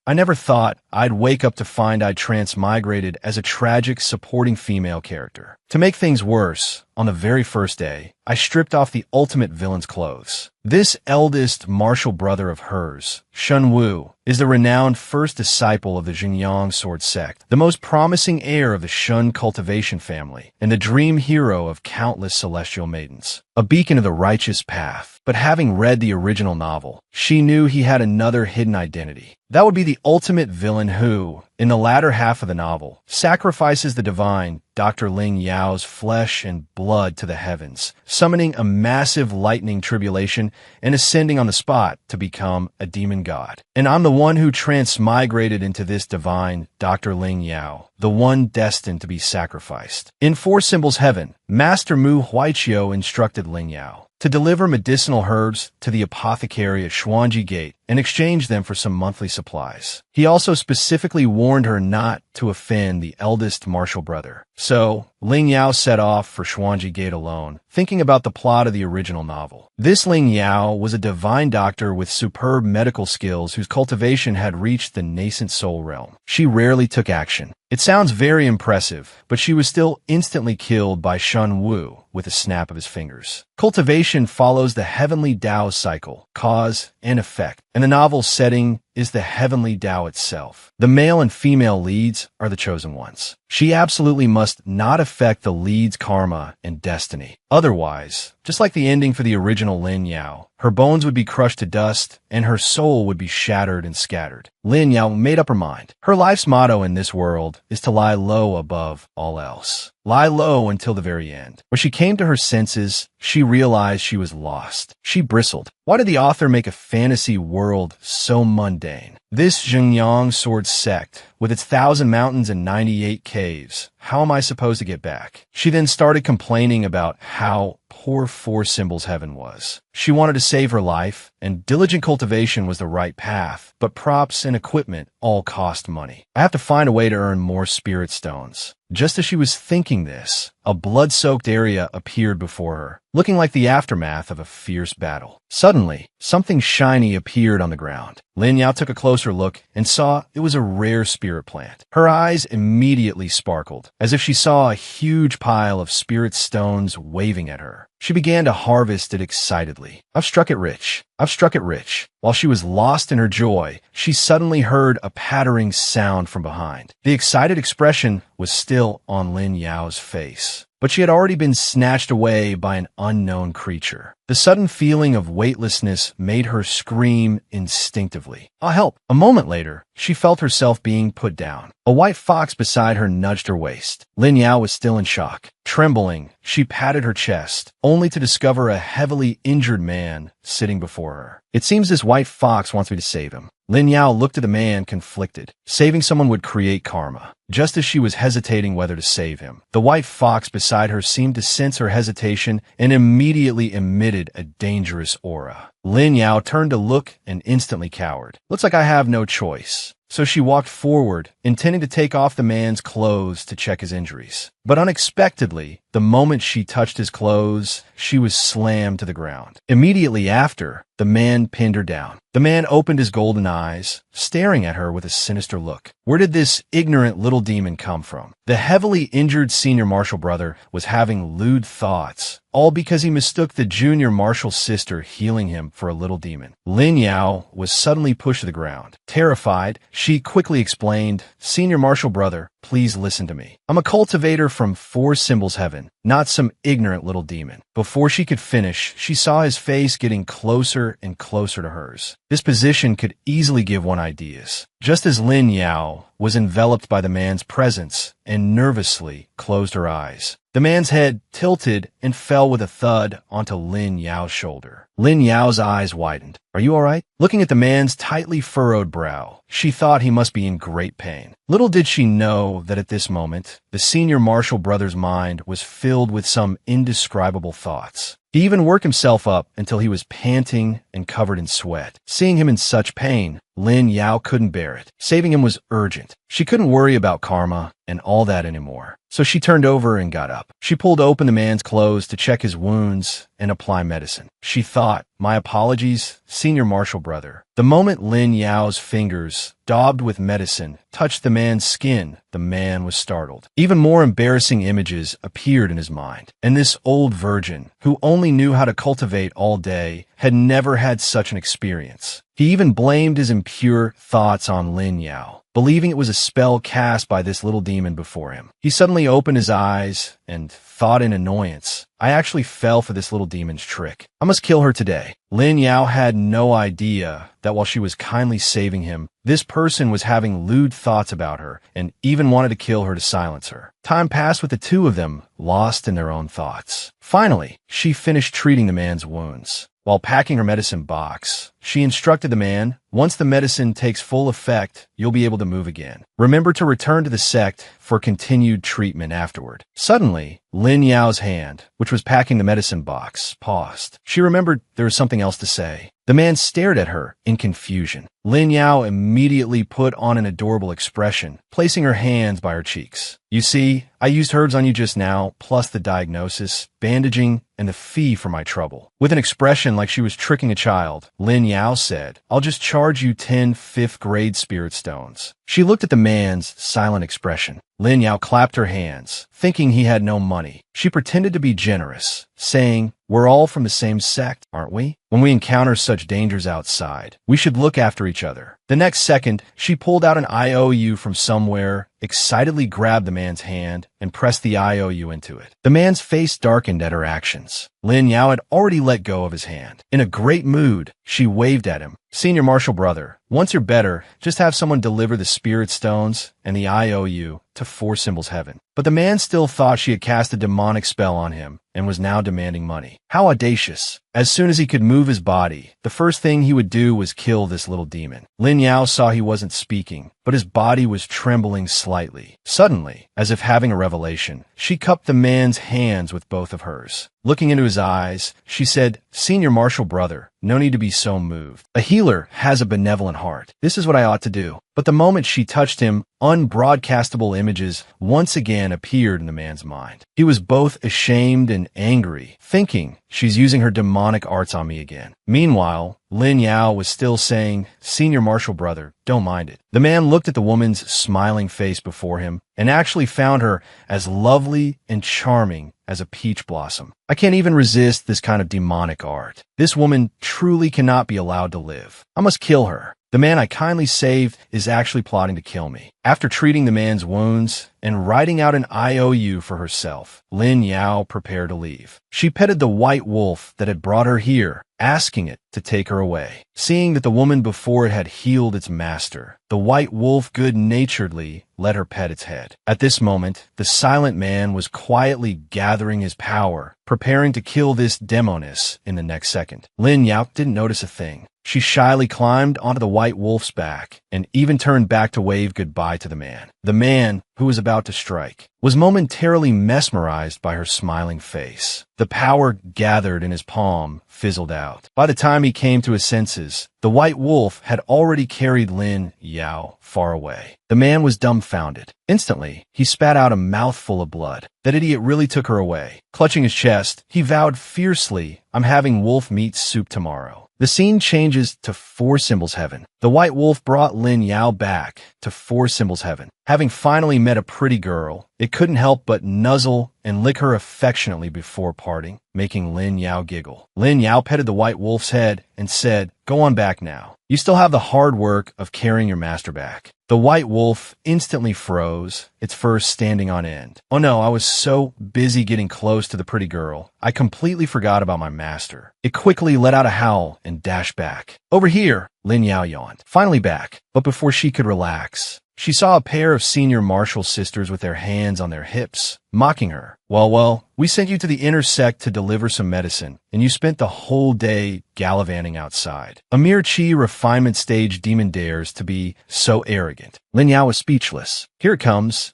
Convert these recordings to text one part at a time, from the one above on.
I never thought I'd wake up to find I'd transmigrated as a tragic supporting female character. To make things worse, on the very first day, I stripped off the ultimate villain's clothes. This eldest martial brother of hers, Shun Wu, is the renowned first disciple of the Xinjiang sword sect, the most promising heir of the Shun cultivation family, and the dream hero of countless celestial maidens. A beacon of the righteous path. But having read the original novel, she knew he had another hidden identity. That would be the ultimate villain who, in the latter half of the novel, sacrifices the divine Dr. Ling Yao's flesh and blood to the heavens, summoning a massive lightning tribulation and ascending on the spot to become a demon god. And I'm the one who transmigrated into this divine Dr. Ling Yao, the one destined to be sacrificed. In Four Symbols Heaven, Master Mu Huaiqiu instructed Ling Yao to deliver medicinal herbs to the apothecary at Xuanji Gate and exchange them for some monthly supplies. He also specifically warned her not to offend the eldest martial brother. So, Ling Yao set off for Xuanji Gate alone, thinking about the plot of the original novel. This Ling Yao was a divine doctor with superb medical skills whose cultivation had reached the nascent soul realm. She rarely took action. It sounds very impressive, but she was still instantly killed by Shun Wu with a snap of his fingers. Cultivation follows the heavenly Tao cycle, cause and effect, and the novel's setting is the heavenly Tao itself. The male and female leads are the chosen ones. She absolutely must not affect the lead's karma and destiny. Otherwise, just like the ending for the original Lin Yao, her bones would be crushed to dust and her soul would be shattered and scattered. Lin Yao made up her mind. Her life's motto in this world is to lie low above all else. Lie low until the very end. When she came to her senses, she realized she was lost. She bristled. Why did the author make a fantasy world so mundane? This Xinjiang sword sect, with its 1,000 mountains and 98 caves, how am I supposed to get back? She then started complaining about how poor Four Symbols Heaven was. She wanted to save her life, and diligent cultivation was the right path, but props and equipment all cost money. I have to find a way to earn more spirit stones. Just as she was thinking this, a blood-soaked area appeared before her, looking like the aftermath of a fierce battle. Suddenly, something shiny appeared on the ground. Lin Yao took a closer look and saw it was a rare spirit plant. Her eyes immediately sparkled, as if she saw a huge pile of spirit stones waving at her. She began to harvest it excitedly. I've struck it rich. I've struck it rich. While she was lost in her joy, she suddenly heard a pattering sound from behind. The excited expression was still on Lin Yao's face, but she had already been snatched away by an unknown creature. The sudden feeling of weightlessness made her scream instinctively. I'll help. A moment later, she felt herself being put down. A white fox beside her nudged her waist. Lin Yao was still in shock. Trembling, she patted her chest, only to discover a heavily injured man sitting before her. It seems this white fox wants me to save him. Lin Yao looked at the man, conflicted. Saving someone would create karma. Just as she was hesitating whether to save him, the white fox beside her seemed to sense her hesitation and immediately emitted a dangerous aura. Lin Yao turned to look and instantly cowered. Looks like I have no choice. So she walked forward, intending to take off the man's clothes to check his injuries. But unexpectedly, the moment she touched his clothes, she was slammed to the ground. Immediately after, the man pinned her down. The man opened his golden eyes, staring at her with a sinister look. Where did this ignorant little demon come from? The heavily injured senior martial brother was having lewd thoughts, all because he mistook the junior martial sister healing him for a little demon. Lin Yao was suddenly pushed to the ground. Terrified, she quickly explained, "Senior martial brother, please listen to me. I'm a cultivator from Four Symbols Heaven, not some ignorant little demon." Before she could finish, she saw his face getting closer and closer to hers. This position could easily give one ideas. Just as Lin Yao was enveloped by the man's presence and nervously closed her eyes, the man's head tilted and fell with a thud onto Lin Yao's shoulder. Lin Yao's eyes widened. "Are you all right?" Looking at the man's tightly furrowed brow, she thought he must be in great pain. Little did she know that at this moment, the senior martial brother's mind was filled with some indescribable thoughts. He even worked himself up until he was panting and covered in sweat. Seeing him in such pain, Lin Yao couldn't bear it. Saving him was urgent. She couldn't worry about karma and all that anymore. So she turned over and got up. She pulled open the man's clothes to check his wounds and apply medicine. She thought, "My apologies, Senior Marshal Brother." The moment Lin Yao's fingers, daubed with medicine, touched the man's skin, the man was startled. Even more embarrassing images appeared in his mind. And this old virgin, who only knew how to cultivate all day, had never had such an experience. He even blamed his impure thoughts on Lin Yao, believing it was a spell cast by this little demon before him. He suddenly opened his eyes and thought in annoyance, "I actually fell for this little demon's trick. I must kill her today." Lin Yao had no idea that while she was kindly saving him, this person was having lewd thoughts about her and even wanted to kill her to silence her. Time passed with the two of them, lost in their own thoughts. Finally, she finished treating the man's wounds. While packing her medicine box, she instructed the man, "Once the medicine takes full effect, you'll be able to move again. Remember to return to the sect for continued treatment afterward." Suddenly, Lin Yao's hand, which was packing the medicine box, paused. She remembered there was something else to say. The man stared at her in confusion. Lin Yao immediately put on an adorable expression, placing her hands by her cheeks. "You see, I used herbs on you just now, plus the diagnosis, bandaging, and the fee for my trouble." With an expression like she was tricking a child, Lin Yao said, "I'll just charge you 10 fifth-grade spirit stones." She looked at the man's silent expression. Lin Yao clapped her hands, thinking he had no money. She pretended to be generous, saying, "We're all from the same sect, aren't we? When we encounter such dangers outside, we should look after each other." The next second, she pulled out an IOU from somewhere, excitedly grabbed the man's hand, and pressed the IOU into it. The man's face darkened at her actions. Lin Yao had already let go of his hand. In a great mood, she waved at him. "Senior Marshal Brother, once you're better, just have someone deliver the spirit stones and the IOU to Four Symbols Heaven." But the man still thought she had cast a demonic spell on him and was now demanding money. How audacious. As soon as he could move his body, the first thing he would do was kill this little demon. Lin Yao saw he wasn't speaking, but his body was trembling slightly. Suddenly, as if having a revelation, she cupped the man's hands with both of hers. Looking into his eyes, she said, "Senior Marshal Brother, no need to be so moved. A healer has a benevolent heart. This is what I ought to do." But the moment she touched him, unbroadcastable images once again appeared in the man's mind. He was both ashamed and angry, thinking, "She's using her demonic arts on me again." Meanwhile, Lin Yao was still saying, "Senior Marshal Brother, don't mind it." The man looked at the woman's smiling face before him and actually found her as lovely and charming as a peach blossom. "I can't even resist this kind of demonic art. This woman truly cannot be allowed to live. I must kill her. The man I kindly saved is actually plotting to kill me." After treating the man's wounds and writing out an IOU for herself, Lin Yao prepared to leave. She petted the white wolf that had brought her here, asking it to take her away. Seeing that the woman before it had healed its master, the white wolf good-naturedly let her pet its head. At this moment, the silent man was quietly gathering his power, preparing to kill this demoness in the next second. Lin Yao didn't notice a thing. She shyly climbed onto the white wolf's back and even turned back to wave goodbye to the man. The man, who was about to strike, was momentarily mesmerized by her smiling face. The power gathered in his palm fizzled out. By the time he came to his senses, the white wolf had already carried Lin Yao far away. The man was dumbfounded. Instantly, he spat out a mouthful of blood. That idiot really took her away. Clutching his chest, he vowed fiercely, "I'm having wolf meat soup tomorrow." The scene changes to Four Symbols Heaven. The white wolf brought Lin Yao back to Four Symbols Heaven. Having finally met a pretty girl, it couldn't help but nuzzle and lick her affectionately before parting, making Lin Yao giggle. Lin Yao petted the white wolf's head and said, "Go on back now. You still have the hard work of carrying your master back." The white wolf instantly froze, its fur standing on end. "Oh no, I was so busy getting close to the pretty girl, I completely forgot about my master." It quickly let out a howl and dashed back. "Over here," Lin Yao yawned. Finally back, but before she could relax, she saw a pair of senior marshal sisters with their hands on their hips, mocking her. Well, we sent you to the inner sect to deliver some medicine, and you spent the whole day gallivanting outside. A mere chi refinement stage demon dares to be so arrogant. Lin Yao was speechless. Here it comes.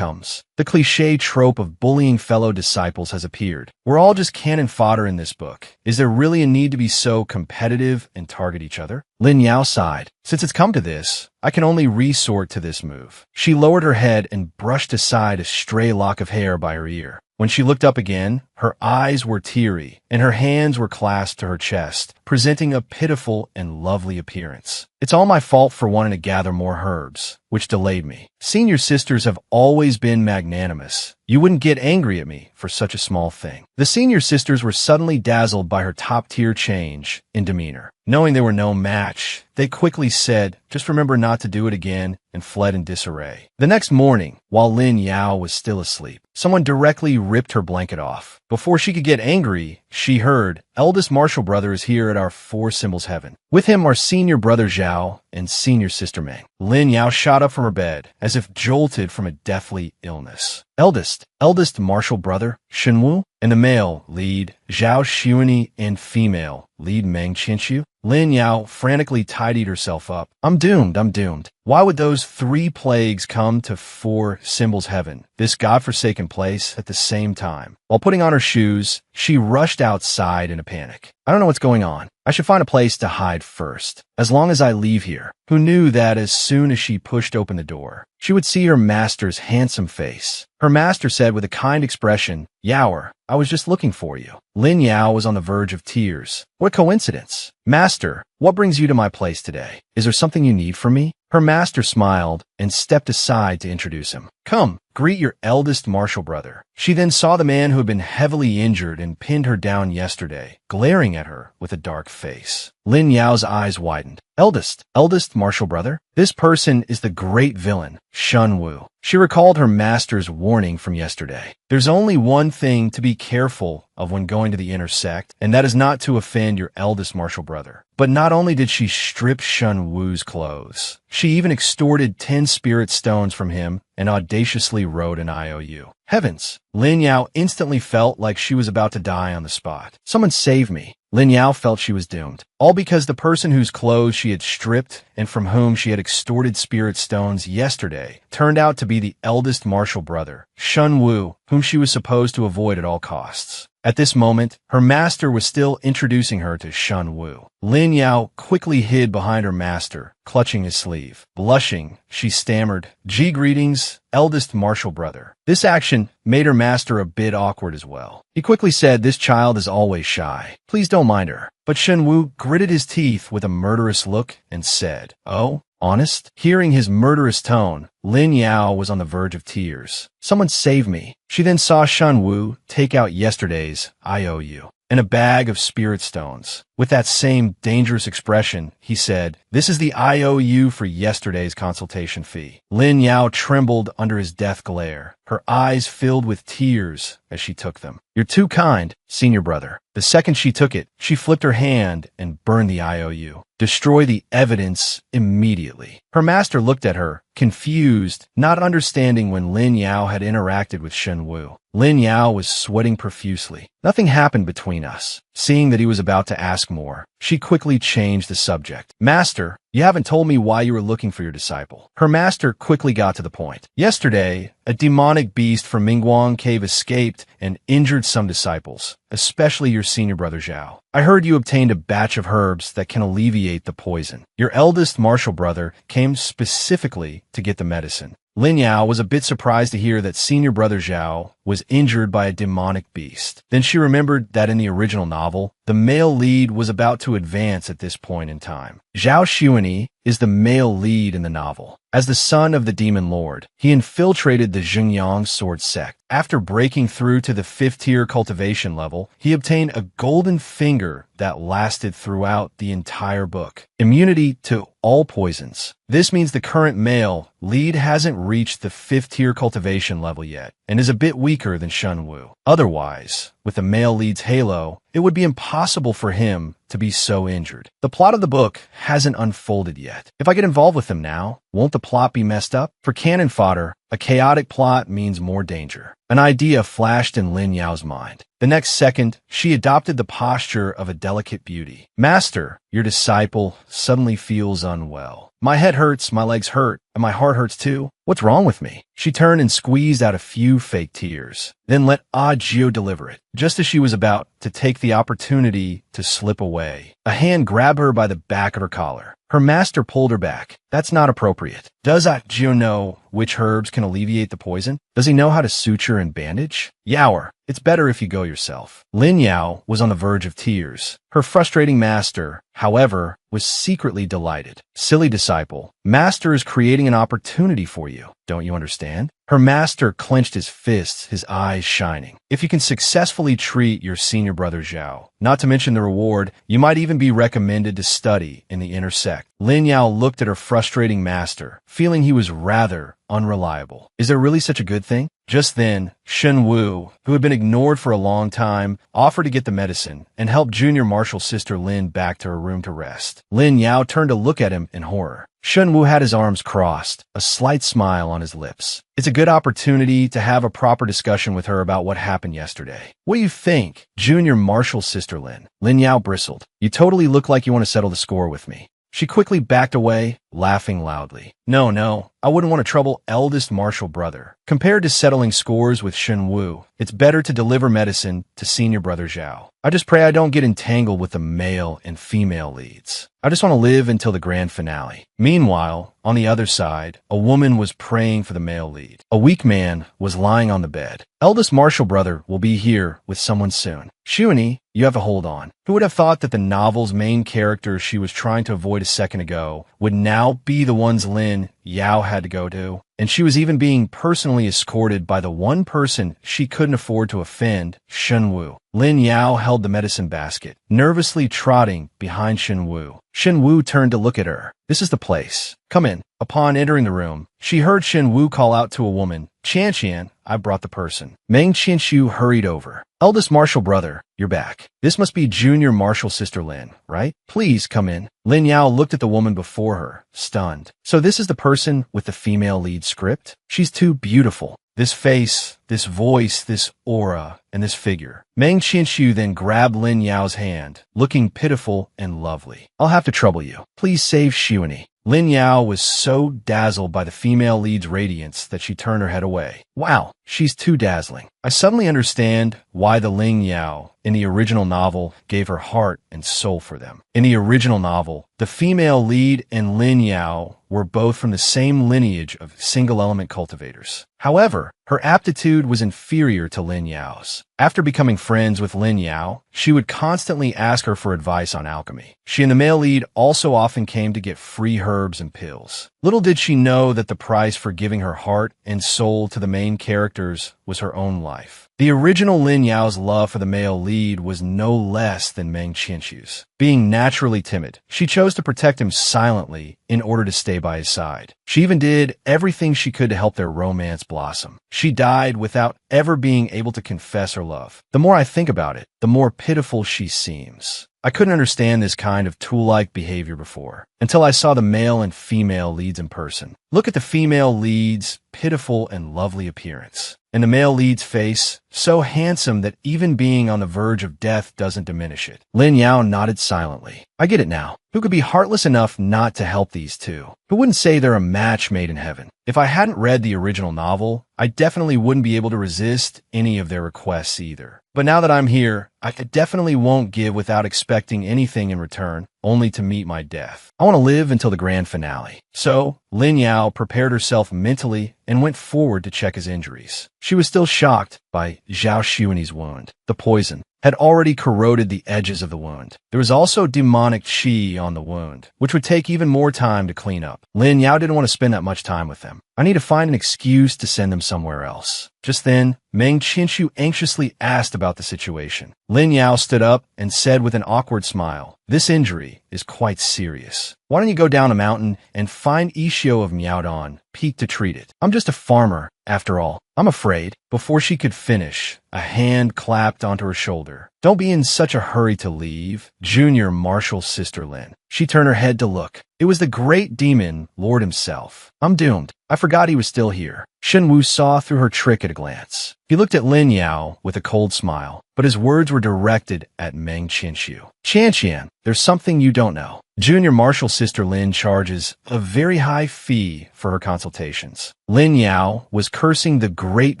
The cliché trope of bullying fellow disciples has appeared. We're all just cannon fodder in this book. Is there really a need to be so competitive and target each other? Lin Yao sighed. Since it's come to this, I can only resort to this move. She lowered her head and brushed aside a stray lock of hair by her ear. When she looked up again, her eyes were teary, and her hands were clasped to her chest, presenting a pitiful and lovely appearance. It's all my fault for wanting to gather more herbs, which delayed me. Senior sisters have always been magnanimous. You wouldn't get angry at me for such a small thing. The senior sisters were suddenly dazzled by her top-tier change in demeanor. Knowing they were no match, they quickly said, "Just remember not to do it again," and fled in disarray. The next morning, while Lin Yao was still asleep, someone directly ripped her blanket off. Before she could get angry, she heard, "Eldest Marshall brother is here at our four symbols heaven. With him are senior brother Zhao and senior sister Meng." Lin Yao shot up from her bed, as if jolted from a deathly illness. Eldest Marshall brother, Shenwu, and the male lead, Zhao Xuanyi, and female lead Meng Qinshu. Lin Yao frantically tidied herself up. I'm doomed. Why would those three plagues come to four symbols heaven, this godforsaken place, at the same time? While putting on her shoes, she rushed outside in a panic. I don't know what's going on. I should find a place to hide first, as long as I leave here. Who knew that as soon as she pushed open the door, she would see her master's handsome face. Her master said with a kind expression, "Yaoer, I was just looking for you." Lin Yao was on the verge of tears. What coincidence. "Master, what brings you to my place today? Is there something you need from me?" Her master smiled and stepped aside to introduce him. "Come, greet your eldest Marshall brother." She then saw the man who had been heavily injured and pinned her down yesterday, glaring at her with a dark face. Lin Yao's eyes widened. Eldest Marshall brother? This person is the great villain, Shun Wu. She recalled her master's warning from yesterday. There's only one thing to be careful of when going to the inner sect, and that is not to offend your eldest Marshall brother. But not only did she strip Shun Wu's clothes, she even extorted 10 spirit stones from him and audaciously wrote an IOU. Heavens! Lin Yao instantly felt like she was about to die on the spot. Someone save me. Lin Yao felt she was doomed. All because the person whose clothes she had stripped and from whom she had extorted spirit stones yesterday turned out to be the eldest Marshall brother, Shun Wu, whom she was supposed to avoid at all costs. At this moment, her master was still introducing her to Shun Wu. Lin Yao quickly hid behind her master, clutching his sleeve. Blushing, she stammered, "Gee, greetings, eldest Marshall brother." This action made her master a bit awkward as well. He quickly said, "This child is always shy. Please don't mind her." But Shun Wu gritted his teeth with a murderous look and said, "Oh? Honest?" Hearing his murderous tone, Lin Yao was on the verge of tears. "Someone save me." She then saw Shun Wu take out yesterday's IOU and a bag of spirit stones. With that same dangerous expression, he said, "This is the IOU for yesterday's consultation fee." Lin Yao trembled under his death glare. Her eyes filled with tears as she took them. "You're too kind, senior brother." The second she took it, she flipped her hand and burned the IOU. "Destroy the evidence immediately." Her master looked at her, confused, not understanding when Lin Yao had interacted with Shun Wu. Lin Yao was sweating profusely. Nothing happened between us. Seeing that he was about to ask more, she quickly changed the subject. "Master, you haven't told me why you were looking for your disciple." Her master quickly got to the point. "Yesterday, a demonic beast from Mingguang Cave escaped and injured some disciples, especially your senior brother Zhao. I heard you obtained a batch of herbs that can alleviate the poison. Your eldest Marshall brother came specifically to get the medicine." Lin Yao was a bit surprised to hear that senior brother Zhao was injured by a demonic beast. Then she remembered that in the original novel, the male lead was about to advance at this point in time. Zhao Xuanyi is the male lead in the novel. As the son of the demon lord, he infiltrated the Zhengyang sword sect. After breaking through to the 5th tier cultivation level, he obtained a golden finger that lasted throughout the entire book. Immunity to all poisons. This means the current male lead hasn't reached the 5th tier cultivation level yet, and is a bit weaker than Shunwoo. Otherwise, with the male lead's halo, it would be impossible for him to be so injured. The plot of the book hasn't unfolded yet. If I get involved with them now, won't the plot be messed up? For cannon fodder, a chaotic plot means more danger. An idea flashed in Lin Yao's mind. The next second, she adopted the posture of a delicate beauty. Master, your disciple suddenly feels unwell. My head hurts, my legs hurt, and my heart hurts too. What's wrong with me? She turned and squeezed out a few fake tears, then let Ah Gio deliver it. Just as she was about to take the opportunity to slip away, a hand grabbed her by the back of her collar. Her master pulled her back. That's not appropriate. Does Ah Gio know which herbs can alleviate the poison? Does he know how to suture and bandage? Yaoer, it's better if you go yourself. Lin Yao was on the verge of tears. Her frustrating master, however, was secretly delighted. Silly disciple, master is creating an opportunity for you. Don't you understand? Her master clenched his fists, his eyes shining. If you can successfully treat your senior brother Zhao, not to mention the reward, you might even be recommended to study in the inner sect. Lin Yao looked at her frustrating master, feeling he was rather unreliable. Is there really such a good thing? Just then, Shunwoo, who had been ignored for a long time, offered to get the medicine and help junior martial sister Lin back to her room to rest. Lin Yao turned to look at him in horror. Shunwoo had his arms crossed, a slight smile on his lips. It's a good opportunity to have a proper discussion with her about what happened yesterday. What do you think, junior martial sister Lin? Lin Yao bristled. You totally look like you want to settle the score with me. She quickly backed away, laughing loudly. No, I wouldn't want to trouble eldest martial brother. Compared to settling scores with Shunwoo, it's better to deliver medicine to senior brother Zhao. I just pray I don't get entangled with the male and female leads. I just want to live until the grand finale. Meanwhile, on the other side, a woman was praying for the male lead. A weak man was lying on the bed. Eldest martial brother will be here with someone soon. Shuani, you have to hold on. Who would have thought that the novel's main character she was trying to avoid a second ago would now be the ones Lin Yao had to go to? And she was even being personally escorted by the one person she couldn't afford to offend, Shunwoo. Lin Yao held the medicine basket, nervously trotting behind Shunwoo. Shunwoo turned to look at her. This is the place. Come in. Upon entering the room, she heard Shunwoo call out to a woman, Qian, I brought the person. Meng Qinshu hurried over. Eldest martial brother, you're back. This must be junior martial sister Lin, right? Please come in. Lin Yao looked at the woman before her, stunned. So this is the person with the female lead script? She's too beautiful. This face, this voice, this aura, and this figure. Meng Qinshu then grabbed Lin Yao's hand, looking pitiful and lovely. I'll have to trouble you. Please save Shuani. Lin Yao was so dazzled by the female lead's radiance that she turned her head away. Wow, she's too dazzling. I suddenly understand why the Lin Yao in the original novel gave her heart and soul for them. In the original novel, the female lead and Lin Yao were both from the same lineage of single-element cultivators. However, her aptitude was inferior to Lin Yao's. After becoming friends with Lin Yao, she would constantly ask her for advice on alchemy. She and the male lead also often came to get free herbs and pills. Little did she know that the price for giving her heart and soul to the main characters was her own life. The original Lin Yao's love for the male lead was no less than Meng Qinshu's. Being naturally timid, she chose to protect him silently in order to stay by his side. She even did everything she could to help their romance blossom. She died without ever being able to confess her love. The more I think about it, the more pitiful she seems. I couldn't understand this kind of tool-like behavior before, until I saw the male and female leads in person. Look at the female lead's pitiful and lovely appearance. And the male lead's face, so handsome that even being on the verge of death doesn't diminish it. Lin Yao nodded silently. I get it now. Who could be heartless enough not to help these two? Who wouldn't say they're a match made in heaven? If I hadn't read the original novel, I definitely wouldn't be able to resist any of their requests either. But now that I'm here, I definitely won't give without expecting anything in return, only to meet my death. I want to live until the grand finale. So, Lin Yao prepared herself mentally and went forward to check his injuries. She was still shocked by Zhao Xuani's wound. The poison had already corroded the edges of the wound. There was also demonic qi on the wound, which would take even more time to clean up. Lin Yao didn't want to spend that much time with them. I need to find an excuse to send them somewhere else. Just then, Meng Qinshu anxiously asked about the situation. Lin Yao stood up and said with an awkward smile, "This injury is quite serious. Why don't you go down a mountain and find Ishio of Miaodong Peak to treat it? I'm just a farmer, after all. I'm afraid." Before she could finish, a hand clapped onto her shoulder. "Don't be in such a hurry to leave, Junior Marshal Sister Lin." She turned her head to look. It was the great demon lord himself. "I'm doomed. I forgot he was still here." Shen Wu saw through her trick at a glance. He looked at Lin Yao with a cold smile, but his words were directed at Meng Qinshu. "Qian, there's something you don't know. Junior Marshal Sister Lin charges a very high fee for her consultations." Lin Yao was cursing the great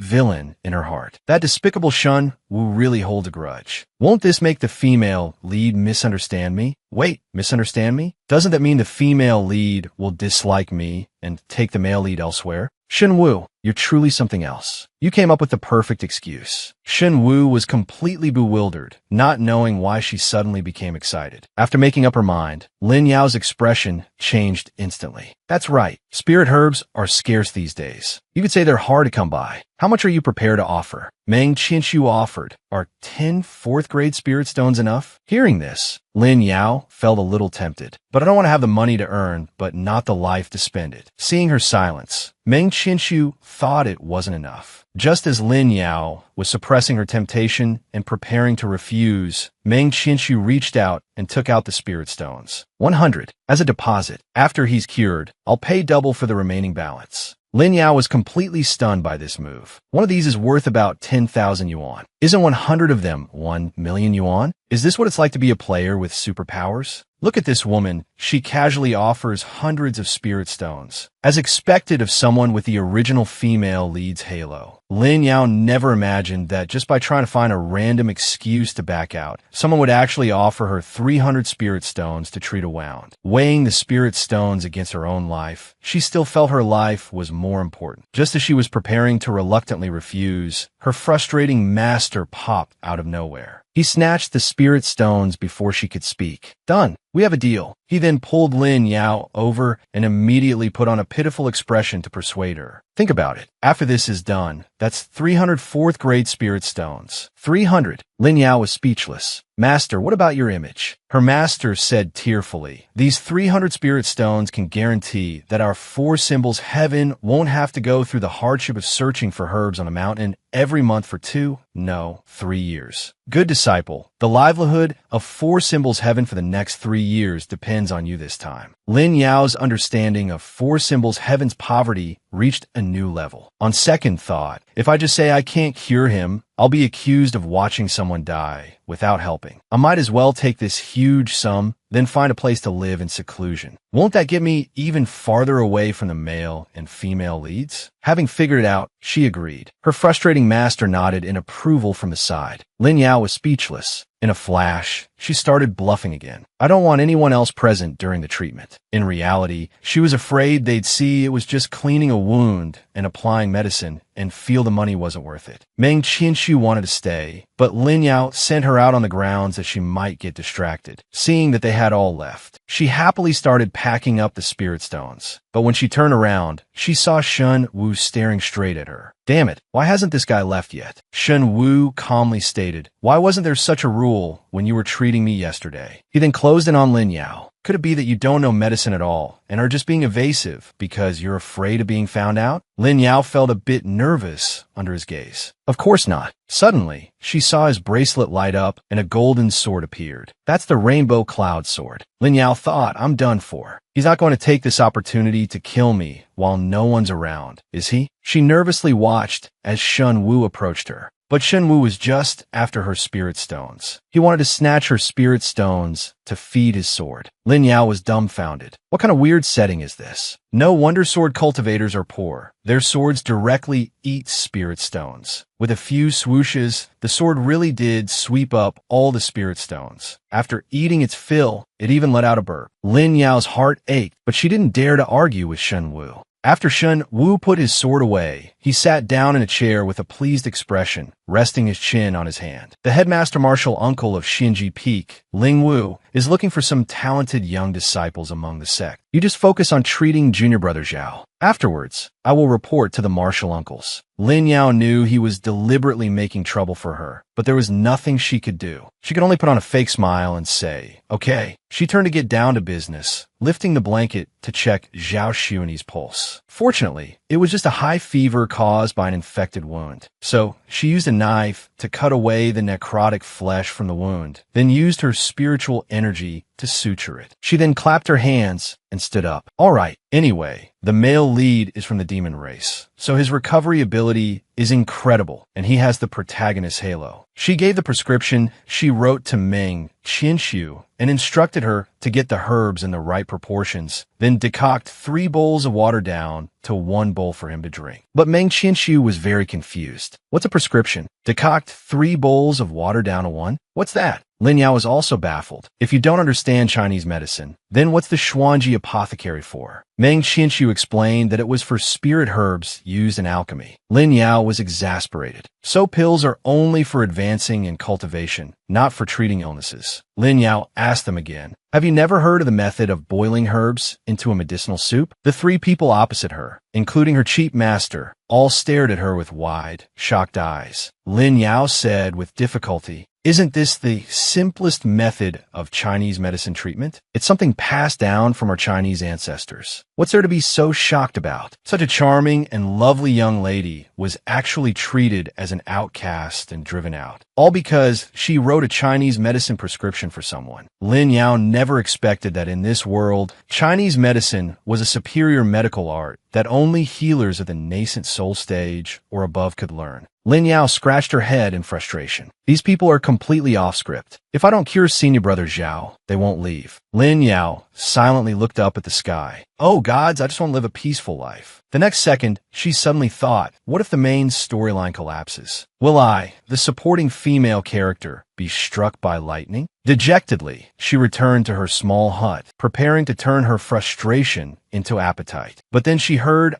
villain in her heart. That despicable Shen Wu really holds a grudge. "Won't this make the female lead misunderstand me?" "Wait, misunderstand me? Doesn't that mean the female lead will dislike me and take the male lead elsewhere?" "Shen Wu, you're truly something else. You came up with the perfect excuse." Shen Wu was completely bewildered, not knowing why she suddenly became excited. After making up her mind, Lin Yao's expression changed instantly. "That's right. Spirit herbs are scarce these days. You could say they're hard to come by. How much are you prepared to offer?" Meng Qinshu offered. "Are 10 fourth-grade spirit stones enough?" Hearing this, Lin Yao felt a little tempted. "But I don't want to have the money to earn, but not the life to spend it." Seeing her silence, Meng Qinshu thought it wasn't enough. Just as Lin Yao was suppressing her temptation and preparing to refuse, Meng Qinshu reached out and took out the spirit stones. 100 as a deposit. After he's cured, I'll pay double for the remaining balance." Lin Yao was completely stunned by this move. "One of these is worth about 10,000 yuan. Isn't 100 of them 1 million yuan? Is this what it's like to be a player with superpowers? Look at this woman. She casually offers hundreds of spirit stones. As expected of someone with the original female lead's halo. Lin Yao never imagined that just by trying to find a random excuse to back out, someone would actually offer her 300 spirit stones to treat a wound. Weighing the spirit stones against her own life, she still felt her life was more important. Just as she was preparing to reluctantly refuse, her frustrating master popped out of nowhere. He snatched the spirit stones before she could speak. "Done. We have a deal." He then pulled Lin Yao over and immediately put on a pitiful expression to persuade her. "Think about it. After this is done, that's 300 fourth-grade spirit stones. 300. Lin Yao was speechless. "Master, what about your image?" Her master said tearfully, "These 300 spirit stones can guarantee that our 4 symbols heaven won't have to go through the hardship of searching for herbs on a mountain every month for 3 years. Good disciple, the livelihood of 4 symbols heaven for the next 3 years depends on you this time." Lin Yao's understanding of 4 symbols heaven's poverty reached a new level. On second thought, if I just say I can't cure him, I'll be accused of watching someone die without helping. I might as well take this huge sum, then find a place to live in seclusion. Won't that get me even farther away from the male and female leads? Having figured it out, she agreed. Her frustrating master nodded in approval from the side. Lin Yao was speechless. In a flash, she started bluffing again. "I don't want anyone else present during the treatment." In reality, she was afraid they'd see it was just cleaning a wound and applying medicine and feel the money wasn't worth it. Meng Qinshu wanted to stay, but Lin Yao sent her out on the grounds that she might get distracted. Seeing that they had all left, she happily started packing up the spirit stones. But when she turned around, she saw Shen Wu staring straight at her. "Damn it, why hasn't this guy left yet?" Shen Wu calmly stated, "Why wasn't there such a rule when you were treating me yesterday?" He then closed in on Lin Yao. "Could it be that you don't know medicine at all and are just being evasive because you're afraid of being found out?" Lin Yao felt a bit nervous under his gaze. "Of course not." Suddenly, she saw his bracelet light up and a golden sword appeared. "That's the Rainbow Cloud Sword." Lin Yao thought, "I'm done for. He's not going to take this opportunity to kill me while no one's around, is he?" She nervously watched as Shen Wu approached her. But Shen Wu was just after her spirit stones. He wanted to snatch her spirit stones to feed his sword. Lin Yao was dumbfounded. What kind of weird setting is this? No wonder sword cultivators are poor. Their swords directly eat spirit stones. With a few swooshes, the sword really did sweep up all the spirit stones. After eating its fill, it even let out a burp. Lin Yao's heart ached, but she didn't dare to argue with Shen Wu. After Shen Wu put his sword away, he sat down in a chair with a pleased expression, resting his chin on his hand. The headmaster martial uncle of Xinji Peak, Ling Wu, is looking for some talented young disciples among the sect. You just focus on treating junior brother Zhao. Afterwards, I will report to the martial uncles. Lin Yao knew he was deliberately making trouble for her, but there was nothing she could do. She could only put on a fake smile and say, okay. She turned to get down to business, lifting the blanket to check Zhao Xuani's pulse. Fortunately, it was just a high fever caused by an infected wound. So, she used a knife to cut away the necrotic flesh from the wound, then used her spiritual energy to suture it. She then clapped her hands and stood up. All right, anyway, the male lead is from the demon race, so his recovery ability is incredible, and he has the protagonist halo. She gave the prescription she wrote to Meng Qianxiu and instructed her to get the herbs in the right proportions, then decoct 3 bowls of water down to 1 bowl for him to drink. But Meng Qianxiu was very confused. What's a prescription? Decoct 3 bowls of water down to 1? What's that? Lin Yao was also baffled. If you don't understand Chinese medicine, then what's the Xuanji apothecary for? Meng Qianxiu explained that it was for spirit herbs used in alchemy. Lin Yao was exasperated. So pills are only for advancing in cultivation, not for treating illnesses. Lin Yao asked them again, have you never heard of the method of boiling herbs into a medicinal soup? The 3 people opposite her, including her chief master, all stared at her with wide, shocked eyes. Lin Yao said with difficulty, isn't this the simplest method of Chinese medicine treatment? It's something passed down from our Chinese ancestors. What's there to be so shocked about? Such a charming and lovely young lady was actually treated as an outcast and driven out, all because she wrote a Chinese medicine prescription for someone. Lin Yao never expected that in this world, Chinese medicine was a superior medical art that only healers of the nascent soul stage or above could learn. Lin Yao scratched her head in frustration. These people are completely off script. If I don't cure senior brother Zhao, they won't leave. Lin Yao silently looked up at the sky. Oh gods, I just want to live a peaceful life. The next second, she suddenly thought, what if the main storyline collapses? Will I, the supporting female character, be struck by lightning? Dejectedly, she returned to her small hut, preparing to turn her frustration into appetite. But then she heard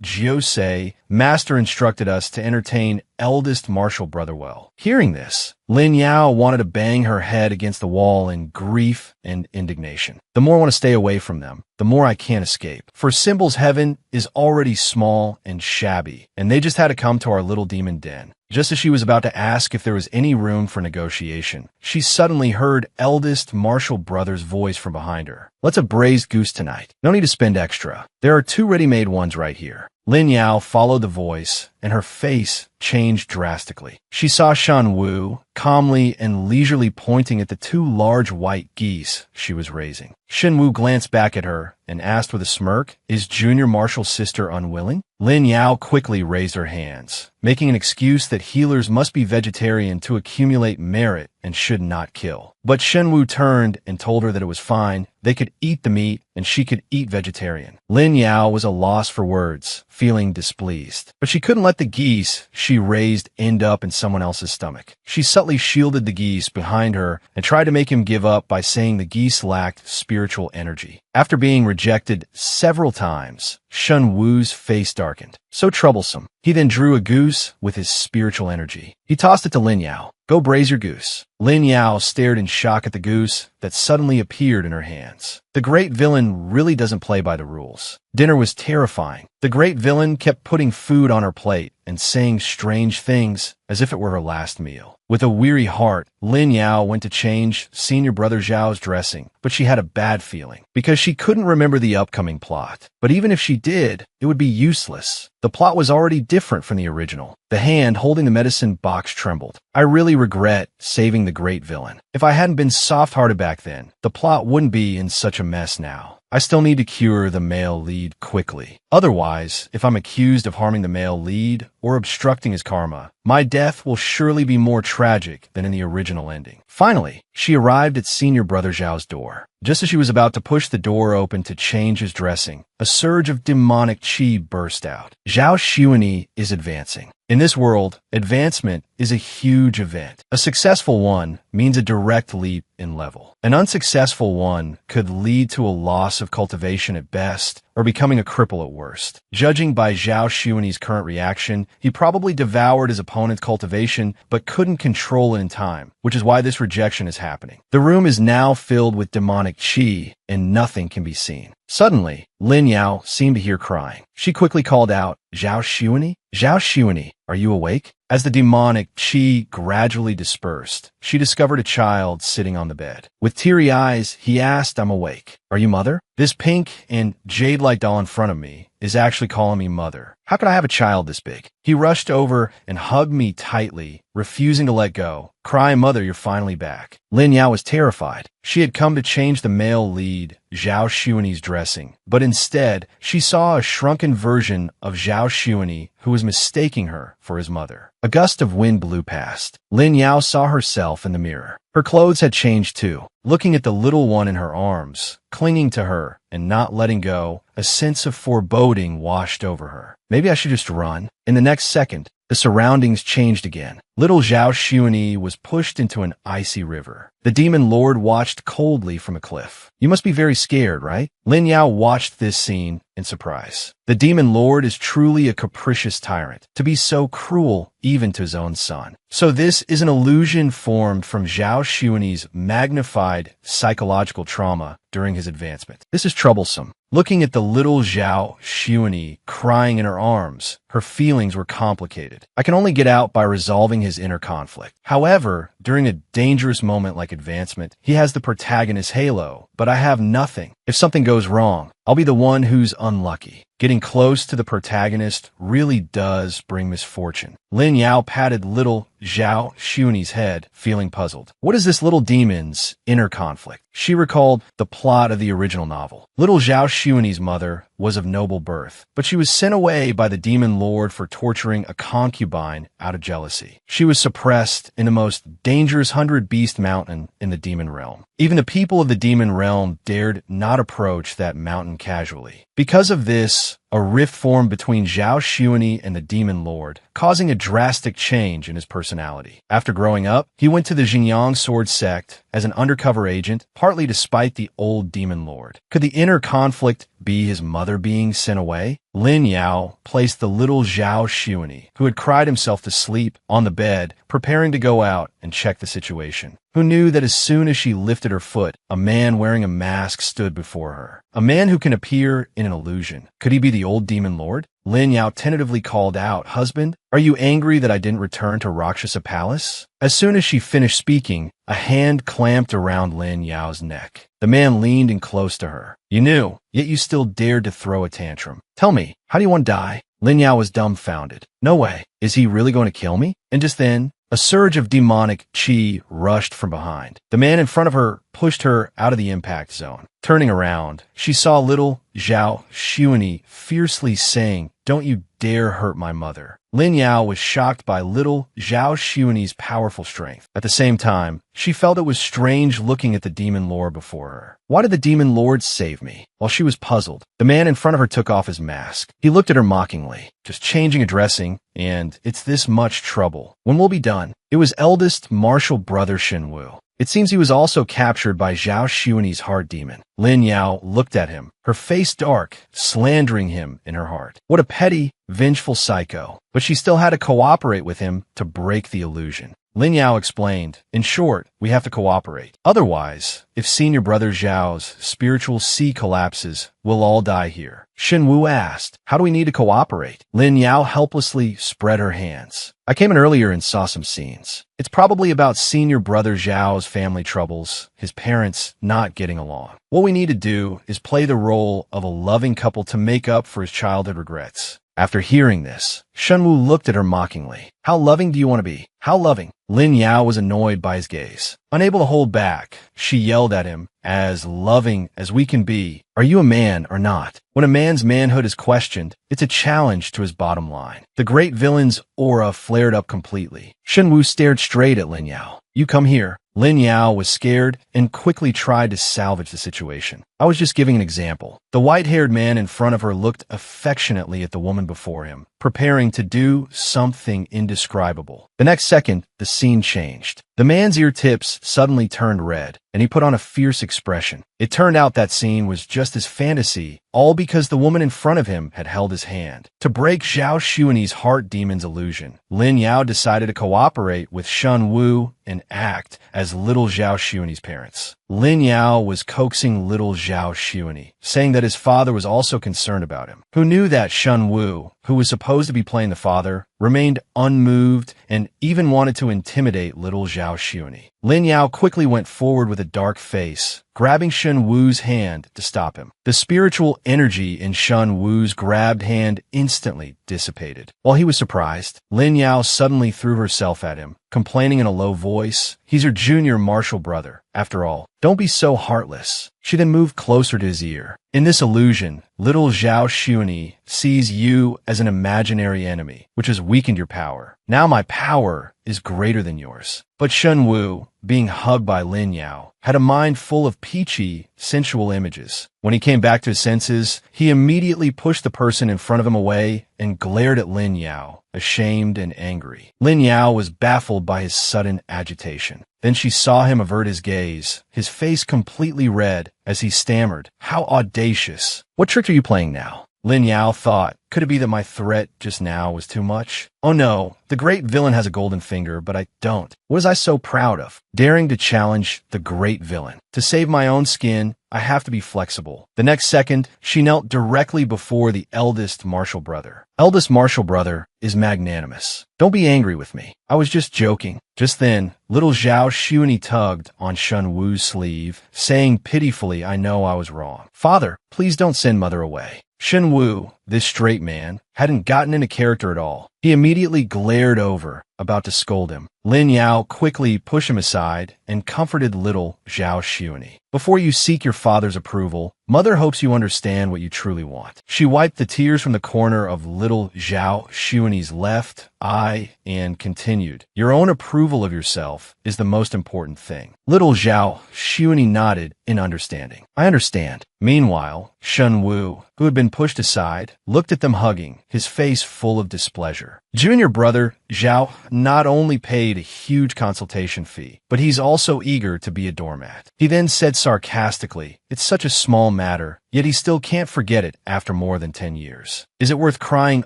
Jiu say, Master instructed us to entertain eldest Marshal Brotherwell. Hearing this, Lin Yao wanted to bang her head against the wall in grief and indignation. The more I want to stay away from them, the more I can't escape. For Symbol's heaven is already small and shabby, and they just had to come to our little demon den. Just as she was about to ask if there was any room for negotiation, she suddenly heard eldest Marshal Brother's voice from behind her. Let's have braised goose tonight. No need to spend extra. There are 2 ready-made ones right here. Lin Yao followed the voice, and her face changed drastically. She saw Shan Wu calmly and leisurely pointing at the 2 large white geese she was raising. Shan Wu glanced back at her and asked with a smirk, is Junior Marshal's sister unwilling? Lin Yao quickly raised her hands, making an excuse that healers must be vegetarian to accumulate merit and should not kill. But Shen Wu turned and told her that it was fine, they could eat the meat and she could eat vegetarian. Lin Yao was a loss for words, feeling displeased. But she couldn't let the geese she raised end up in someone else's stomach. She subtly shielded the geese behind her and tried to make him give up by saying the geese lacked spiritual energy. After being rejected several times, Shen Wu's face darkened. So troublesome. He then drew a goose with his spiritual energy. He tossed it to Lin Yao. Go braise your goose. Lin Yao stared in shock at the goose that suddenly appeared in her hands. The great villain really doesn't play by the rules. Dinner was terrifying. The great villain kept putting food on her plate and saying strange things as if it were her last meal. With a weary heart, Lin Yao went to change senior brother Zhao's dressing, but she had a bad feeling because she couldn't remember the upcoming plot. But even if she did, it would be useless. The plot was already different from the original. The hand holding the medicine box trembled. I really regret saving the great villain. If I hadn't been soft-hearted back then, the plot wouldn't be in such a mess now. I still need to cure the male lead quickly. Otherwise, if I'm accused of harming the male lead or obstructing his karma, my death will surely be more tragic than in the original ending. Finally, she arrived at senior brother Zhao's door. Just as she was about to push the door open to change his dressing, a surge of demonic qi burst out. Zhao Xuani is advancing. In this world, advancement is a huge event. A successful one means a direct leap in level. An unsuccessful one could lead to a loss of cultivation at best or becoming a cripple at worst. Judging by Zhao Xuani's current reaction, he probably devoured his opponent's cultivation but couldn't control it in time, which is why this rejection is happening. The room is now filled with demonic qi, and nothing can be seen. Suddenly, Lin Yao seemed to hear crying. She quickly called out, "Zhao Xuani? Zhao Xuani, are you awake?" As the demonic qi gradually dispersed, she discovered a child sitting on the bed. With teary eyes, he asked, "I'm awake. Are you mother?" This pink and jade-like doll in front of me is actually calling me mother. How could I have a child this big? He rushed over and hugged me tightly, refusing to let go. "Cry, mother, you're finally back." Lin Yao was terrified. She had come to change the male lead, Zhao Xuani's dressing, but instead, she saw a shrunken version of Zhao Xuani who was mistaking her for his mother. A gust of wind blew past. Lin Yao saw herself in the mirror. Her clothes had changed too. Looking at the little one in her arms, clinging to her and not letting go, a sense of foreboding washed over her. Maybe I should just run. In the next second, the surroundings changed again. Little Zhao Xuani was pushed into an icy river. The demon lord watched coldly from a cliff. "You must be very scared, right?" Lin Yao watched this scene in surprise. The demon lord is truly a capricious tyrant, to be so cruel even to his own son. So this is an illusion formed from Zhao Xuani's magnified psychological trauma during his advancement. This is troublesome. Looking at the little Zhao Xuani crying in her arms, her feelings were complicated. I can only get out by resolving his inner conflict. However, during a dangerous moment like advancement, he has the protagonist's halo, but I have nothing. If something goes wrong, I'll be the one who's unlucky. Getting close to the protagonist really does bring misfortune. Lin Yao patted little Zhao Xuani's head, feeling puzzled. What is this little demon's inner conflict? She recalled the plot of the original novel. Little Zhao Xuani's mother was of noble birth, but she was sent away by the demon lord for torturing a concubine out of jealousy. She was suppressed in the most dangerous 100-beast mountain in the demon realm. Even the people of the demon realm dared not approach that mountain casually. Because of this, a rift formed between Zhao Xuani and the demon lord, causing a drastic change in his personality. After growing up, he went to the Xinjiang sword sect as an undercover agent, partly to spite the old demon lord. Could the inner conflict be his mother being sent away? Lin Yao placed the little Zhao Xuani, who had cried himself to sleep, on the bed, preparing to go out and check the situation. Who knew that as soon as she lifted her foot, a man wearing a mask stood before her. A man who can appear in an illusion. Could he be the old demon lord? Lin Yao tentatively called out, "Husband, are you angry that I didn't return to Rakshasa Palace?" As soon as she finished speaking, a hand clamped around Lin Yao's neck. The man leaned in close to her. "You knew, yet you still dared to throw a tantrum. Tell me, how do you want to die?" Lin Yao was dumbfounded. "No way. Is he really going to kill me?" And just then, a surge of demonic qi rushed from behind. The man in front of her pushed her out of the impact zone. Turning around, she saw little Zhao Xuani fiercely saying, "Don't you dare hurt my mother." Lin Yao was shocked by little Zhao Xuani's powerful strength. At the same time, she felt it was strange looking at the demon lord before her. Why did the demon lord save me? While she was puzzled, the man in front of her took off his mask. He looked at her mockingly, "Just changing a dressing, and it's this much trouble. When will be done?" It was eldest martial brother Shenwu. It seems he was also captured by Zhao Xuani's heart demon. Lin Yao looked at him, her face dark, slandering him in her heart. What a petty, vengeful psycho. But she still had to cooperate with him to break the illusion. Lin Yao explained, "In short, we have to cooperate. Otherwise, if senior brother Zhao's spiritual sea collapses, we'll all die here." Shenwu asked, "How do we need to cooperate?" Lin Yao helplessly spread her hands. "I came in earlier and saw some scenes. It's probably about senior brother Zhao's family troubles, his parents not getting along. What we need to do is play the role of a loving couple to make up for his childhood regrets." After hearing this, Shenwu looked at her mockingly. "How loving do you want to be? How loving?" Lin Yao was annoyed by his gaze. Unable to hold back, she yelled at him, "As loving as we can be, are you a man or not?" When a man's manhood is questioned, it's a challenge to his bottom line. The great villain's aura flared up completely. Shenwu stared straight at Lin Yao. "You come here." Lin Yao was scared and quickly tried to salvage the situation. "I was just giving an example." The white-haired man in front of her looked affectionately at the woman before him, preparing to do something indescribable. The next second, the scene changed. The man's ear tips suddenly turned red, and he put on a fierce expression. It turned out that scene was just his fantasy all because the woman in front of him had held his hand. To break Zhao Xuani's heart demon's illusion, Lin Yao decided to cooperate with Shen Wu and act as little Zhao Xuani's parents. Lin Yao was coaxing little Zhao Xuani, saying that his father was also concerned about him. Who knew that Shen Wu, who was supposed to be playing the father, remained unmoved and even wanted to intimidate little Zhao Xuani. Lin Yao quickly went forward with a dark face, grabbing Shen Wu's hand to stop him. The spiritual energy in Shen Wu's grabbed hand instantly dissipated. While he was surprised, Lin Yao suddenly threw herself at him, complaining in a low voice, "He's your junior martial brother. After all, don't be so heartless." She then moved closer to his ear. In this illusion, little Zhao Xuani sees you as an imaginary enemy, which has weakened your power. Now my power is greater than yours. But Shen Wu, being hugged by Lin Yao, had a mind full of peachy, sensual images. When he came back to his senses, he immediately pushed the person in front of him away and glared at Lin Yao, ashamed and angry. Lin Yao was baffled by his sudden agitation. Then she saw him avert his gaze, his face completely red, as he stammered, "How audacious! What trick are you playing now?" Lin Yao thought, could it be that my threat just now was too much? Oh no, the great villain has a golden finger, but I don't. What was I so proud of? Daring to challenge the great villain. To save my own skin, I have to be flexible. The next second, she knelt directly before the eldest martial brother. Eldest martial brother is magnanimous. Don't be angry with me. I was just joking. Just then, little Zhao Xuani tugged on Shen Wu's sleeve, saying pitifully, "I know I was wrong. Father, please don't send mother away." Shen Wu, this straight man, hadn't gotten into character at all. He immediately glared over, about to scold him. Lin Yao quickly pushed him aside and comforted little Zhao Xuani. "Before you seek your father's approval, mother hopes you understand what you truly want." She wiped the tears from the corner of little Zhao Xuani's left eye and continued, "Your own approval of yourself is the most important thing." Little Zhao Xuani nodded in understanding. "I understand." Meanwhile, Shen Wu, who had been pushed aside, looked at them hugging, his face full of displeasure. Junior brother Zhao not only paid a huge consultation fee, but he's also eager to be a doormat. He then said sarcastically, "It's such a small matter, yet he still can't forget it after more than 10 years. Is it worth crying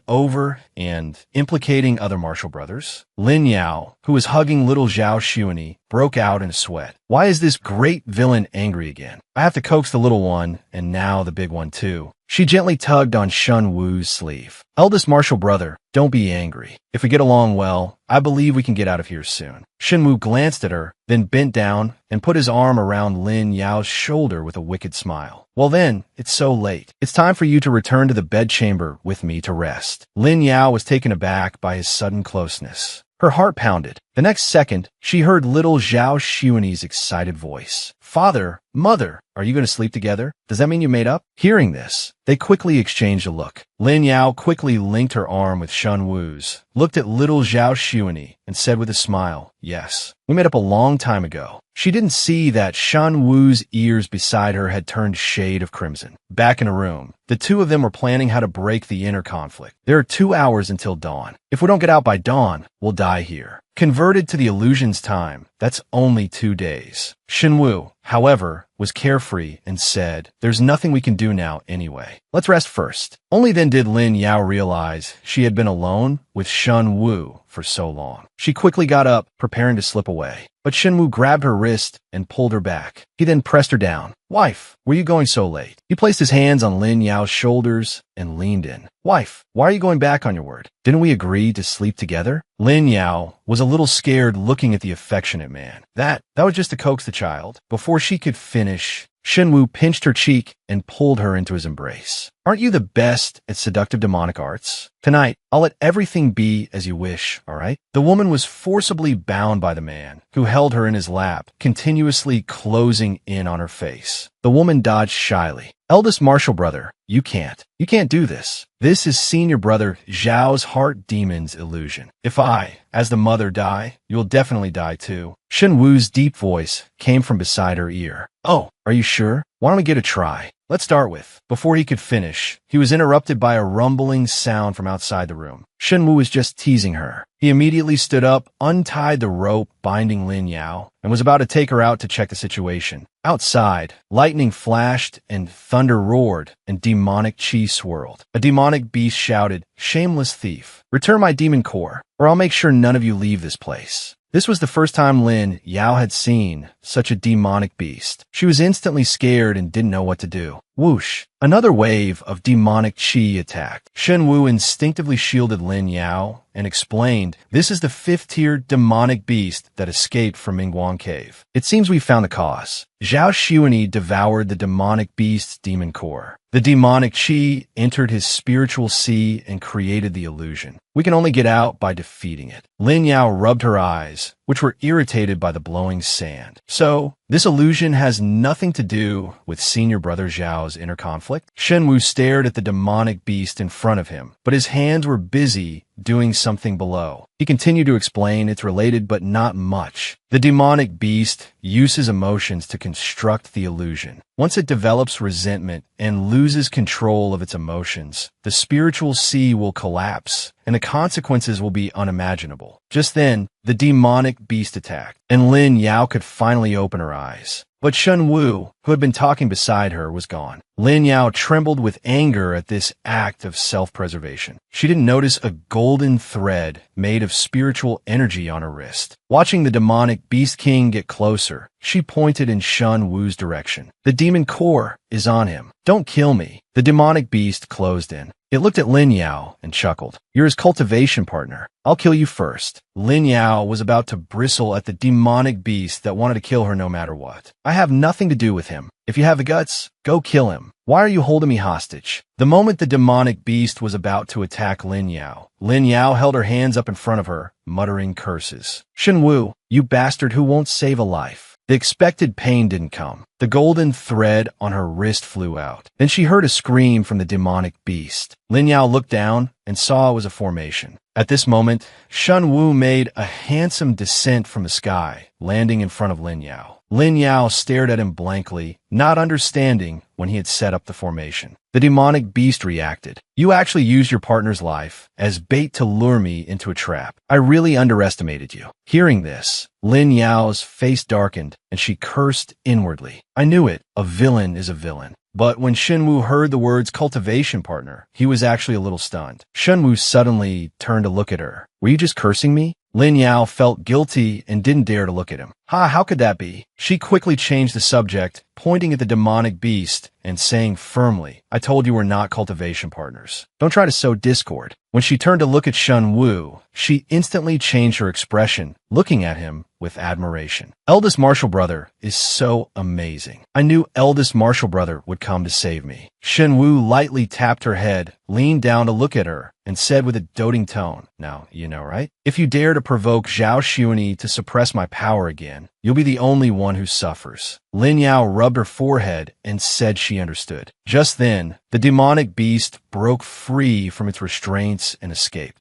over and implicating other martial brothers?" Lin Yao, who was hugging little Zhao Xuani, broke out in a sweat. "Why is this great villain angry again? I have to coax the little one, and now the big one too." She gently tugged on Shen Wu's sleeve. "Eldest martial brother, don't be angry. If we get along well, I believe we can get out of here soon." Shen Wu glanced at her, then bent down and put his arm around Lin Yao's shoulder with a wicked smile. "Well then, it's so late. It's time for you to return to the bedchamber with me to rest." Lin Yao was taken aback by his sudden closeness. Her heart pounded. The next second, she heard little Zhao Xuani's excited voice. "Father, mother, are you going to sleep together? Does that mean you made up?" Hearing this, they quickly exchanged a look. Lin Yao quickly linked her arm with Shen Wu's, looked at little Zhao Xuani, and said with a smile, "Yes, we made up a long time ago." She didn't see that Shen Wu's ears beside her had turned shade of crimson. Back in a room, the two of them were planning how to break the inner conflict. There are 2 hours until dawn. If we don't get out by dawn, we'll die here. Converted to the illusion's time, that's only 2 days. Shen Wu, however, was carefree and said, "There's nothing we can do now anyway. Let's rest first." Only then did Lin Yao realize she had been alone with Shen Wu for so long. She quickly got up, preparing to slip away. But Shen Wu grabbed her wrist and pulled her back. He then pressed her down. "Wife, where are you going so late?" He placed his hands on Lin Yao's shoulders and leaned in. "Wife, why are you going back on your word? Didn't we agree to sleep together?" Lin Yao was a little scared looking at the affectionate man. That was just to coax the child. Before she could finish, Shen Wu pinched her cheek and pulled her into his embrace. "Aren't you the best at seductive demonic arts? Tonight, I'll let everything be as you wish, all right?" The woman was forcibly bound by the man, who held her in his lap, continuously closing in on her face. The woman dodged shyly. "Eldest martial brother, you can't. You can't do this. This is senior brother Zhao's heart demon's illusion. If I, as the mother, die, you'll definitely die too." Shen Wu's deep voice came from beside her ear. "Oh, are you sure? Why don't we get a try?" Let's start with. Before he could finish, he was interrupted by a rumbling sound from outside the room. Shenwu was just teasing her. He immediately stood up, untied the rope binding Lin Yao, and was about to take her out to check the situation. Outside, lightning flashed and thunder roared, and demonic chi swirled. A demonic beast shouted, "Shameless thief, return my demon core, or I'll make sure none of you leave this place." This was the first time Lin Yao had seen such a demonic beast. She was instantly scared and didn't know what to do. Whoosh! Another wave of demonic chi attacked. Shenwu instinctively shielded Lin Yao and explained, "This is the 5th-tier demonic beast that escaped from Mingguang Cave. It seems we found the cause." Zhao Xuanyi devoured the demonic beast's demon core. The demonic chi entered his spiritual sea and created the illusion. "We can only get out by defeating it." Lin Yao rubbed her eyes, which were irritated by the blowing sand. "So, this illusion has nothing to do with senior brother Zhao's inner conflict?" Shenwu stared at the demonic beast in front of him, but his hands were busy doing something below. He continued to explain, "It's related, but not much. The demonic beast uses emotions to construct the illusion. Once it develops resentment and loses control of its emotions, the spiritual sea will collapse, and the consequences will be unimaginable." Just then, the demonic beast attacked, and Lin Yao could finally open her eyes. But Shenwu, who had been talking beside her, was gone. Lin Yao trembled with anger at this act of self-preservation. She didn't notice a golden thread made of spiritual energy on her wrist. Watching the demonic beast king get closer, she pointed in Shenwu's direction. "The demon core is on him. Don't kill me." The demonic beast closed in. It looked at Lin Yao and chuckled. "You're his cultivation partner. I'll kill you first." Lin Yao was about to bristle at the demonic beast that wanted to kill her no matter what. "I have nothing to do with him. If you have the guts, go kill him. Why are you holding me hostage?" The moment the demonic beast was about to attack Lin Yao held her hands up in front of her, muttering curses. "Shenwu, you bastard who won't save a life." The expected pain didn't come. The golden thread on her wrist flew out. Then she heard a scream from the demonic beast. Lin Yao looked down and saw it was a formation. At this moment, Shenwu made a handsome descent from the sky, landing in front of Lin Yao. Lin Yao stared at him blankly, not understanding when he had set up the formation. The demonic beast reacted. "You actually used your partner's life as bait to lure me into a trap. I really underestimated you." Hearing this, Lin Yao's face darkened and she cursed inwardly. "I knew it. A villain is a villain." But when Shenwu heard the words cultivation partner, he was actually a little stunned. Shenwu suddenly turned to look at her. "Were you just cursing me?" Lin Yao felt guilty and didn't dare to look at him. How could that be?" She quickly changed the subject, pointing at the demonic beast and saying firmly, "I told you we're not cultivation partners. Don't try to sow discord." When she turned to look at Shenwu, she instantly changed her expression, looking at him with admiration. "Eldest Marshall Brother is so amazing. I knew eldest Marshall Brother would come to save me." Shenwu lightly tapped her head, leaned down to look at her, and said with a doting tone, "Now, you know, right? If you dare to provoke Zhao Xuanyi to suppress my power again, you'll be the only one who suffers." Lin Yao rubbed her forehead and said she understood. Just then, the demonic beast broke free from its restraints and escaped.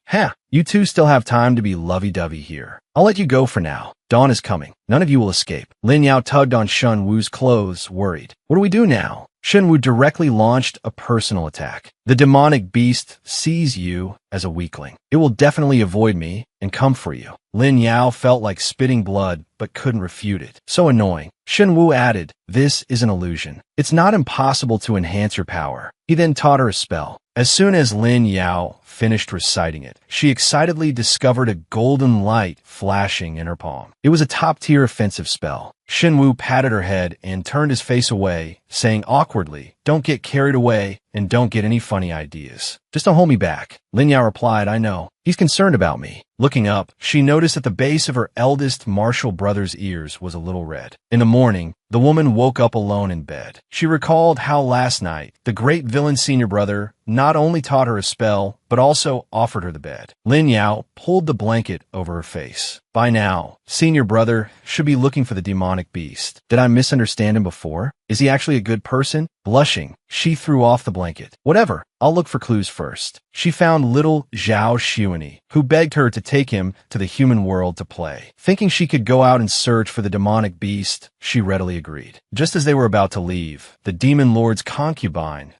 You two still have time to be lovey-dovey here. I'll let you go for now. Dawn is coming. None of you will escape." Lin Yao tugged on Shenwu's clothes, worried. "What do we do now?" Shenwu directly launched a personal attack. "The demonic beast sees you as a weakling. It will definitely avoid me and come for you." Lin Yao felt like spitting blood, but couldn't refute it. So annoying. Shenwu added, "This is an illusion. It's not impossible to enhance your power." He then taught her a spell. As soon as Lin Yao finished reciting it, she excitedly discovered a golden light flashing in her palm. It was a top-tier offensive spell. Shenwu patted her head and turned his face away, saying awkwardly, "Don't get carried away and don't get any funny ideas. Just don't hold me back." Lin Yao replied, "I know. He's concerned about me." Looking up, she noticed that the base of her eldest Marshall brother's ears was a little red. In the morning, the woman woke up alone in bed. She recalled how last night, the great villain senior brother not only taught her a spell, but also offered her the bed. Lin Yao pulled the blanket over her face. By now, senior brother should be looking for the demonic beast. Did I misunderstand him before? Is he actually a good person? Blushing, she threw off the blanket. Whatever, I'll look for clues first. She found little Zhao Xuani, who begged her to take him to the human world to play. Thinking she could go out and search for the demonic beast, she readily agreed. Just as they were about to leave, the demon lord's concubine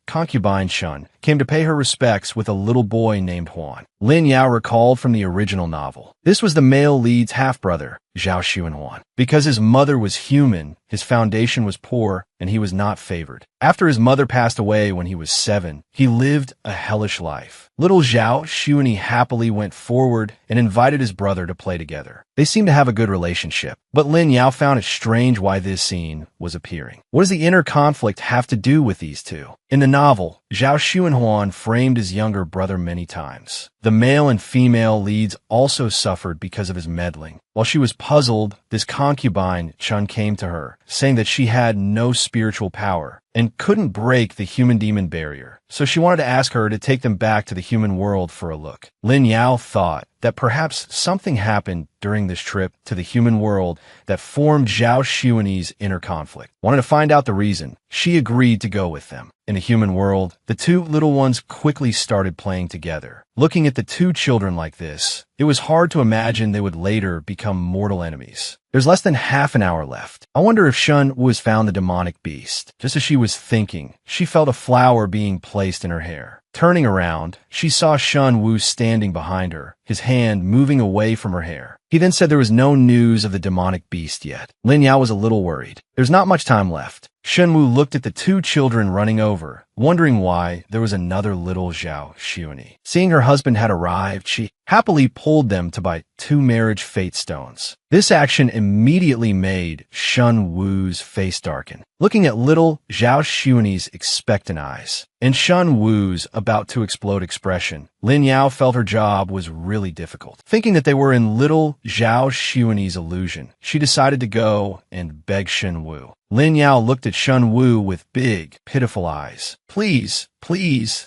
Shun, came to pay her respects with a little boy named Huan. Lin Yao recalled from the original novel. This was the male lead's half-brother, Zhao Xuanhuan. Because his mother was human, his foundation was poor, and he was not favored. After his mother passed away when he was 7, he lived a hellish life. Little Zhao Xuani happily went forward and invited his brother to play together. They seemed to have a good relationship, but Lin Yao found it strange why this scene was appearing. What does the inner conflict have to do with these two? In the novel, Zhao Xuanhuan framed his younger brother many times. The male and female leads also suffered because of his meddling. While she was puzzled, this concubine, Chun, came to her, saying that she had no spiritual power and couldn't break the human-demon barrier, so she wanted to ask her to take them back to the human world for a look. Lin Yao thought that perhaps something happened during this trip to the human world that formed Zhao Xuani's inner conflict. Wanted to find out the reason. She agreed to go with them. In the human world, the two little ones quickly started playing together. Looking at the two children like this, it was hard to imagine they would later become mortal enemies. There's less than half an hour left. I wonder if Shun Wu has found the demonic beast. Just as she was thinking, she felt a flower being placed in her hair. Turning around, she saw Shun Wu standing behind her, his hand moving away from her hair. He then said there was no news of the demonic beast yet. Lin Yao was a little worried. There's not much time left. Shun Wu looked at the two children running over, wondering why there was another little Zhao Xuani. Seeing her husband had arrived, she happily pulled them to buy 2 marriage fate stones. This action immediately made Shun Wu's face darken. Looking at little Zhao Xuani's expectant eyes and Shun Wu's about to explode expression, Lin Yao felt her job was really difficult. Thinking that they were in little Zhao Xuani's illusion, she decided to go and beg Shun Wu. Lin Yao looked at Shun Wu with big, pitiful eyes. Please,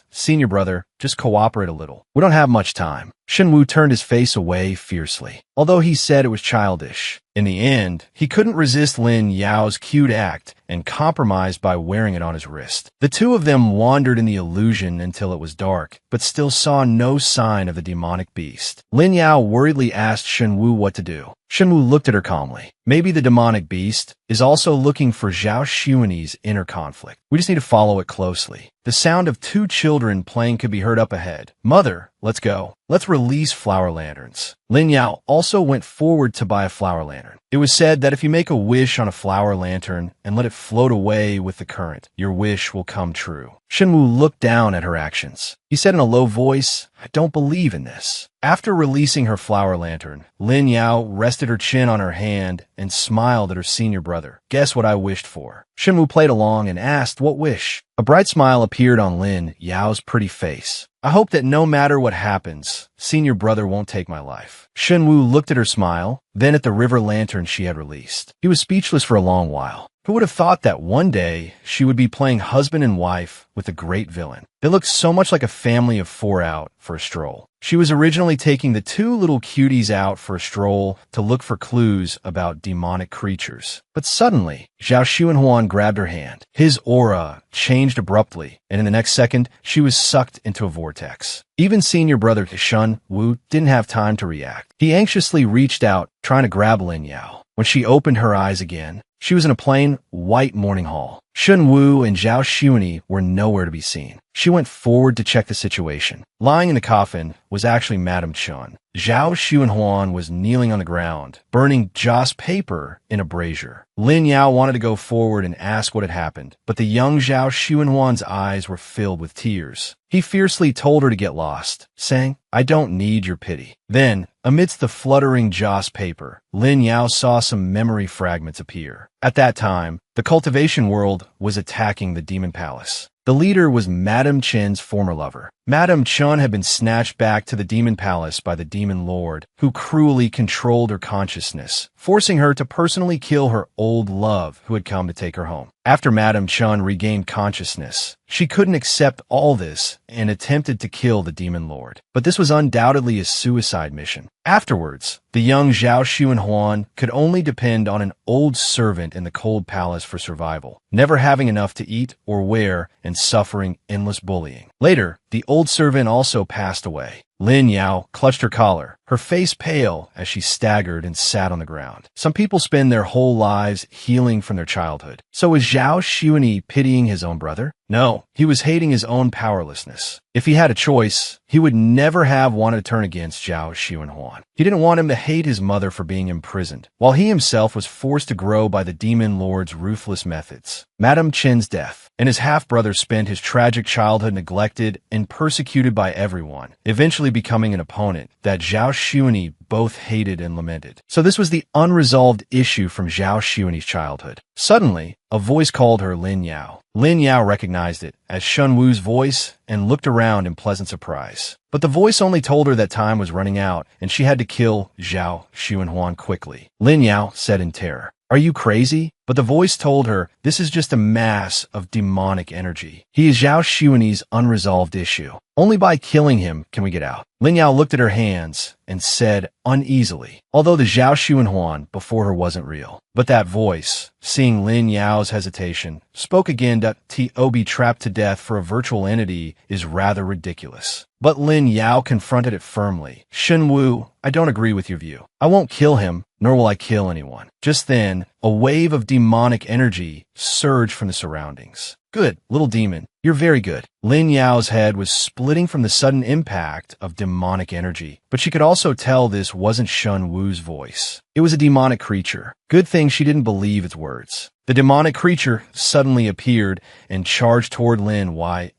senior brother, just cooperate a little. We don't have much time. Shun Wu turned his face away fiercely, although he said it was childish. In the end, he couldn't resist Lin Yao's cute act and compromised by wearing it on his wrist. The two of them wandered in the illusion until it was dark, but still saw no sign of the demonic beast. Lin Yao worriedly asked Shun Wu what to do. Shun Wu looked at her calmly. Maybe the demonic beast is also looking for Zhao Xuani's inner conflict. We just need to follow it closely. The sound of 2 children playing could be heard up ahead. Mother, let's go. Let's release flower lanterns. Lin Yao also went forward to buy a flower lantern. It was said that if you make a wish on a flower lantern and let it float away with the current, your wish will come true. Shun Wu looked down at her actions. He said in a low voice, I don't believe in this. After releasing her flower lantern, Lin Yao rested her chin on her hand and smiled at her senior brother. Guess what I wished for? Shun Wu played along and asked, what wish? A bright smile appeared on Lin Yao's pretty face. I hope that no matter what happens, senior brother won't take my life. Shun Wu looked at her smile, then at the river lantern she had released. He was speechless for a long while. Who would have thought that one day she would be playing husband and wife with a great villain? They looked so much like a family of 4 out for a stroll. She was originally taking the 2 little cuties out for a stroll to look for clues about demonic creatures. But suddenly, Zhao Xuanhuan grabbed her hand. His aura changed abruptly, and in the next second, she was sucked into a vortex. Even senior brother Shun Wu didn't have time to react. He anxiously reached out, trying to grab Lin Yao. When she opened her eyes again, she was in a plain, white morning hall. Shun Wu and Zhao Xuani were nowhere to be seen. She went forward to check the situation. Lying in the coffin was actually Madame Chun. Zhao Xuanhuan was kneeling on the ground, burning joss paper in a brazier. Lin Yao wanted to go forward and ask what had happened, but the young Zhao Xuanhuan's eyes were filled with tears. He fiercely told her to get lost, saying, I don't need your pity. Then, amidst the fluttering joss paper, Lin Yao saw some memory fragments appear. At that time, the cultivation world was attacking the demon palace. The leader was Madame Chen's former lover. Madame Chen had been snatched back to the demon palace by the demon lord, who cruelly controlled her consciousness, forcing her to personally kill her old love who had come to take her home. After Madame Chen regained consciousness, She couldn't accept all this and attempted to kill the demon lord. But this was undoubtedly a suicide mission. Afterwards, the young Zhao Xuanhuan could only depend on an old servant in the cold palace for survival, never having enough to eat or wear and suffering endless bullying. Later, the old servant also passed away. Lin Yao clutched her collar, her face pale as she staggered and sat on the ground. Some people spend their whole lives healing from their childhood. So was Zhao Xuanyi pitying his own brother? No, he was hating his own powerlessness. If he had a choice, he would never have wanted to turn against Zhao Xuanhuan. He didn't want him to hate his mother for being imprisoned, while he himself was forced to grow by the demon lord's ruthless methods. Madame Chen's death, and his half-brother spent his tragic childhood neglected and persecuted by everyone, eventually becoming an opponent that Zhao Xuanyi both hated and lamented. So this was the unresolved issue from Zhao Xuanyi's childhood. Suddenly, a voice called her Lin Yao. Lin Yao recognized it as Shun Wu's voice and looked around in pleasant surprise. But the voice only told her that time was running out and she had to kill Zhao Xuanhuan quickly. Lin Yao said in terror, "Are you crazy?" But the voice told her, this is just a mass of demonic energy. He is Zhao Xuanyi's unresolved issue. Only by killing him can we get out. Lin Yao looked at her hands and said uneasily, although the Zhao Xuanhuan before her wasn't real. But that voice, seeing Lin Yao's hesitation, spoke again that to be trapped to death for a virtual entity is rather ridiculous. But Lin Yao confronted it firmly. Shun Wu, I don't agree with your view. I won't kill him, nor will I kill anyone. Just then, a wave of demonic energy surged from the surroundings. Good, little demon. You're very good. Lin Yao's head was splitting from the sudden impact of demonic energy, but she could also tell this wasn't Shun Wu's voice. It was a demonic creature. Good thing she didn't believe its words. The demonic creature suddenly appeared and charged toward Lin Yao.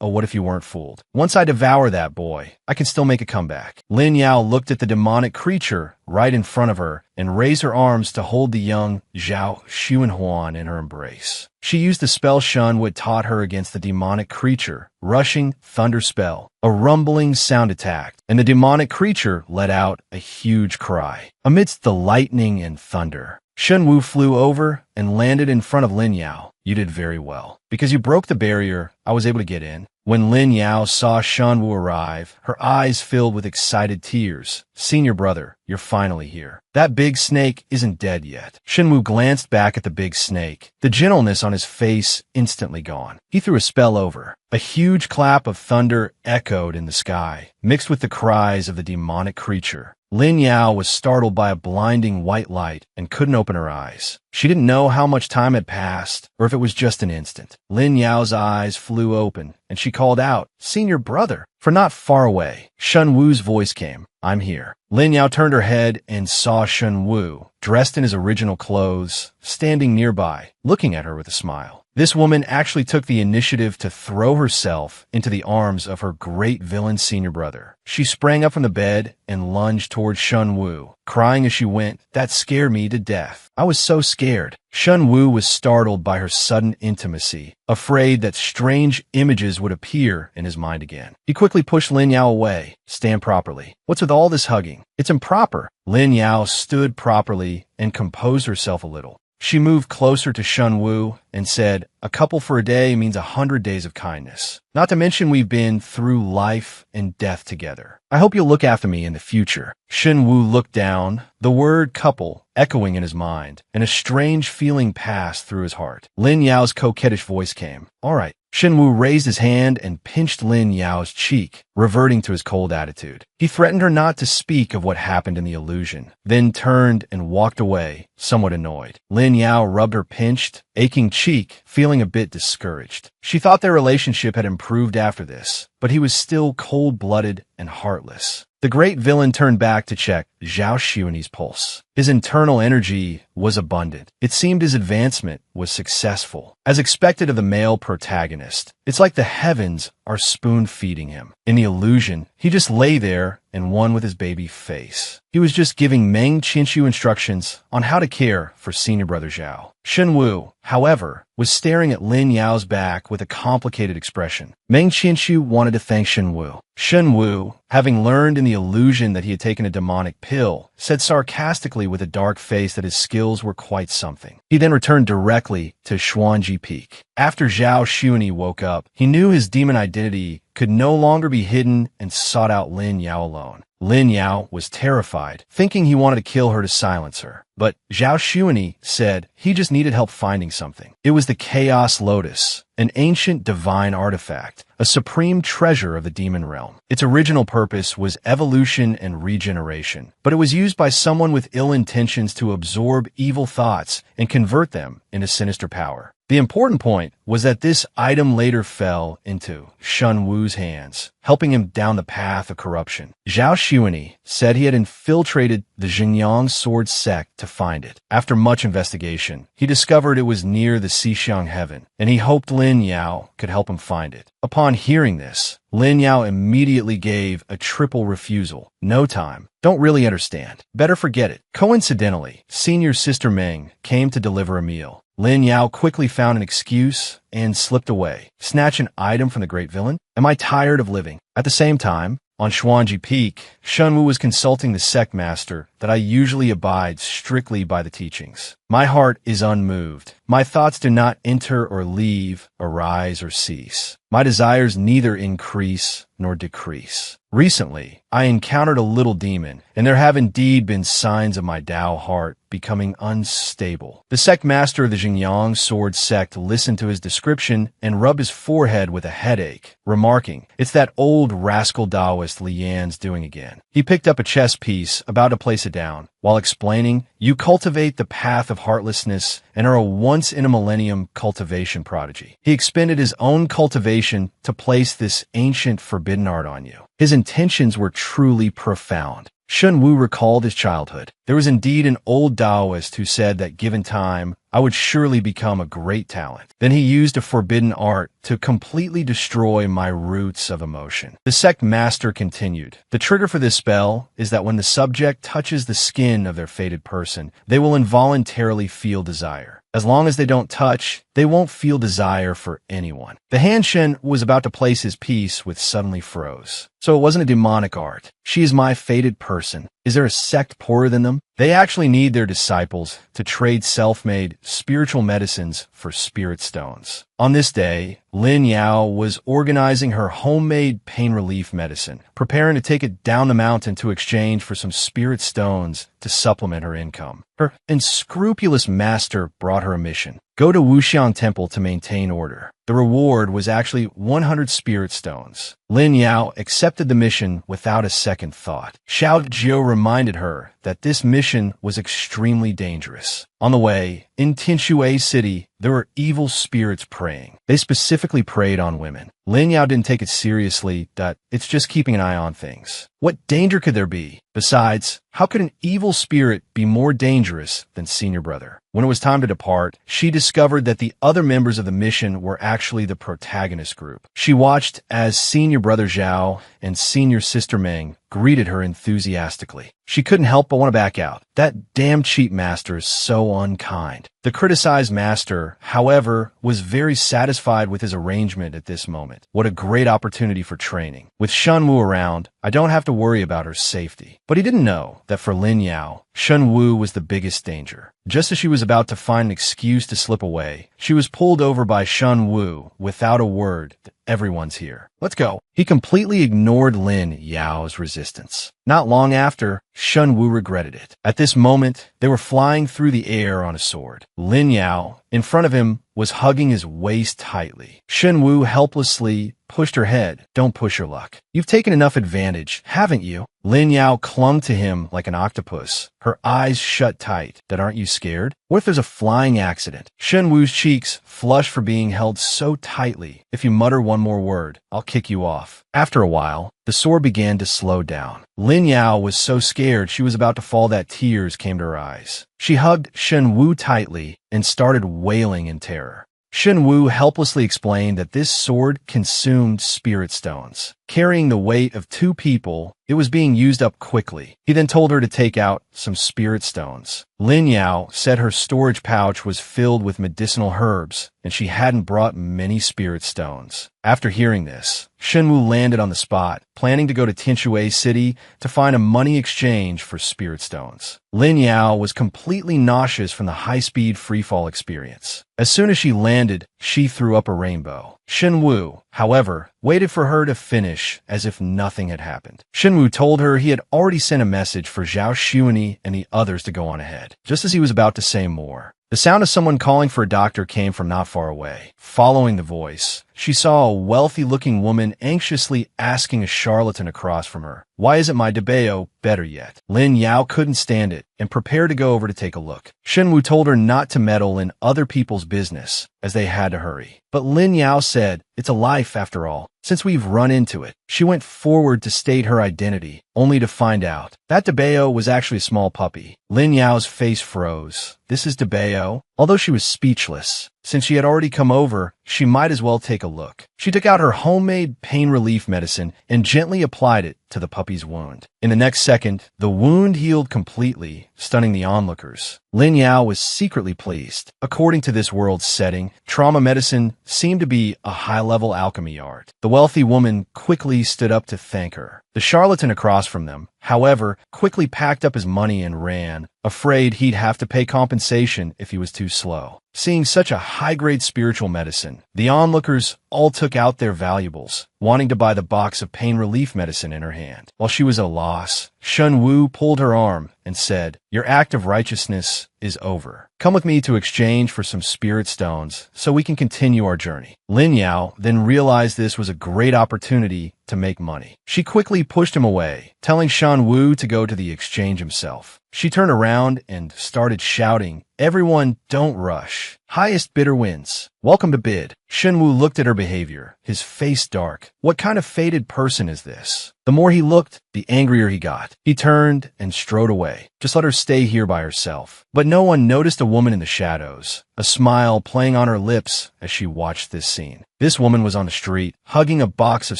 Oh, what if you weren't fooled? Once I devour that boy, I can still make a comeback. Lin Yao looked at the demonic creature right in front of her and raised her arms to hold the young Zhao Xuanhuan in her embrace. She used the spell Shun Wu taught her against the demonic creature, rushing thunder spell. A rumbling sound attacked, and the demonic creature let out a huge cry. Amidst the lightning and thunder, Shun Wu flew over and landed in front of Lin Yao. You did very well. Because you broke the barrier, I was able to get in. When Lin Yao saw Shun Wu arrive, her eyes filled with excited tears. Senior brother, you're finally here. That big snake isn't dead yet. Shun Wu glanced back at the big snake, the gentleness on his face instantly gone. He threw a spell over. A huge clap of thunder echoed in the sky, mixed with the cries of the demonic creature. Lin Yao was startled by a blinding white light and couldn't open her eyes. She didn't know how much time had passed or if it was just an instant. Lin Yao's eyes flew open and she called out, "Senior brother." For not far away, Shun Wu's voice came, "I'm here." Lin Yao turned her head and saw Shun Wu, dressed in his original clothes, standing nearby, looking at her with a smile. This woman actually took the initiative to throw herself into the arms of her great villain senior brother. She sprang up from the bed and lunged towards Shun Wu, crying as she went, "That scared me to death. I was so scared." Shun Wu was startled by her sudden intimacy, afraid that strange images would appear in his mind again. He quickly pushed Lin Yao away. "Stand properly. What's with all this hugging? It's improper." Lin Yao stood properly and composed herself a little. She moved closer to Shun Wu and said, "A couple for a day means 100 days of kindness. Not to mention we've been through life and death together. I hope you'll look after me in the future." Shun Wu looked down, the word couple echoing in his mind, and a strange feeling passed through his heart. Lin Yao's coquettish voice came. "All right." Shun Wu raised his hand and pinched Lin Yao's cheek, reverting to his cold attitude. He threatened her not to speak of what happened in the illusion, then turned and walked away, somewhat annoyed. Lin Yao rubbed her pinched, aching cheek, feeling a bit discouraged. She thought their relationship had improved after this, but he was still cold-blooded and heartless. The great villain turned back to check Zhao Xuanyi's pulse. His internal energy was abundant. It seemed his advancement was successful. As expected of the male protagonist, it's like the heavens are spoon-feeding him. In the illusion, he just lay there and won with his baby face. He was just giving Meng Qinshu instructions on how to care for senior brother Zhao. Shun Wu, however, was staring at Lin Yao's back with a complicated expression. Meng Qinshu wanted to thank Shun Wu. Shen Wu, having learned in the illusion that he had taken a demonic pill, said sarcastically with a dark face that his skills were quite something. He then returned directly to Xuanji Peak. After Zhao Xuanyi woke up, he knew his demon identity could no longer be hidden and sought out Lin Yao alone. Lin Yao was terrified, thinking he wanted to kill her to silence her. But Zhao Xuanyi said he just needed help finding something. It was the Chaos Lotus, an ancient divine artifact, a supreme treasure of the demon realm. Its original purpose was evolution and regeneration, but it was used by someone with ill intentions to absorb evil thoughts and convert them into sinister power. The important point was that this item later fell into Shen Wu's hands, helping him down the path of corruption. Zhao Xuanyi said he had infiltrated the Xinjiang sword sect to find it. After much investigation, he discovered it was near the Xixiang heaven, and he hoped Lin Yao could help him find it. Upon hearing this, Lin Yao immediately gave a triple refusal. No time. Don't really understand. Better forget it. Coincidentally, senior sister Meng came to deliver a meal. Lin Yao quickly found an excuse and slipped away. Snatch an item from the great villain? Am I tired of living? At the same time, on Xuanji Peak, Shen Wu was consulting the sect master that I usually abide strictly by the teachings. My heart is unmoved. My thoughts do not enter or leave, arise or cease. My desires neither increase nor decrease. Recently, I encountered a little demon, and there have indeed been signs of my Dao heart becoming unstable. The sect master of the Xinjiang sword sect listened to his description and rubbed his forehead with a headache, remarking, "It's that old rascal Taoist Lian's doing again." He picked up a chess piece, about to place it down, while explaining, "You cultivate the path of heartlessness and are a once-in-a-millennium cultivation prodigy." He expended his own cultivation to place this ancient forbidden art on you. His intentions were truly profound. Shen Wu recalled his childhood. There was indeed an old Taoist who said that given time, I would surely become a great talent. Then he used a forbidden art to completely destroy my roots of emotion. The sect master continued, "The trigger for this spell is that when the subject touches the skin of their fated person, they will involuntarily feel desire. As long as they don't touch, they won't feel desire for anyone." The hand Shen was about to place his piece with suddenly froze. So it wasn't a demonic art. She is my fated person. Is there a sect poorer than them? They actually need their disciples to trade self-made spiritual medicines for spirit stones. On this day, Lin Yao was organizing her homemade pain relief medicine, preparing to take it down the mountain to exchange for some spirit stones to supplement her income. Her unscrupulous master brought her a mission. Go to Wuxiang Temple to maintain order. The reward was actually 100 spirit stones. Lin Yao accepted the mission without a second thought. Xiao Jiu reminded her that this mission was extremely dangerous. On the way, in Tinshui City, there were evil spirits preying. They specifically preyed on women. Lin Yao didn't take it seriously that it's just keeping an eye on things. What danger could there be? Besides, how could an evil spirit be more dangerous than Senior Brother? When it was time to depart, she discovered that the other members of the mission were actually the protagonist group. She watched as Senior Brother Zhao and Senior Sister Meng greeted her enthusiastically. She couldn't help but want to back out. That damn cheap master is so unkind. The criticized master, however, was very satisfied with his arrangement at this moment. What a great opportunity for training. With Shen Wu around, I don't have to worry about her safety. But he didn't know that for Lin Yao, Shen Wu was the biggest danger. Just as she was about to find an excuse to slip away, she was pulled over by Shen Wu without a word. Everyone's here. Let's go. He completely ignored Lin Yao's resistance. Not long after, Shen Wu regretted it. At this moment, they were flying through the air on a sword. Lin Yao, in front of him, was hugging his waist tightly. Shen Wu helplessly pushed her head. Don't push your luck. You've taken enough advantage, haven't you? Lin Yao clung to him like an octopus, her eyes shut tight. That aren't you scared? What if there's a flying accident? Shen Wu's cheeks flushed for being held so tightly. If you mutter one more word, I'll kick you off. After a while, the sword began to slow down. Lin Yao was so scared she was about to fall that tears came to her eyes. She hugged Shen Wu tightly and started wailing in terror. Shen Wu helplessly explained that this sword consumed spirit stones. carrying the weight of 2 people. It was being used up quickly. He then told her to take out some spirit stones. Lin Yao said her storage pouch was filled with medicinal herbs, and she hadn't brought many spirit stones. After hearing this, Shenwu landed on the spot, planning to go to Tinshui City to find a money exchange for spirit stones. Lin Yao was completely nauseous from the high-speed freefall experience. As soon as she landed, she threw up a rainbow. Shenwu, however, waited for her to finish as if nothing had happened. Shenwu told her he had already sent a message for Zhao Xuani and the others to go on ahead. Just as he was about to say more, the sound of someone calling for a doctor came from not far away. Following the voice, she saw a wealthy-looking woman anxiously asking a charlatan across from her, "Why isn't my debeo better yet?" Lin Yao couldn't stand it and prepared to go over to take a look. Shenwu told her not to meddle in other people's business, as they had to hurry. But Lin Yao said, "It's a life after all, since we've run into it." She went forward to state her identity, only to find out that debeo was actually a small puppy. Lin Yao's face froze. "This is debeo?" Although she was speechless, since she had already come over, she might as well take a look. She took out her homemade pain relief medicine and gently applied it to the puppy's wound. In the next second, the wound healed completely, stunning the onlookers. Lin Yao was secretly pleased. According to this world's setting, trauma medicine seemed to be a high-level alchemy art. The wealthy woman quickly stood up to thank her. The charlatan across from them, however, quickly packed up his money and ran, afraid he'd have to pay compensation if he was too slow. Seeing such a high-grade spiritual medicine, the onlookers all took out their valuables, wanting to buy the box of pain relief medicine in her hand. While she was at a loss, Shen Wu pulled her arm and said, "Your act of righteousness is over. Come with me to exchange for some spirit stones so we can continue our journey." Lin Yao then realized this was a great opportunity to make money. She quickly pushed him away, telling Shan Wu to go to the exchange himself. She turned around and started shouting, "Everyone, don't rush. Highest bidder wins. Welcome to bid." Shenwu looked at her behavior, his face dark. What kind of fated person is this? The more he looked, the angrier he got. He turned and strode away. Just let her stay here by herself. But no one noticed a woman in the shadows, a smile playing on her lips as she watched this scene. This woman was on the street, hugging a box of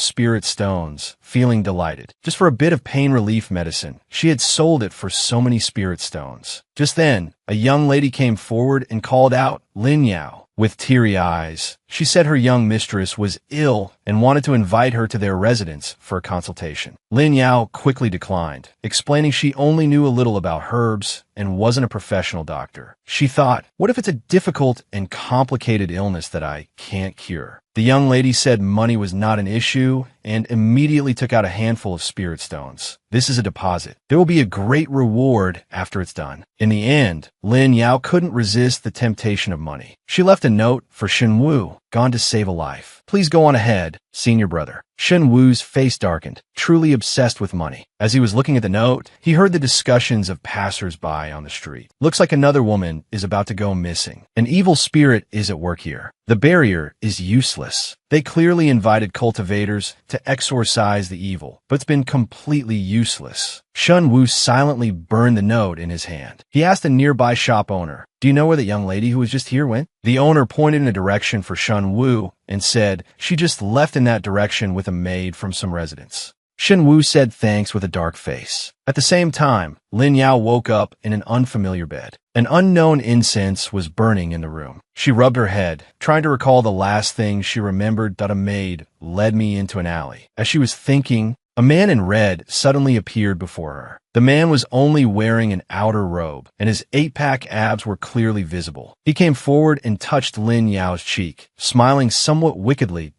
spirit stones, feeling delighted. Just for a bit of pain relief medicine, she had sold it for so many spirit stones. Just then, a young lady came forward and called out, "Lin Yao." With teary eyes, she said her young mistress was ill and wanted to invite her to their residence for a consultation. Lin Yao quickly declined, explaining she only knew a little about herbs and wasn't a professional doctor. She thought, what if it's a difficult and complicated illness that I can't cure? The young lady said money was not an issue and immediately took out a handful of spirit stones. "This is a deposit. There will be a great reward after it's done." In the end, Lin Yao couldn't resist the temptation of money. She left a note for Shen Wu, "Gone to save a life. Please go on ahead, senior brother." Shen Wu's face darkened, truly obsessed with money. As he was looking at the note, he heard the discussions of passers-by on the street. "Looks like another woman is about to go missing. An evil spirit is at work here. The barrier is useless. They clearly invited cultivators to exorcise the evil, but it's been completely useless." Shen Wu silently burned the note in his hand. He asked a nearby shop owner, "Do you know where the young lady who was just here went?" The owner pointed in a direction for Shen Wu and said, "She just left in that direction with a maid from some residence." Shen Wu said thanks with a dark face. At the same time, Lin Yao woke up in an unfamiliar bed. An unknown incense was burning in the room. She rubbed her head, trying to recall the last thing she remembered that a maid led me into an alley. As she was thinking, a man in red suddenly appeared before her. The man was only wearing an outer robe, and his 8-pack abs were clearly visible. He came forward and touched Lin Yao's cheek, smiling somewhat wickedly.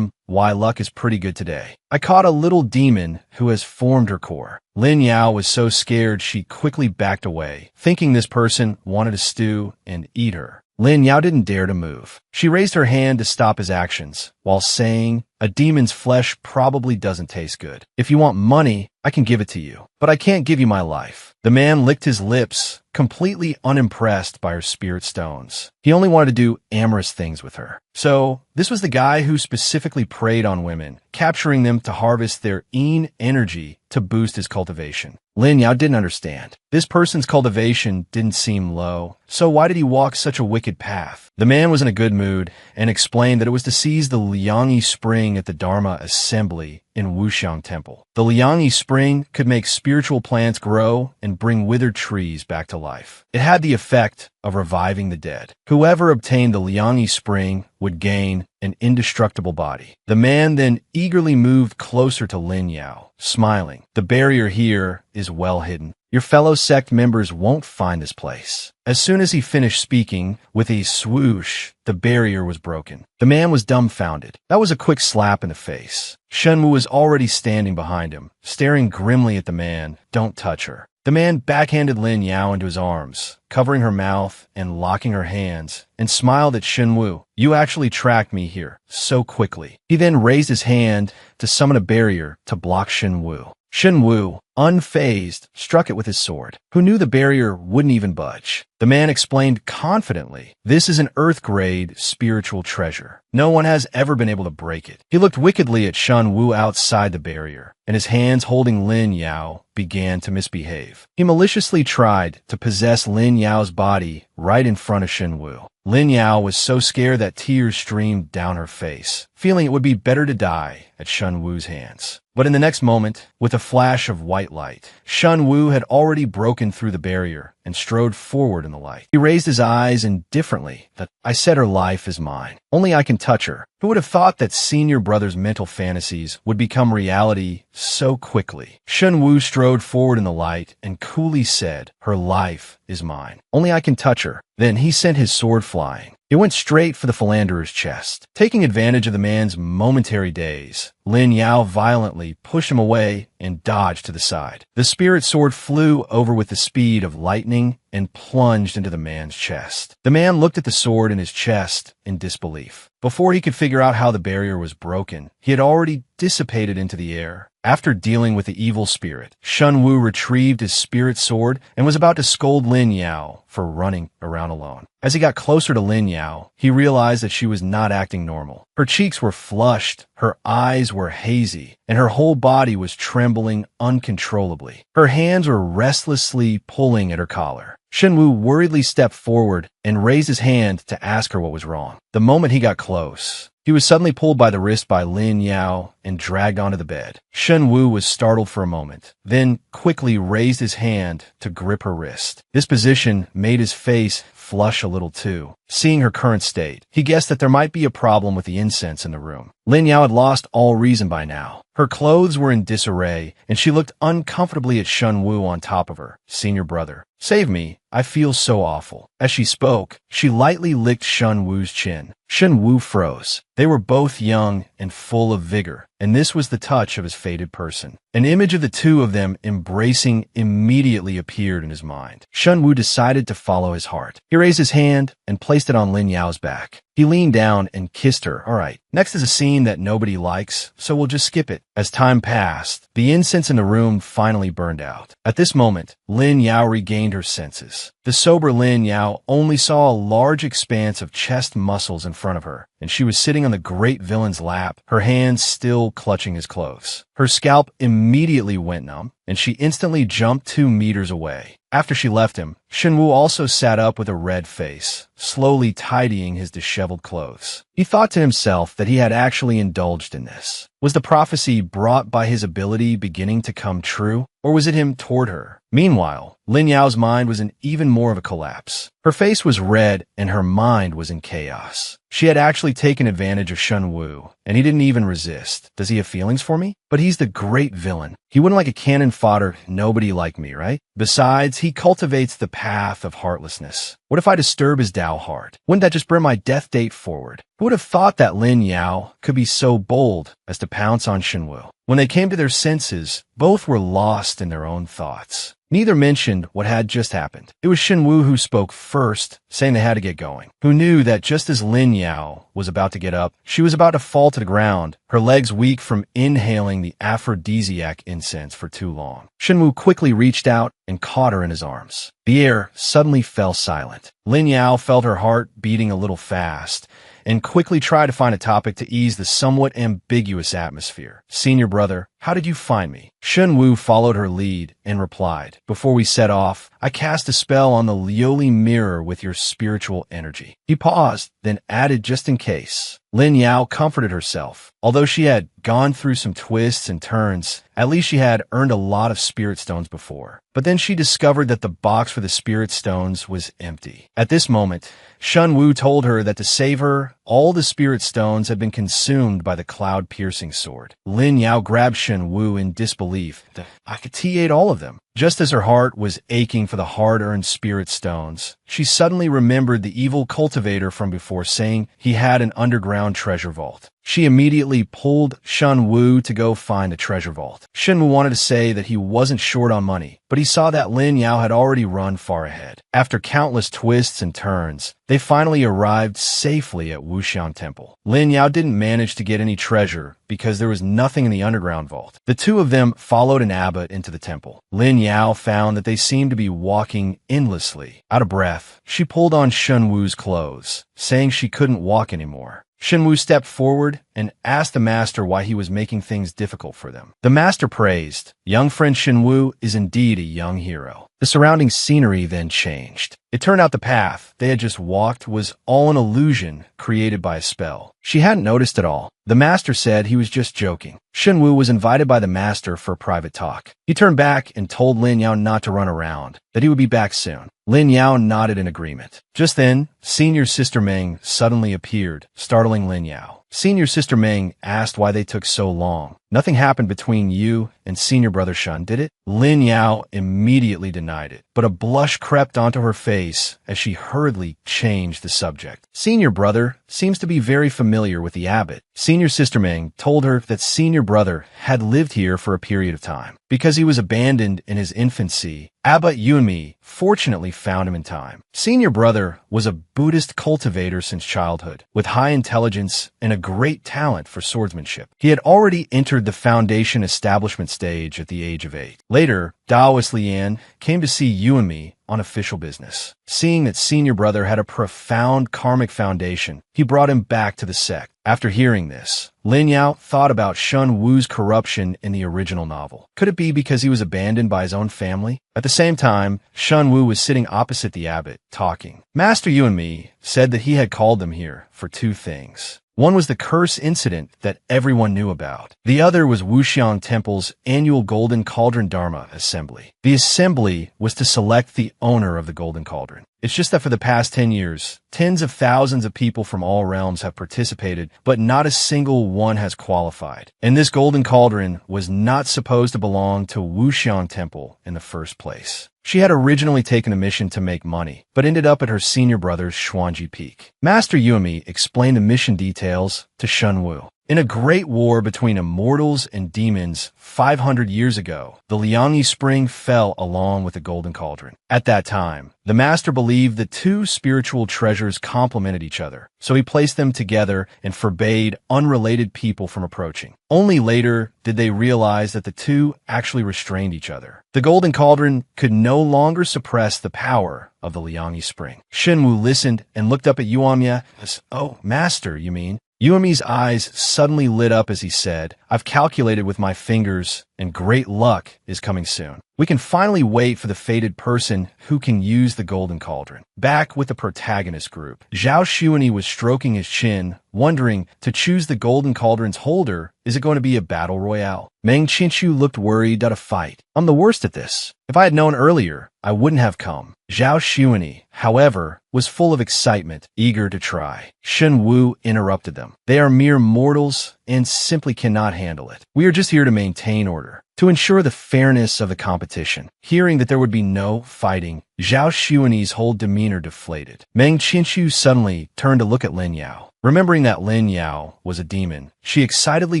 "Why, luck is pretty good today. I caught a little demon who has formed her core." Lin Yao was so scared she quickly backed away, thinking this person wanted to stew and eat her. Lin Yao didn't dare to move. She raised her hand to stop his actions, while saying, "A demon's flesh probably doesn't taste good. If you want money, I can give it to you, but I can't give you my life." The man licked his lips, completely unimpressed by her spirit stones. He only wanted to do amorous things with her. So, this was the guy who specifically preyed on women, capturing them to harvest their energy to boost his cultivation. Lin Yao didn't understand. This person's cultivation didn't seem low, so why did he walk such a wicked path? The man was in a good mood and explained that it was to seize the Liangyi spring at the Dharma assembly in Wuxiang Temple. The Liangyi spring could make spiritual plants grow and bring withered trees back to life. It had the effect of reviving the dead. Whoever obtained the Liangyi spring would gain an indestructible body. The man then eagerly moved closer to Lin Yao, smiling. The barrier here is well hidden. Your fellow sect members won't find this place. As soon as he finished speaking, with a swoosh, the barrier was broken. The man was dumbfounded. That was a quick slap in the face. Shenwu was already standing behind him, staring grimly at the man. Don't touch her. The man backhanded Lin Yao into his arms, covering her mouth and locking her hands, and smiled at Shenwu. You actually tracked me here so quickly. He then raised his hand to summon a barrier to block Shenwu. Shenwu, unfazed, struck it with his sword. Who knew the barrier wouldn't even budge? The man explained confidently, this is an Earth-grade spiritual treasure. No one has ever been able to break it. He looked wickedly at Shenwu outside the barrier, and his hands holding Lin Yao began to misbehave. He maliciously tried to possess Lin Yao's body right in front of Shenwu. Lin Yao was so scared that tears streamed down her face, feeling it would be better to die at Shenwu's hands. But in the next moment, with a flash of white light, Shenwu had already broken through the barrier and strode forward in the light. He raised his eyes indifferently. That I said her life is mine. Only I can touch her. Who would have thought that senior brother's mental fantasies would become reality so quickly? Shenwu strode forward in the light and coolly said, her life is mine. Only I can touch her. Then he sent his sword flying. It went straight for the philanderer's chest. Taking advantage of the man's momentary daze, Lin Yao violently pushed him away and dodged to the side. The spirit sword flew over with the speed of lightning and plunged into the man's chest. The man looked at the sword in his chest in disbelief. Before he could figure out how the barrier was broken, he had already dissipated into the air. After dealing with the evil spirit, Shenwu retrieved his spirit sword and was about to scold Lin Yao for running around alone. As he got closer to Lin Yao, he realized that she was not acting normal. Her cheeks were flushed, her eyes were hazy, and her whole body was trembling uncontrollably. Her hands were restlessly pulling at her collar. Shenwu worriedly stepped forward and raised his hand to ask her what was wrong. The moment he got close, he was suddenly pulled by the wrist by Lin Yao and dragged onto the bed. Shenwu was startled for a moment, then quickly raised his hand to grip her wrist. This position made his face flush a little too. Seeing her current state, he guessed that there might be a problem with the incense in the room. Lin Yao had lost all reason by now. Her clothes were in disarray, and she looked uncomfortably at Shenwu on top of her, senior brother. Save me, I feel so awful. As she spoke, she lightly licked Shenwu's chin. Shenwu froze. They were both young and full of vigor, and this was the touch of his fated person. An image of the two of them embracing immediately appeared in his mind. Shenwu decided to follow his heart. He raised his hand and placed it on Lin Yao's back. He leaned down and kissed her. All right, next is a scene that nobody likes, so we'll just skip it. As time passed, the incense in the room finally burned out. At this moment, Lin Yao regained her senses. The sober Lin Yao only saw a large expanse of chest muscles in front of her, and she was sitting on the great villain's lap, her hands still clutching his clothes. Her scalp immediately went numb, and she instantly jumped 2 meters away. After she left him, Shenwu also sat up with a red face, slowly tidying his disheveled clothes. He thought to himself that he had actually indulged in this. Was the prophecy brought by his ability beginning to come true, or was it him toward her? Meanwhile, Lin Yao's mind was in even more of a collapse. Her face was red and her mind was in chaos. She had actually taken advantage of Shenwu, and he didn't even resist. Does he have feelings for me? But he's the great villain. He wouldn't like a cannon fodder nobody like me, right? Besides, he cultivates the path of heartlessness. What if I disturb his Tao heart? Wouldn't that just bring my death date forward? Who would have thought that Lin Yao could be so bold as to pounce on Shenwu? When they came to their senses, both were lost in their own thoughts. Neither mentioned what had just happened. It was Shenwu who spoke first, saying they had to get going, who knew that just as Lin Yao was about to get up, she was about to fall to the ground, her legs weak from inhaling the aphrodisiac incense for too long. Shenwu quickly reached out and caught her in his arms. The air suddenly fell silent. Lin Yao felt her heart beating a little fast, and quickly tried to find a topic to ease the somewhat ambiguous atmosphere. Senior brother, how did you find me? Shun Wu followed her lead and replied, before we set off, I cast a spell on the Lioli mirror with your spiritual energy. He paused, then added just in case. Lin Yao comforted herself. Although she had gone through some twists and turns, at least she had earned a lot of spirit stones before. But then she discovered that the box for the spirit stones was empty. At this moment, Shun Wu told her that to save her, all the spirit stones had been consumed by the cloud-piercing sword. Lin Yao grabbed Shun Wu in disbelief. I could ate all of them. Just as her heart was aching for the hard-earned spirit stones, she suddenly remembered the evil cultivator from before saying he had an underground treasure vault. She immediately pulled Shun Wu to go find the treasure vault. Shun Wu wanted to say that he wasn't short on money, but he saw that Lin Yao had already run far ahead. After countless twists and turns, they finally arrived safely at Wuxiang Temple. Lin Yao didn't manage to get any treasure because there was nothing in the underground vault. The two of them followed an abbot into the temple. Lin Yao found that they seemed to be walking endlessly. Out of breath, she pulled on Shun Wu's clothes, saying she couldn't walk anymore. Shun Wu stepped forward and asked the master why he was making things difficult for them. The master praised, young friend Shun Wu is indeed a young hero. The surrounding scenery then changed. It turned out the path they had just walked was all an illusion created by a spell. She hadn't noticed at all. The master said he was just joking. Shun Wu was invited by the master for a private talk. He turned back and told Lin Yao not to run around, that he would be back soon. Lin Yao nodded in agreement. Just then, Senior Sister Meng suddenly appeared, startling Lin Yao. Senior Sister Meng asked why they took so long. Nothing happened between you and Senior Brother Shun, did it? Lin Yao immediately denied it, but a blush crept onto her face as she hurriedly changed the subject. Senior Brother seems to be very familiar with the abbot. Senior Sister Meng told her that Senior Brother had lived here for a period of time. Because he was abandoned in his infancy, Abbot Yuanmi fortunately found him in time. Senior Brother was a Buddhist cultivator since childhood, with high intelligence and a great talent for swordsmanship. He had already entered the foundation establishment stage at the age of 8. Later, Taoist Lian came to see Yuanmi on official business. Seeing that Senior Brother had a profound karmic foundation, he brought him back to the sect. After hearing this, Lin Yao thought about Shun Wu's corruption in the original novel. Could it be because he was abandoned by his own family? At the same time, Shun Wu was sitting opposite the abbot, talking. Master Yuanmi said that he had called them here for two things. One was the curse incident that everyone knew about. The other was Wuxiang Temple's annual Golden Cauldron Dharma Assembly. The assembly was to select the owner of the Golden Cauldron. It's just that for the past 10 years, tens of thousands of people from all realms have participated, but not a single one has qualified. And this Golden Cauldron was not supposed to belong to Wuxiang Temple in the first place. She had originally taken a mission to make money, but ended up at her senior brother's Xuanji Peak. Master Yuanmi explained the mission details to Shun Wu. In a great war between immortals and demons 500 years ago, the Liangyi Spring fell along with the Golden Cauldron. At that time, the master believed the two spiritual treasures complemented each other, so he placed them together and forbade unrelated people from approaching. Only later did they realize that the two actually restrained each other. The Golden Cauldron could no longer suppress the power of the Liangyi Spring. Shun Wu listened and looked up at Yuanmi as, "Oh, master, you mean?" Yuanmi's eyes suddenly lit up as he said, "I've calculated with my fingers, and great luck is coming soon. We can finally wait for the fated person who can use the Golden Cauldron." Back with the protagonist group, Zhao Shuani was stroking his chin, wondering, to choose the Golden Cauldron's holder, is it going to be a battle royale? Meng Qinshu looked worried at a fight. "I'm the worst at this. If I had known earlier, I wouldn't have come." Zhao Shuani, however, was full of excitement, eager to try. Shun Wu interrupted them. "They are mere mortals and simply cannot handle it. We are just here to maintain order, to ensure the fairness of the competition." Hearing that there would be no fighting, Zhao Shuani's whole demeanor deflated. Meng Qinshu suddenly turned to look at Lin Yao. Remembering that Lin Yao was a demon, she excitedly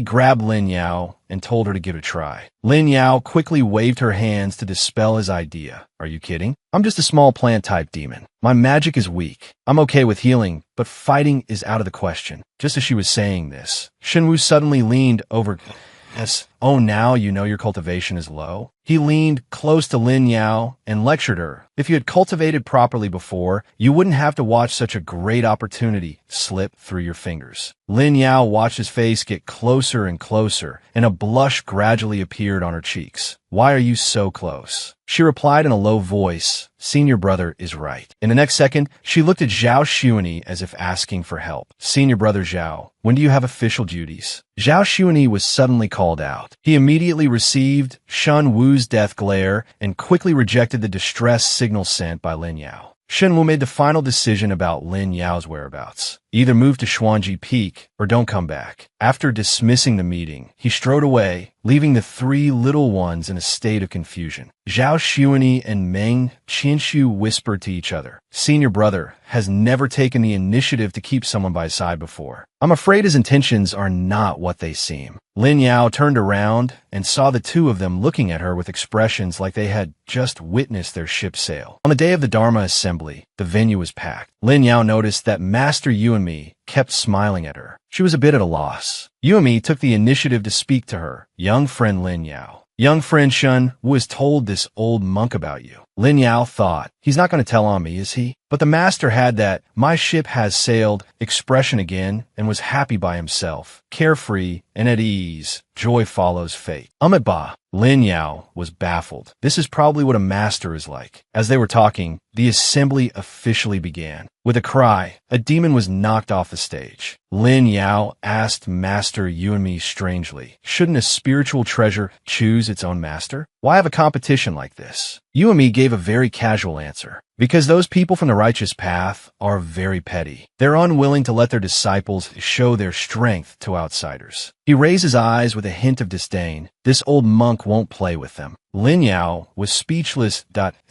grabbed Lin Yao and told her to give it a try. Lin Yao quickly waved her hands to dispel his idea. "Are you kidding? I'm just a small plant-type demon. My magic is weak. I'm okay with healing, but fighting is out of the question." Just as she was saying this, Shun Wu suddenly leaned over. "Yes, "Oh, now you know your cultivation is low?" He leaned close to Lin Yao and lectured her. "If you had cultivated properly before, you wouldn't have to watch such a great opportunity slip through your fingers." Lin Yao watched his face get closer and closer, and a blush gradually appeared on her cheeks. "Why are you so close?" She replied in a low voice, "Senior brother is right." In the next second, she looked at Zhao Xuanyi as if asking for help. "Senior brother Zhao, when do you have official duties?" Zhao Xuanyi was suddenly called out. He immediately received Shen Wu's death glare and quickly rejected the distress signal sent by Lin Yao. Shen Wu made the final decision about Lin Yao's whereabouts. Either move to Xuanji Peak or don't come back. After dismissing the meeting, he strode away, leaving the three little ones in a state of confusion. Zhao Xuanyi and Meng Qinshu whispered to each other. "Senior brother has never taken the initiative to keep someone by his side before. I'm afraid his intentions are not what they seem." Lin Yao turned around and saw the two of them looking at her with expressions like they had just witnessed their ship sail. On the day of the Dharma assembly, the venue was packed. Lin Yao noticed that Master Yuanmi kept smiling at her. She was a bit at a loss. Yuanmi took the initiative to speak to her. "Young friend Lin Yao. Young friend Shen Wu has told this old monk about you." Lin Yao thought, "He's not going to tell on me, is he?" But the master had that "my ship has sailed" expression again and was happy by himself. Carefree and at ease, joy follows fate. Ba. Lin Yao was baffled. This is probably what a master is like. As they were talking, the assembly officially began. With a cry, a demon was knocked off the stage. Lin Yao asked Master Yuanmi strangely, "Shouldn't a spiritual treasure choose its own master? Why have a competition like this?" Yuanmi gave a very casual answer. "Because those people from the righteous path are very petty. They're unwilling to let their disciples show their strength to outsiders." He raised his eyes with a hint of disdain. "This old monk won't play with them." Lin Yao was speechless.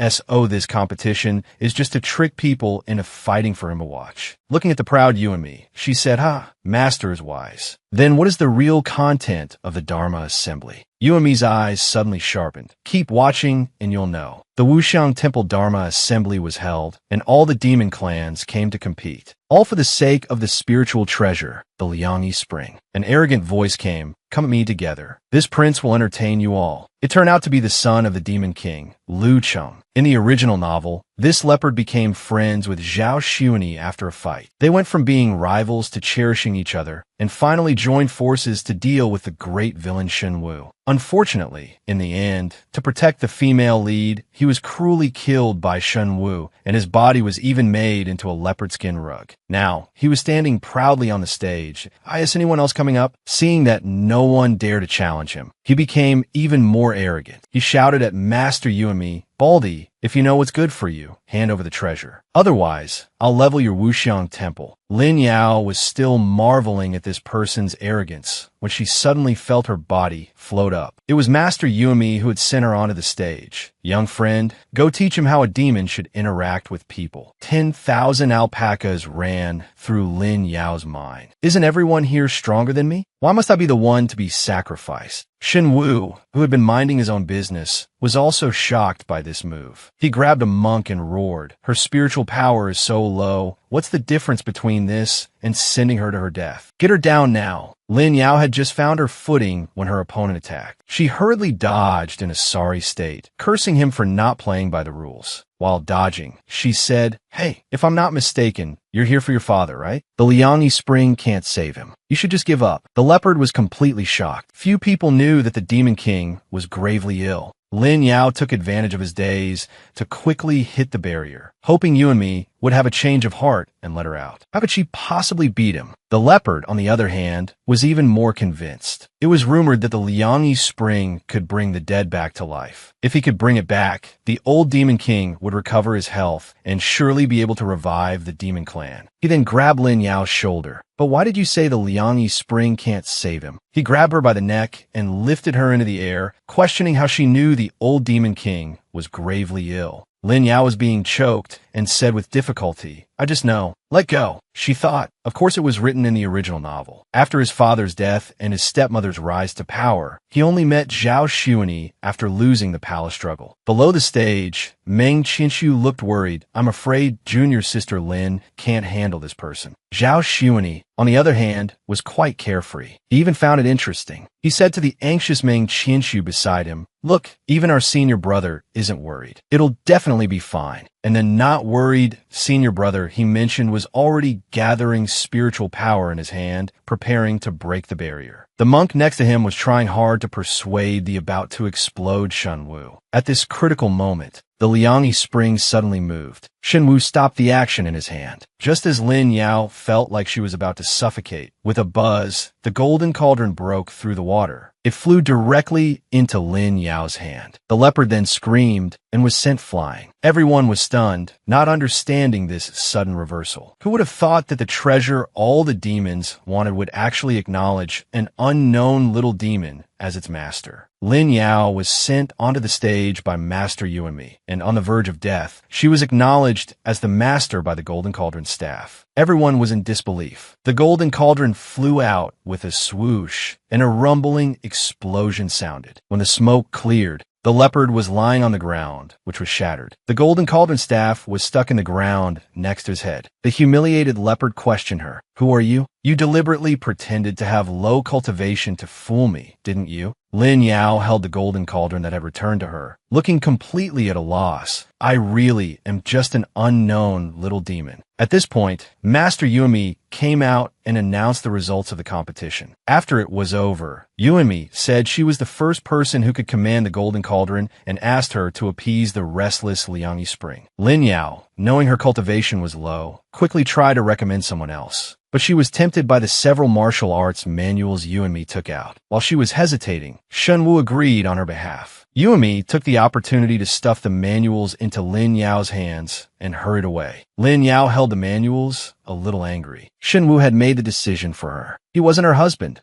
So this competition is just to trick people into fighting for him to watch. Looking at the proud Yuanmi, she said, Master is wise. Then what is the real content of the Dharma assembly?" Yuanmi's eyes suddenly sharpened. "Keep watching and you'll know." The Wuxiang Temple Dharma assembly was held, and all the demon clans came to compete. All for the sake of the spiritual treasure, the Liangyi Spring. An arrogant voice came, "Come at me together. This prince will entertain you all." It turned out to be the son of the demon king, Lu Cheng. In the original novel, this leopard became friends with Zhao Xuanyi after a fight. They went from being rivals to cherishing each other, and finally joined forces to deal with the great villain Shen Wu. Unfortunately, in the end, to protect the female lead, he was cruelly killed by Shen Wu, and his body was even made into a leopard skin rug. Now, he was standing proudly on the stage. Is anyone else coming up? Seeing that no one dared to challenge him, he became even more arrogant. He shouted at Master Yuanmi, "Baldy, if you know what's good for you, hand over the treasure. Otherwise, I'll level your Wuxiang temple." Lin Yao was still marveling at this person's arrogance when she suddenly felt her body float up. It was Master Yuanmi who had sent her onto the stage. "Young friend, go teach him how a demon should interact with people." 10,000 alpacas ran through Lin Yao's mind. "Isn't everyone here stronger than me? Why must I be the one to be sacrificed?" Shen Wu, who had been minding his own business, was also shocked by this move. He grabbed a monk and roared, "Her spiritual power is so low. What's the difference between this and sending her to her death? Get her down now." Lin Yao had just found her footing when her opponent attacked. She hurriedly dodged in a sorry state, cursing him for not playing by the rules. While dodging, she said, "Hey, if I'm not mistaken, you're here for your father, right? The Liangyi Spring can't save him. You should just give up." The leopard was completely shocked. Few people knew that the Demon King was gravely ill. Lin Yao took advantage of his daze to quickly hit the barrier, hoping Yuanmi would have a change of heart and let her out. How could she possibly beat him? The leopard, on the other hand, was even more convinced. It was rumored that the Liangyi Spring could bring the dead back to life. If he could bring it back, the old Demon King would recover his health and surely be able to revive the Demon Clan. He then grabbed Lin Yao's shoulder. "But why did you say the Liangyi Spring can't save him?" He grabbed her by the neck and lifted her into the air, questioning how she knew the old Demon King was gravely ill. Lin Yao was being choked and said with difficulty, I just know. Let go, she thought. Of course it was written in the original novel. After his father's death and his stepmother's rise to power, he only met Zhao Xuanyi after losing the palace struggle. Below the stage, Meng Qinshu looked worried. I'm afraid Junior's sister Lin can't handle this person. Zhao Xuanyi, on the other hand, was quite carefree. He even found it interesting. He said to the anxious Meng Qinshu beside him, look, even our senior brother isn't worried. It'll definitely be fine. And the not worried senior brother he mentioned was already gathering spiritual power in his hand, preparing to break the barrier. The monk next to him was trying hard to persuade the about-to-explode Shenwu. At this critical moment, the Liangyi spring suddenly moved. Shenwu stopped the action in his hand. Just as Lin Yao felt like she was about to suffocate, with a buzz, the golden cauldron broke through the water. It flew directly into Lin Yao's hand. The leopard then screamed and was sent flying. Everyone was stunned, not understanding this sudden reversal. Who would have thought that the treasure all the demons wanted would actually acknowledge an unknown little demon as its master? Lin Yao was sent onto the stage by Master Yuanmi, and on the verge of death, she was acknowledged as the master by the Golden Cauldron staff. Everyone was in disbelief. The Golden Cauldron flew out with a swoosh, and a rumbling explosion sounded. When the smoke cleared, the leopard was lying on the ground, which was shattered. The Golden Cauldron staff was stuck in the ground next to his head. The humiliated leopard questioned her. Who are you? You deliberately pretended to have low cultivation to fool me, didn't you? Lin Yao held the golden cauldron that had returned to her, looking completely at a loss. I really am just an unknown little demon. At this point, Master Yuanmi came out and announced the results of the competition. After it was over, Yuanmi said she was the first person who could command the golden cauldron and asked her to appease the restless Liangyi spring. Lin Yao, knowing her cultivation was low, quickly tried to recommend someone else. But she was tempted by the several martial arts manuals Yuanmi took out. While she was hesitating, Shenwu agreed on her behalf. Yuanmi took the opportunity to stuff the manuals into Lin Yao's hands and hurried away. Lin Yao held the manuals, a little angry. Shenwu had made the decision for her. He wasn't her husband.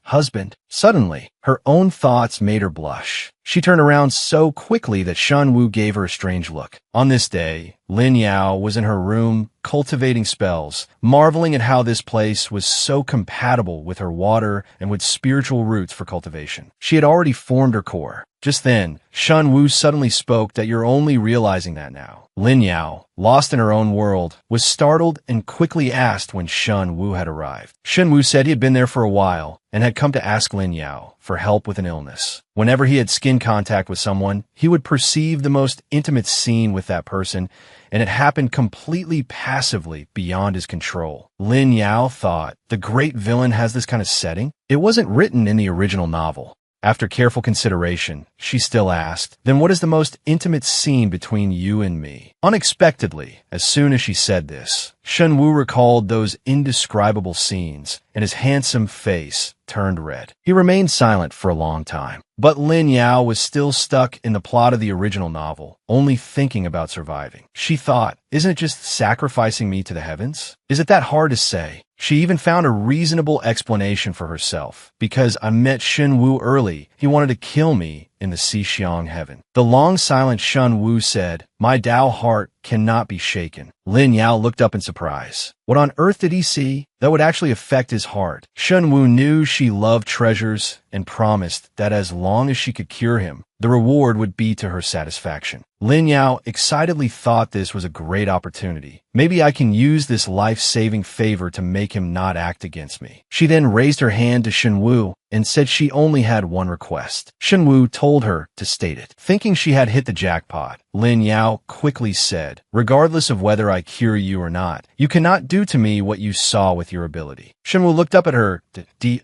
Suddenly, her own thoughts made her blush. She turned around so quickly that Shenwu gave her a strange look. On this day, Lin Yao was in her room cultivating spells, marveling at how this place was so compatible with her water and with spiritual roots for cultivation. She had already formed her core. Just then, Shenwu suddenly spoke that you're only realizing that now. Lin Yao, lost in her own world, was startled and quickly asked when Shenwu had arrived. Shenwu said he had been there for a while and had come to ask Lin Yao for help with an illness. Whenever he had skin contact with someone, he would perceive the most intimate scene with that person, and it happened completely passively beyond his control. Lin Yao thought, the great villain has this kind of setting? It wasn't written in the original novel. After careful consideration, she still asked, then what is the most intimate scene between you and me? Unexpectedly, as soon as she said this, Shenwu recalled those indescribable scenes, and his handsome face turned red. He remained silent for a long time. But Lin Yao was still stuck in the plot of the original novel, only thinking about surviving. She thought, isn't it just sacrificing me to the heavens? Is it that hard to say? She even found a reasonable explanation for herself. Because I met Shenwu early, he wanted to kill me in the Xixiang heaven. The long silent Shenwu said, my Tao heart cannot be shaken. Lin Yao looked up in surprise. What on earth did he see that would actually affect his heart? Shenwu knew she loved treasures and promised that as long as she could cure him, the reward would be to her satisfaction. Lin Yao excitedly thought this was a great opportunity. Maybe I can use this life-saving favor to make him not act against me. She then raised her hand to Shenwu and said she only had one request. Shenwu told her to state it. Thinking she had hit the jackpot, Lin Yao quickly said, regardless of whether I cure you or not, you cannot do to me what you saw with your ability. Shenwu looked up at her.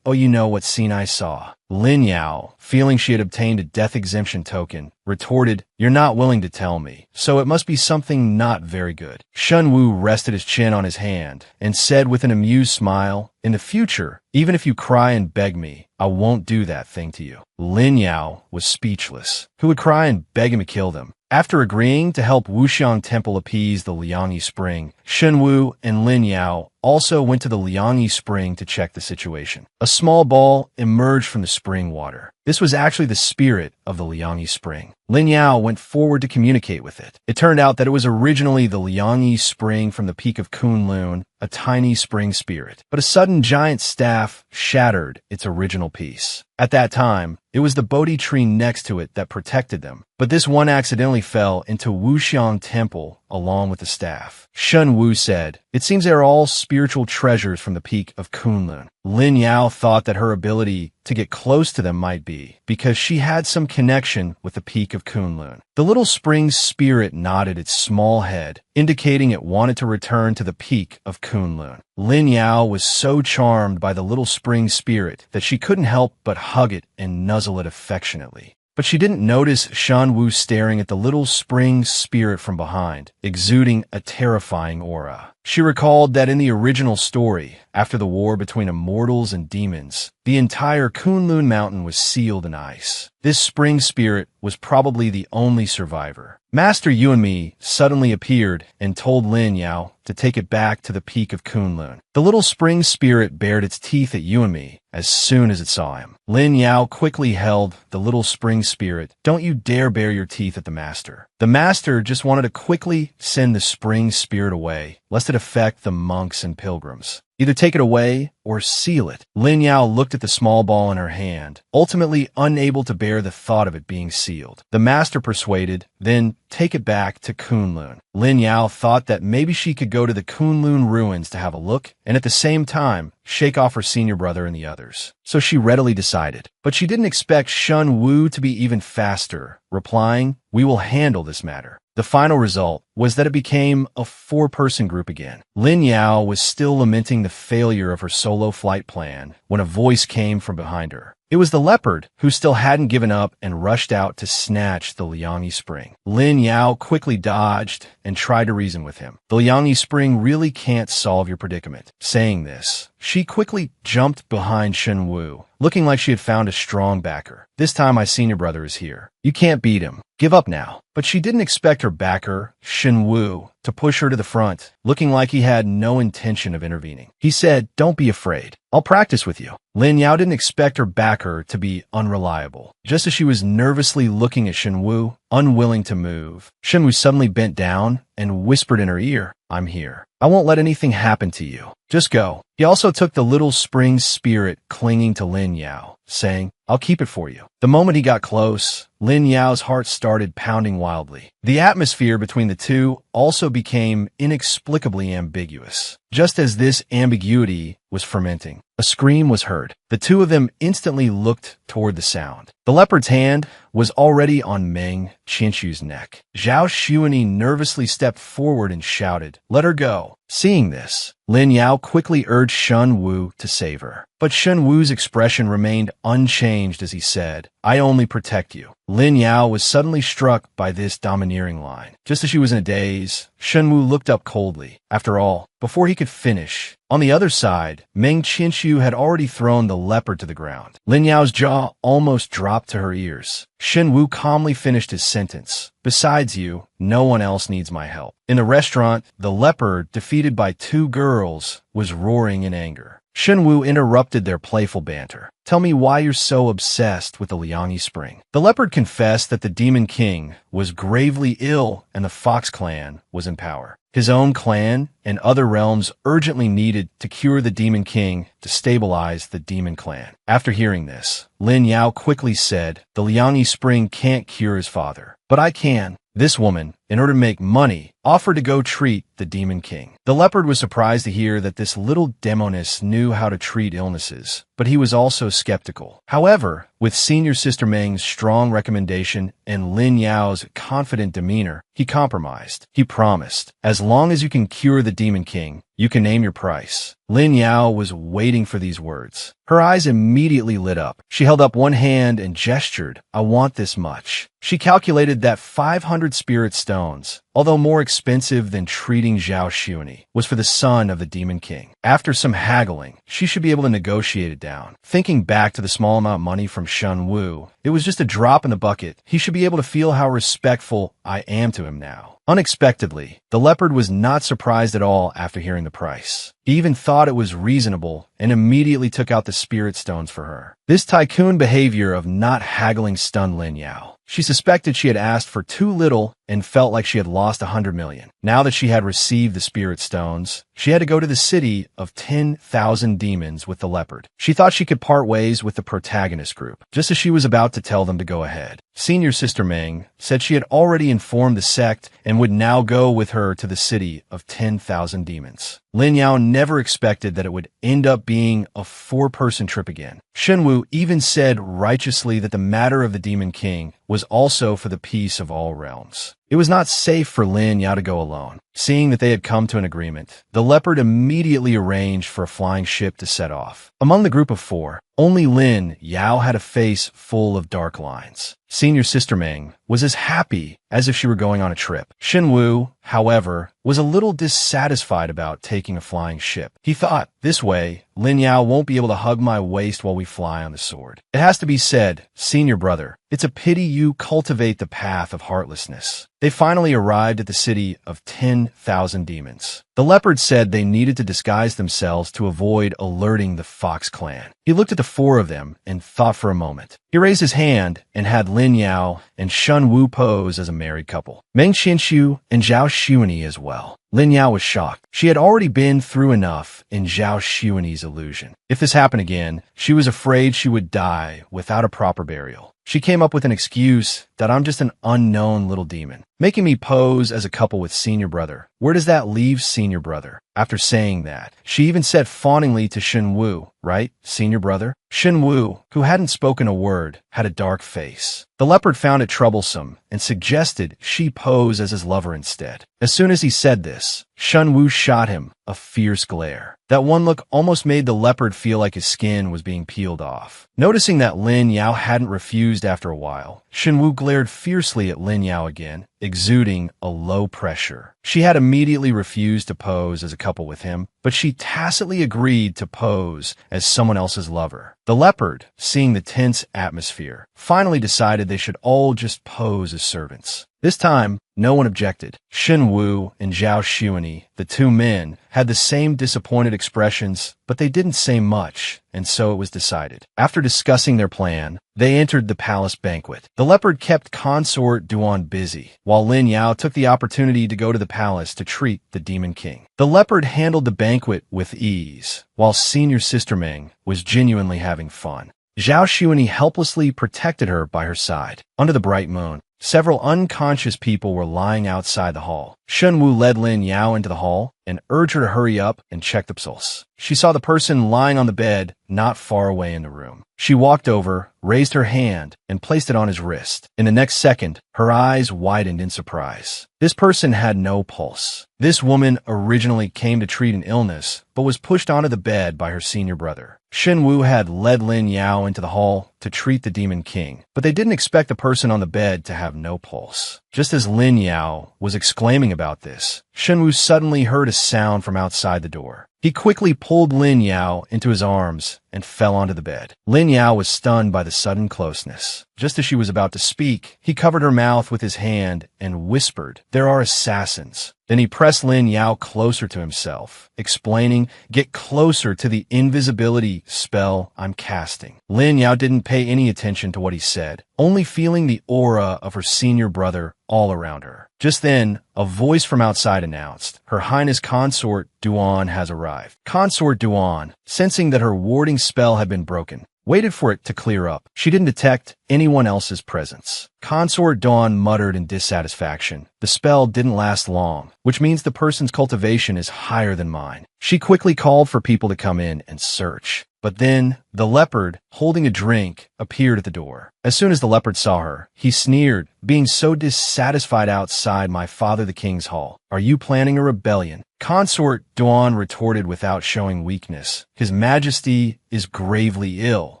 Oh, you know what scene I saw. Lin Yao, feeling she had obtained a death exemption token, retorted, you're not willing to tell me, so it must be something not very good. Shenwu rested his chin on his hand and said with an amused smile, in the future, even if you cry and beg me, I won't do that thing to you. Lin Yao was speechless. Who would cry and beg him to kill them? After agreeing to help Wuxiang Temple appease the Liangyi spring, Shenwu and Lin Yao also went to the Liangyi spring to check the situation. A small ball emerged from the spring water. This was actually the spirit of the Liangyi spring. Lin Yao went forward to communicate with it. It turned out that it was originally the Liangyi spring from the peak of Kunlun, a tiny spring spirit. But a sudden giant staff shattered its original piece. At that time, it was the Bodhi tree next to it that protected them. But this one accidentally fell into Wuxiang Temple along with the staff. Shen Wu said, "It seems they are all spiritual treasures from the peak of Kunlun." Lin Yao thought that her ability to get close to them might be because she had some connection with the peak of Kunlun. The little spring spirit nodded its small head, indicating it wanted to return to the peak of Kunlun. Lin Yao was so charmed by the little spring spirit that she couldn't help but hug it and nuzzle it affectionately. But she didn't notice Shan Wu staring at the little spring spirit from behind, exuding a terrifying aura. She recalled that in the original story, after the war between immortals and demons, the entire Kunlun mountain was sealed in ice. This spring spirit was probably the only survivor. Master Yuanmi suddenly appeared and told Lin Yao to take it back to the peak of Kunlun. The little spring spirit bared its teeth at Yuanmi as soon as it saw him. Lin Yao quickly held the little spring spirit. "Don't you dare bare your teeth at the master." The master just wanted to quickly send the spring spirit away, lest it affect the monks and pilgrims. Either take it away or seal it. Lin Yao looked at the small ball in her hand, ultimately unable to bear the thought of it being sealed. The master persuaded, then take it back to Kunlun. Lin Yao thought that maybe she could go to the Kunlun ruins to have a look, and at the same time, shake off her senior brother and the others. So she readily decided. But she didn't expect Shun Wu to be even faster, replying, "We will handle this matter." The final result was that it became a four-person group again. Lin Yao was still lamenting the failure of her solo flight plan when a voice came from behind her. It was the leopard, who still hadn't given up and rushed out to snatch the Liangyi spring. Lin Yao quickly dodged and tried to reason with him. "The Liangyi spring really can't solve your predicament." Saying this, she quickly jumped behind Shen Wu, looking like she had found a strong backer. "This time my senior brother is here. You can't beat him. Give up now." But she didn't expect her backer, Shen Wu, to push her to the front, looking like he had no intention of intervening. He said, "Don't be afraid. I'll practice with you." Lin Yao didn't expect her backer to be unreliable. Just as she was nervously looking at Shen Wu, unwilling to move, Shen Wu suddenly bent down and whispered in her ear, "I'm here. I won't let anything happen to you. Just go." He also took the little spring spirit clinging to Lin Yao, saying, "I'll keep it for you." The moment he got close, Lin Yao's heart started pounding wildly. The atmosphere between the two also became inexplicably ambiguous. Just as this ambiguity was fermenting, a scream was heard. The two of them instantly looked toward the sound. The leopard's hand was already on Meng Qianxu's neck. Zhao Xuanyi nervously stepped forward and shouted, "Let her go." Seeing this, Lin Yao quickly urged Shen Wu to save her. But Shen Wu's expression remained unchanged as he said, "I only protect you." Lin Yao was suddenly struck by this domineering line. Just as she was in a daze, Shen Wu looked up coldly. After all, before he could finish, on the other side, Meng Qianxu had already thrown the leopard to the ground. Lin Yao's jaw almost dropped to her ears. Shen Wu calmly finished his sentence. "Besides you, no one else needs my help." In the restaurant, the leopard, defeated by two girls, was roaring in anger. Shen Wu interrupted their playful banter. "Tell me why you're so obsessed with the Liangyi spring." The leopard confessed that the Demon King was gravely ill and the Fox clan was in power. His own clan and other realms urgently needed to cure the Demon King to stabilize the Demon Clan. After hearing this, Lin Yao quickly said, "The Liangyi spring can't cure his father, but I can." This woman, in order to make money, offered to go treat the Demon King. The leopard was surprised to hear that this little demoness knew how to treat illnesses, but he was also skeptical. However, with Senior Sister Meng's strong recommendation and Lin Yao's confident demeanor, he compromised. He promised, "As long as you can cure the Demon King, you can name your price." Lin Yao was waiting for these words. Her eyes immediately lit up. She held up one hand and gestured, "I want this much." She calculated that 500 spirit stones stones, although more expensive than treating Zhao Xuani, was for the son of the Demon King. After some haggling, she should be able to negotiate it down. Thinking back to the small amount of money from Shen Wu, it was just a drop in the bucket. He should be able to feel how respectful I am to him now. Unexpectedly, the leopard was not surprised at all after hearing the price. He even thought it was reasonable and immediately took out the spirit stones for her. This tycoon behavior of not haggling stunned Lin Yao. She suspected she had asked for too little and felt like she had lost 100 million. Now that she had received the spirit stones, she had to go to the city of 10,000 demons with the leopard. She thought she could part ways with the protagonist group, just as she was about to tell them to go ahead. Senior Sister Meng said she had already informed the sect and would now go with her to the city of 10,000 demons. Lin Yao never expected that it would end up being a 4-person trip again. Shen Wu even said righteously that the matter of the Demon King was also for the peace of all realms. It was not safe for Lin Yao to go alone. Seeing that they had come to an agreement, the leopard immediately arranged for a flying ship to set off. Among the group of 4, only Lin Yao had a face full of dark lines. Senior Sister Meng was as happy as if she were going on a trip. Shen Wu, however, was a little dissatisfied about taking a flying ship. He thought, this way, Lin Yao won't be able to hug my waist while we fly on the sword. It has to be said, senior brother, it's a pity you cultivate the path of heartlessness. They finally arrived at the city of 10,000 demons. The leopard said they needed to disguise themselves to avoid alerting the Fox clan. He looked at the 4 of them and thought for a moment. He raised his hand and had Lin Yao and Shen Wu pose as a married couple. Meng Qianxiu and Zhao Xuani as well. Lin Yao was shocked. She had already been through enough in Zhao Xuani's illusion. If this happened again, she was afraid she would die without a proper burial. She came up with an excuse that I'm just an unknown little demon, making me pose as a couple with senior brother. Where does that leave senior brother? After saying that, she even said fawningly to Shen Wu, right, senior brother? Shen Wu, who hadn't spoken a word, had a dark face. The leopard found it troublesome and suggested she pose as his lover instead. As soon as he said this, Shen Wu shot him a fierce glare. That one look almost made the leopard feel like his skin was being peeled off. Noticing that Lin Yao hadn't refused after a while, Shen Wu glared fiercely at Lin Yao again, exuding a low pressure. She had immediately refused to pose as a couple with him, but she tacitly agreed to pose as someone else's lover. The leopard, seeing the tense atmosphere, finally decided they should all just pose as servants. This time, no one objected. Shen Wu and Zhao Xuani, the 2 men, had the same disappointed expressions, but they didn't say much, and so it was decided. After discussing their plan, they entered the palace banquet. The leopard kept consort Duan busy, while Lin Yao took the opportunity to go to the palace to treat the Demon King. The leopard handled the banquet with ease, while Senior Sister Meng was genuinely having fun. Zhao Xuani helplessly protected her by her side. Under the bright moon, several unconscious people were lying outside the hall. Shen Wu led Lin Yao into the hall and urged her to hurry up and check the pulse. She saw the person lying on the bed not far away in the room. She walked over, raised her hand, and placed it on his wrist. In the next second, her eyes widened in surprise. This person had no pulse. This woman originally came to treat an illness, but was pushed onto the bed by her senior brother. Shen Wu had led Lin Yao into the hall to treat the Demon King, but they didn't expect the person on the bed to have no pulse. Just as Lin Yao was exclaiming about this, Shen Wu suddenly heard a sound from outside the door. He quickly pulled Lin Yao into his arms and fell onto the bed. Lin Yao was stunned by the sudden closeness. Just as she was about to speak, he covered her mouth with his hand and whispered, "There are assassins." Then he pressed Lin Yao closer to himself, explaining, "Get closer to the invisibility spell I'm casting." Lin Yao didn't pay any attention to what he said, only feeling the aura of her senior brother all around her. Just then, a voice from outside announced, "Her Highness Consort Duan has arrived." Consort Duan, sensing that her warding spell had been broken, waited for it to clear up. She didn't detect anyone else's presence. Consort Dawn muttered in dissatisfaction. The spell didn't last long, which means the person's cultivation is higher than mine. She quickly called for people to come in and search. But then, the leopard, holding a drink, appeared at the door. As soon as the leopard saw her, he sneered, being so dissatisfied outside my father the king's hall. "Are you planning a rebellion?" Consort Dawn retorted without showing weakness. "His Majesty is gravely ill.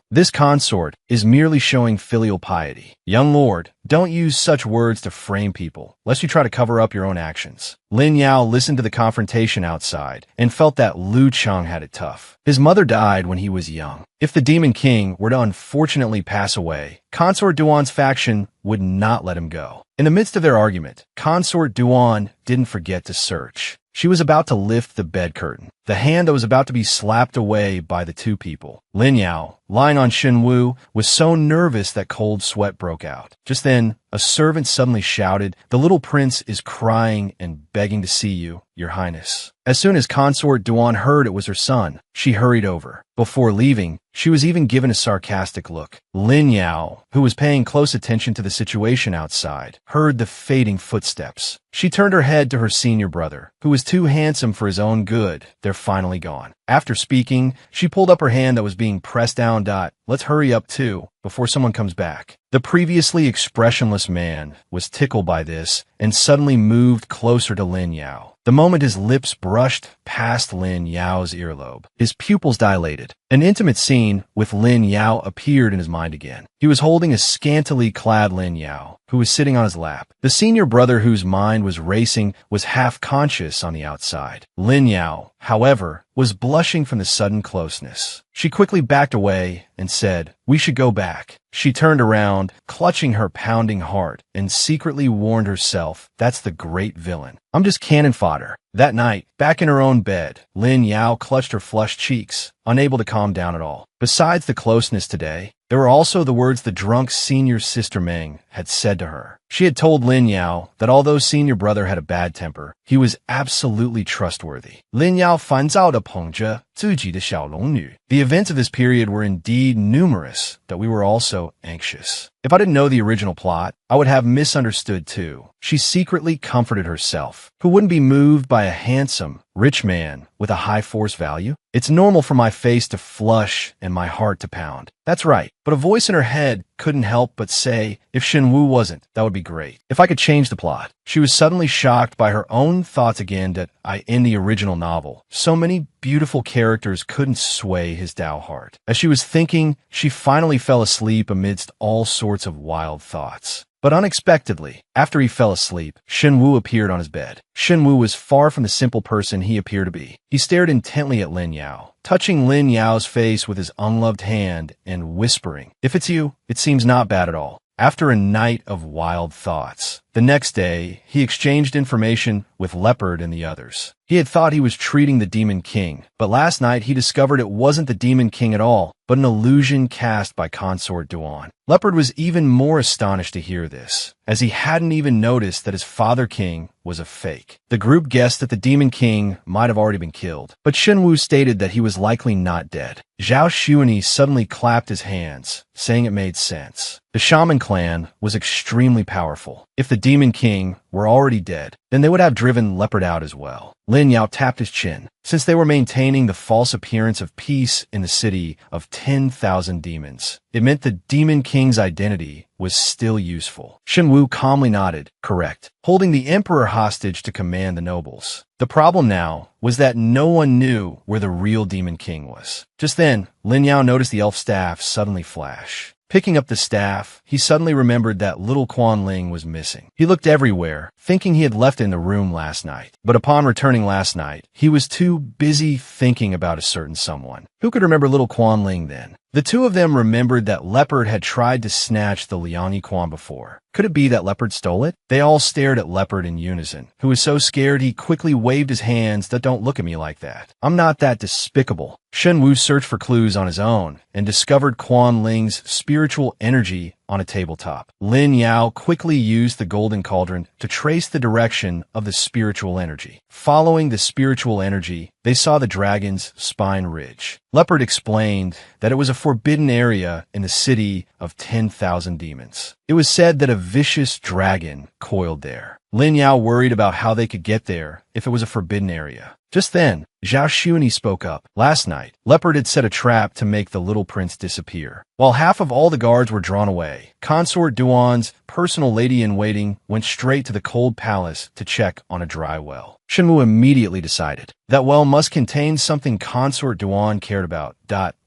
This consort is merely showing filial piety. Young lord, don't use such words to frame people, lest you try to cover up your own actions. Lin Yao listened to the confrontation outside and felt that Lu Cheng had it tough. His mother died when he was young. If the Demon King were to unfortunately pass away, Consort Duan's faction would not let him go. In the midst of their argument, Consort Duan didn't forget to search. She was about to lift the bed curtain, the hand that was about to be slapped away by the two people. Lin Yao, lying on Shen Wu, was so nervous that cold sweat broke out. Just then, a servant suddenly shouted, "The little prince is crying and begging to see you, your highness." As soon as Consort Duan heard it was her son, she hurried over. Before leaving, she was even given a sarcastic look. Lin Yao, who was paying close attention to the situation outside, heard the fading footsteps. She turned her head to her senior brother, who was too handsome for his own good. They're finally gone. After speaking, she pulled up her hand that was being pressed down. "Let's hurry up too, before someone comes back." The previously expressionless man was tickled by this and suddenly moved closer to Lin Yao. The moment his lips brushed past Lin Yao's earlobe, his pupils dilated. An intimate scene with Lin Yao appeared in his mind again. He was holding a scantily clad Lin Yao, who was sitting on his lap. The senior brother, whose mind was racing, was half conscious on the outside. Lin Yao, however, was blushing from the sudden closeness. She quickly backed away and said, "We should go back." She turned around, clutching her pounding heart, and secretly warned herself, "That's the great villain. I'm just cannon fodder." That night, back in her own bed, Lin Yao clutched her flushed cheeks, unable to calm down at all. Besides the closeness today, there were also the words the drunk senior sister Meng had said to her. She had told Lin Yao that although senior brother had a bad temper, he was absolutely trustworthy. Lin Yao 烦躁地捧着自己的小龙女. The events of this period were indeed numerous that we were also anxious. If I didn't know the original plot, I would have misunderstood too. She secretly comforted herself. Who wouldn't be moved by a handsome, rich man with a high force value? It's normal for my face to flush and my heart to pound. That's right. But a voice in her head couldn't help but say, if Shen Wu wasn't, that would be great. If I could change the plot. She was suddenly shocked by her own thoughts again that in the original novel, so many beautiful characters couldn't sway his Tao heart. As she was thinking, she finally fell asleep amidst all sorts of wild thoughts. But unexpectedly, after he fell asleep, Shen Wu appeared on his bed. Shen Wu was far from the simple person he appeared to be. He stared intently at Lin Yao, touching Lin Yao's face with his unloved hand and whispering, "If it's you, it seems not bad at all." After a night of wild thoughts, the next day, he exchanged information with Leopard and the others. He had thought he was treating the Demon King, but last night he discovered it wasn't the Demon King at all, but an illusion cast by Consort Duan. Leopard was even more astonished to hear this, as he hadn't even noticed that his father king was a fake. The group guessed that the Demon King might have already been killed, but Shen Wu stated that he was likely not dead. Zhao Xuani suddenly clapped his hands, saying it made sense. The Shaman clan was extremely powerful. If the Demon King were already dead, then they would have driven Leopard out as well. Lin Yao tapped his chin. Since they were maintaining the false appearance of peace in the city of 10,000 demons, it meant the Demon King's identity was still useful. Shen Wu calmly nodded, correct, holding the emperor hostage to command the nobles. The problem now was that no one knew where the real Demon King was. Just then, Lin Yao noticed the elf staff suddenly flash. Picking up the staff, he suddenly remembered that little Quan Ling was missing. He looked everywhere, thinking he had left it in the room last night. But upon returning last night, he was too busy thinking about a certain someone. Who could remember little Quan Ling then? The two of them remembered that Leopard had tried to snatch the Liang Quan before. Could it be that Leopard stole it? They all stared at Leopard in unison, who was so scared he quickly waved his hands that "Don't look at me like that. I'm not that despicable." Shen Wu searched for clues on his own and discovered Quan Ling's spiritual energy on a tabletop. Lin Yao quickly used the golden cauldron to trace the direction of the spiritual energy. Following the spiritual energy, they saw the dragon's spine ridge. Leopard explained that it was a forbidden area in the city of 10,000 demons. It was said that a vicious dragon coiled there. Lin Yao worried about how they could get there if it was a forbidden area. Just then, Zhao Xuani spoke up. Last night, Leopard had set a trap to make the little prince disappear. While half of all the guards were drawn away, Consort Duan's personal lady-in-waiting went straight to the cold palace to check on a dry well. Shenwu immediately decided. That well must contain something Consort Duan cared about.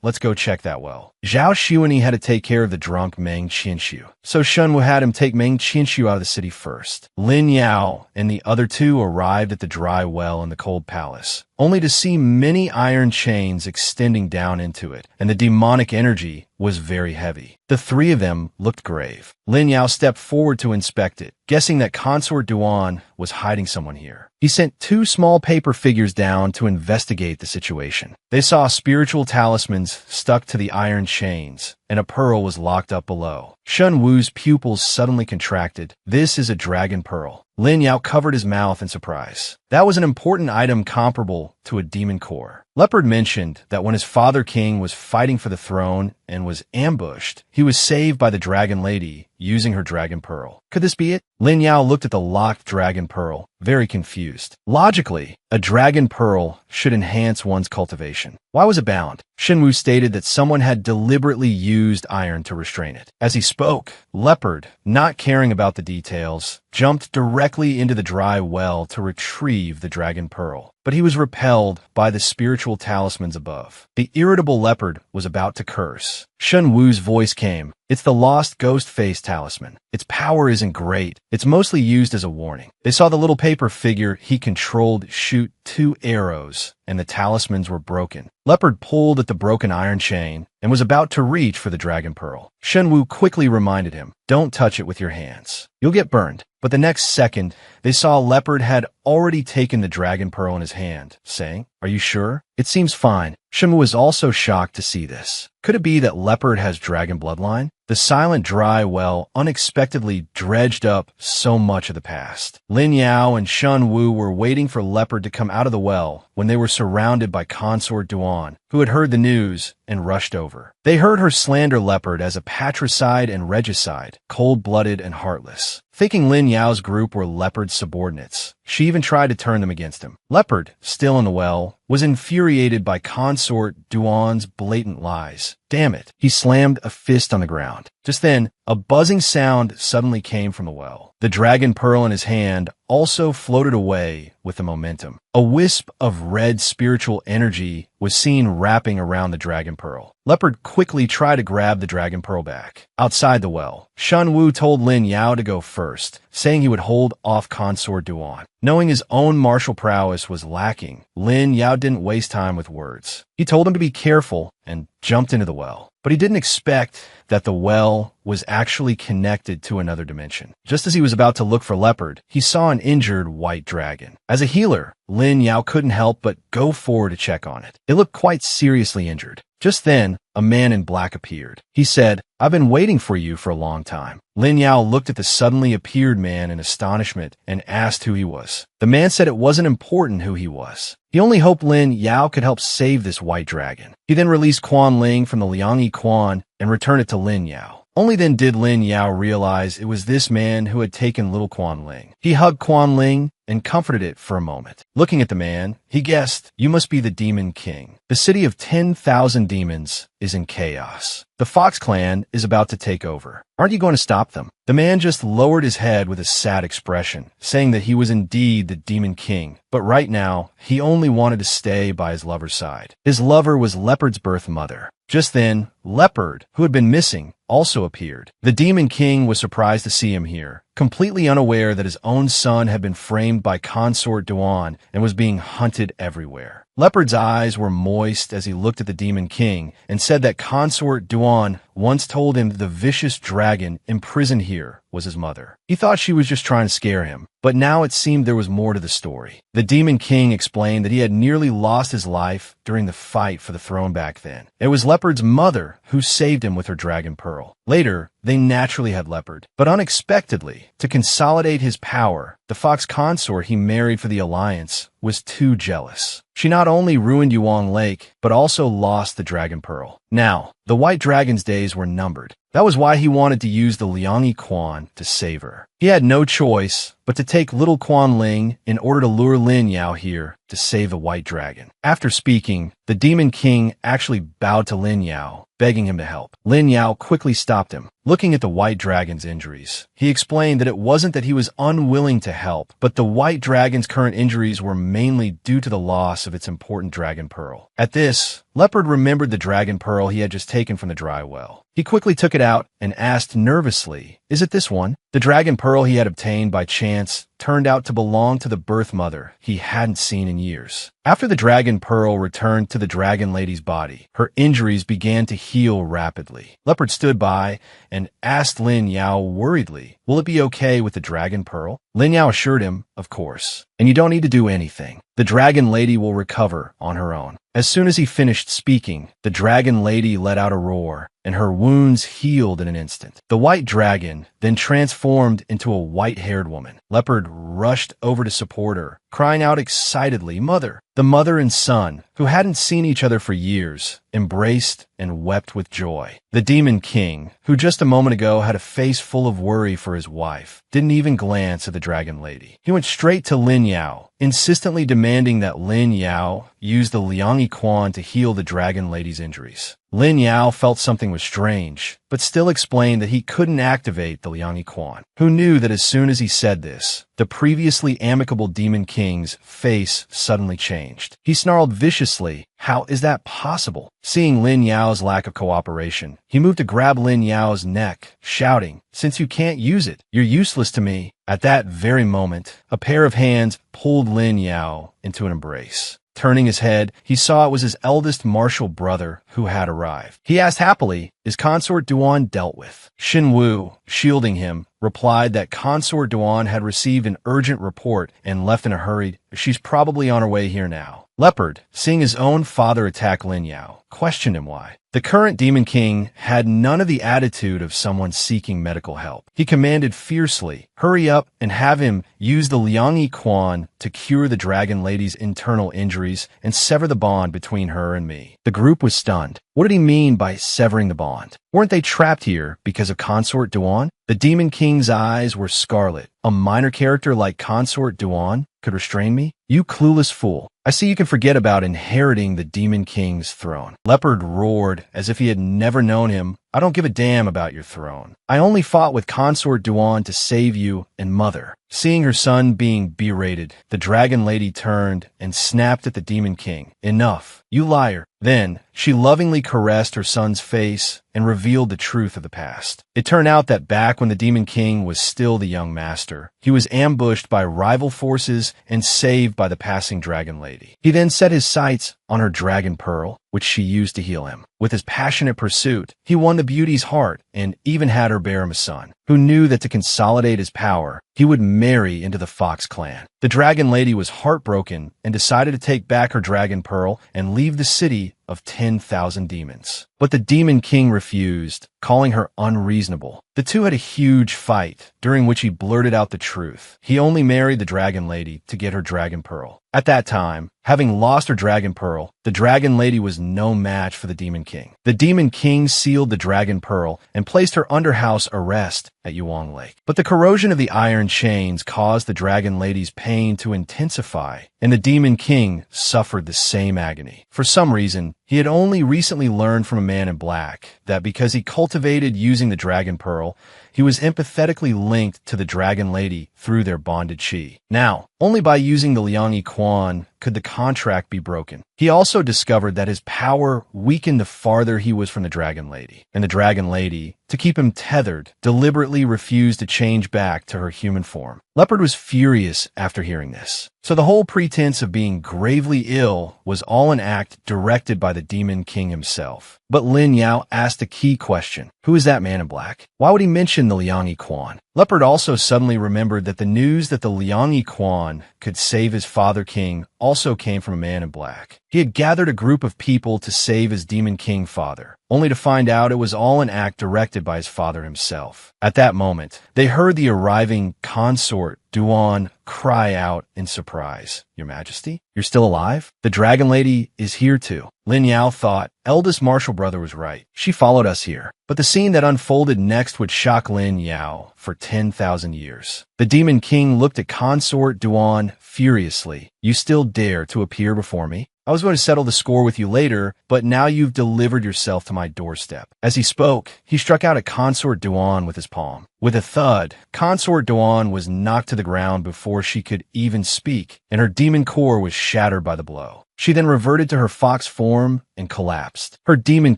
Let's go check that well. Zhao Xuanyi had to take care of the drunk Meng Qinshu, so Shenwu had him take Meng Qinshu out of the city first. Lin Yao and the other two arrived at the dry well in the cold palace, only to see many iron chains extending down into it, and the demonic energy was very heavy. The three of them looked grave. Lin Yao stepped forward to inspect it, guessing that Consort Duan was hiding someone here. He sent two small paper figures down to investigate the situation. They saw spiritual talismans stuck to the iron chains, and a pearl was locked up below. Shen Wu's pupils suddenly contracted. This is a dragon pearl. Lin Yao covered his mouth in surprise. That was an important item comparable to a demon core. Leopard mentioned that when his father king was fighting for the throne and was ambushed, he was saved by the dragon lady using her dragon pearl. Could this be it? Lin Yao looked at the locked dragon pearl, very confused. Logically, a dragon pearl should enhance one's cultivation. Why was it bound? Shenwu stated that someone had deliberately used iron to restrain it. As he spoke, Leopard, not caring about the details, jumped directly into the dry well to retrieve the dragon pearl. But he was repelled by the spiritual talismans above. The irritable Leopard was about to curse. Shen Wu's voice came. It's the lost ghost face talisman. Its power isn't great. It's mostly used as a warning. They saw the little paper figure he controlled shoot 2 arrows, and the talismans were broken. Leopard pulled at the broken iron chain and was about to reach for the dragon pearl. Shen Wu quickly reminded him, "Don't touch it with your hands. You'll get burned." But the next second, they saw Leopard had already taken the dragon pearl in his hand, saying, "Are you sure? It seems fine." Shenwu was also shocked to see this. Could it be that Leopard has dragon bloodline? The silent dry well unexpectedly dredged up so much of the past. Lin Yao and Shen Wu were waiting for Leopard to come out of the well when they were surrounded by Consort Duan, who had heard the news and rushed over. They heard her slander Leopard as a patricide and regicide, cold-blooded and heartless. Thinking Lin Yao's group were Leopard's subordinates, she even tried to turn them against him. Leopard, still in the well, was infuriated by Consort Duan's blatant lies. Damn it. He slammed a fist on the ground. Just then, a buzzing sound suddenly came from the well. The dragon pearl in his hand also floated away with the momentum. A wisp of red spiritual energy was seen wrapping around the dragon pearl. Leopard quickly tried to grab the dragon pearl back. Outside the well, Shen Wu told Lin Yao to go first, saying he would hold off Consort Duan. Knowing his own martial prowess was lacking, Lin Yao didn't waste time with words. He told him to be careful and jumped into the well. But he didn't expect that the well was actually connected to another dimension. Just as he was about to look for Leopard, he saw an injured white dragon. As a healer, Lin Yao couldn't help but go forward to check on it. It looked quite seriously injured. Just then, a man in black appeared. He said, "I've been waiting for you for a long time." Lin Yao looked at the suddenly appeared man in astonishment and asked who he was. The man said it wasn't important who he was. He only hoped Lin Yao could help save this white dragon. He then released Quan Ling from the Liangyi Quan and returned it to Lin Yao. Only then did Lin Yao realize it was this man who had taken little Quan Ling. He hugged Quan Ling and comforted it for a moment. Looking at the man, he guessed, "You must be the Demon King. The city of 10,000 demons is in chaos. The Fox clan is about to take over. Aren't you going to stop them?" The man just lowered his head with a sad expression, saying that he was indeed the Demon King, but right now, he only wanted to stay by his lover's side. His lover was Leopard's birth mother. Just then, Leopard, who had been missing, also appeared. The Demon King was surprised to see him here, completely unaware that his own son had been framed by Consort Duan and was being hunted everywhere. Leopard's eyes were moist as he looked at the Demon King and said that Consort Duan once told him that the vicious dragon imprisoned here was his mother. He thought she was just trying to scare him, but now it seemed there was more to the story. The Demon King explained that he had nearly lost his life during the fight for the throne back then. It was Leopard's mother who saved him with her dragon pearl. Later, they naturally had Leopard, but unexpectedly, to consolidate his power, the fox consort he married for the alliance was too jealous. She not only ruined Yuan Lake, but also lost the dragon pearl. Now, the white dragon's days were numbered. That was why he wanted to use the Liangyi Quan to save her. He had no choice but to take little Quan Ling in order to lure Lin Yao here to save the white dragon. After speaking, the Demon King actually bowed to Lin Yao, begging him to help. Lin Yao quickly stopped him. Looking at the white dragon's injuries, he explained that it wasn't that he was unwilling to help, but the white dragon's current injuries were mainly due to the loss of its important dragon pearl. At this, Leopard remembered the dragon pearl he had just taken from the dry well. He quickly took it out and asked nervously, "Is it this one?" The dragon pearl he had obtained by chance turned out to belong to the birth mother he hadn't seen in years. After the dragon pearl returned to the dragon lady's body, her injuries began to heal rapidly. Leopard stood by and asked Lin Yao worriedly, "Will it be okay with the dragon pearl?" Lin Yao assured him, "Of course, and you don't need to do anything. The dragon lady will recover on her own." As soon as he finished speaking, the dragon lady let out a roar, and her wounds healed in an instant. The white dragon then transformed into a white-haired woman. Leopard rushed over to support her, crying out excitedly, "Mother!" The mother and son, who hadn't seen each other for years, embraced and wept with joy. The Demon King, who just a moment ago had a face full of worry for his wife, didn't even glance at the dragon lady. He went straight to Lin Yao, insistently demanding that Lin Yao use the Liang Quan to heal the dragon lady's injuries. Lin Yao felt something was strange, but still explained that he couldn't activate the Liang Quan, who knew that as soon as he said this, the previously amicable Demon King's face suddenly changed. He snarled viciously, "How is that possible?" Seeing Lin Yao's lack of cooperation, he moved to grab Lin Yao's neck, shouting, "Since you can't use it, you're useless to me." At that very moment, a pair of hands pulled Lin Yao into an embrace. Turning his head, he saw it was his eldest martial brother who had arrived. He asked happily, "Is Consort Duan dealt with?" Xin Wu, shielding him, replied that Consort Duan had received an urgent report and left in a hurry. "She's probably on her way here now." Leopard, seeing his own father attack Lin Yao, questioned him why. The current Demon King had none of the attitude of someone seeking medical help. He commanded fiercely, "Hurry up and have him use the Liang Quan to cure the dragon lady's internal injuries and sever the bond between her and me." The group was stunned. What did he mean by severing the bond? Weren't they trapped here because of Consort Duan? The Demon King's eyes were scarlet. "A minor character like Consort Duan could restrain me? You clueless fool. I see you can forget about inheriting the Demon King's throne." Leopard roared as if he had never known him. "I don't give a damn about your throne. I only fought with Consort Duan to save you and Mother." Seeing her son being berated, the dragon lady turned and snapped at the Demon King. "Enough, you liar." Then, she lovingly caressed her son's face and revealed the truth of the past. It turned out that back when the Demon King was still the young master, he was ambushed by rival forces and saved by the passing dragon lady. He then set his sights on her dragon pearl, which she used to heal him. With his passionate pursuit, he won the beauty's heart and even had her bear him a son, who knew that to consolidate his power, he would marry into the Fox clan. The dragon lady was heartbroken and decided to take back her dragon pearl and leave the city of 10,000 demons. But the Demon King refused, calling her unreasonable. The two had a huge fight, during which he blurted out the truth. He only married the dragon lady to get her dragon pearl. At that time, having lost her dragon pearl, the dragon lady was no match for the Demon King. The Demon King sealed the dragon pearl and placed her under house arrest at Yuang Lake. But the corrosion of the iron chains caused the dragon lady's pain to intensify, and the Demon King suffered the same agony. For some reason, he had only recently learned from a man in black that because he cultivated using the dragon pearl, he was empathetically linked to the dragon lady through their bonded chi. Now, only by using the Liang Quan could the contract be broken. He also discovered that his power weakened the farther he was from the dragon lady, and the dragon lady, to keep him tethered, deliberately refused to change back to her human form. Leopard was furious after hearing this. So the whole pretense of being gravely ill was all an act directed by the Demon King himself. But Lin Yao asked a key question. Who is that man in black? Why would he mention the Liang Quan? Leopard also suddenly remembered that the news that the Liang Quan could save his father king also came from a man in black. He had gathered a group of people to save his Demon King father, only to find out it was all an act directed by his father himself. At that moment, they heard the arriving Consort Duan cry out in surprise, "Your Majesty, you're still alive? The dragon lady is here too." Lin Yao thought, eldest martial brother was right. She followed us here. But the scene that unfolded next would shock Lin Yao for 10,000 years. The Demon King looked at Consort Duan furiously. "You still dare to appear before me?" I was going to settle the score with you later, but now you've delivered yourself to my doorstep." As he spoke, he struck out a consort Duan with his palm. With a thud, consort Duan was knocked to the ground before she could even speak, and her demon core was shattered by the blow. She then reverted to her fox form and collapsed. Her demon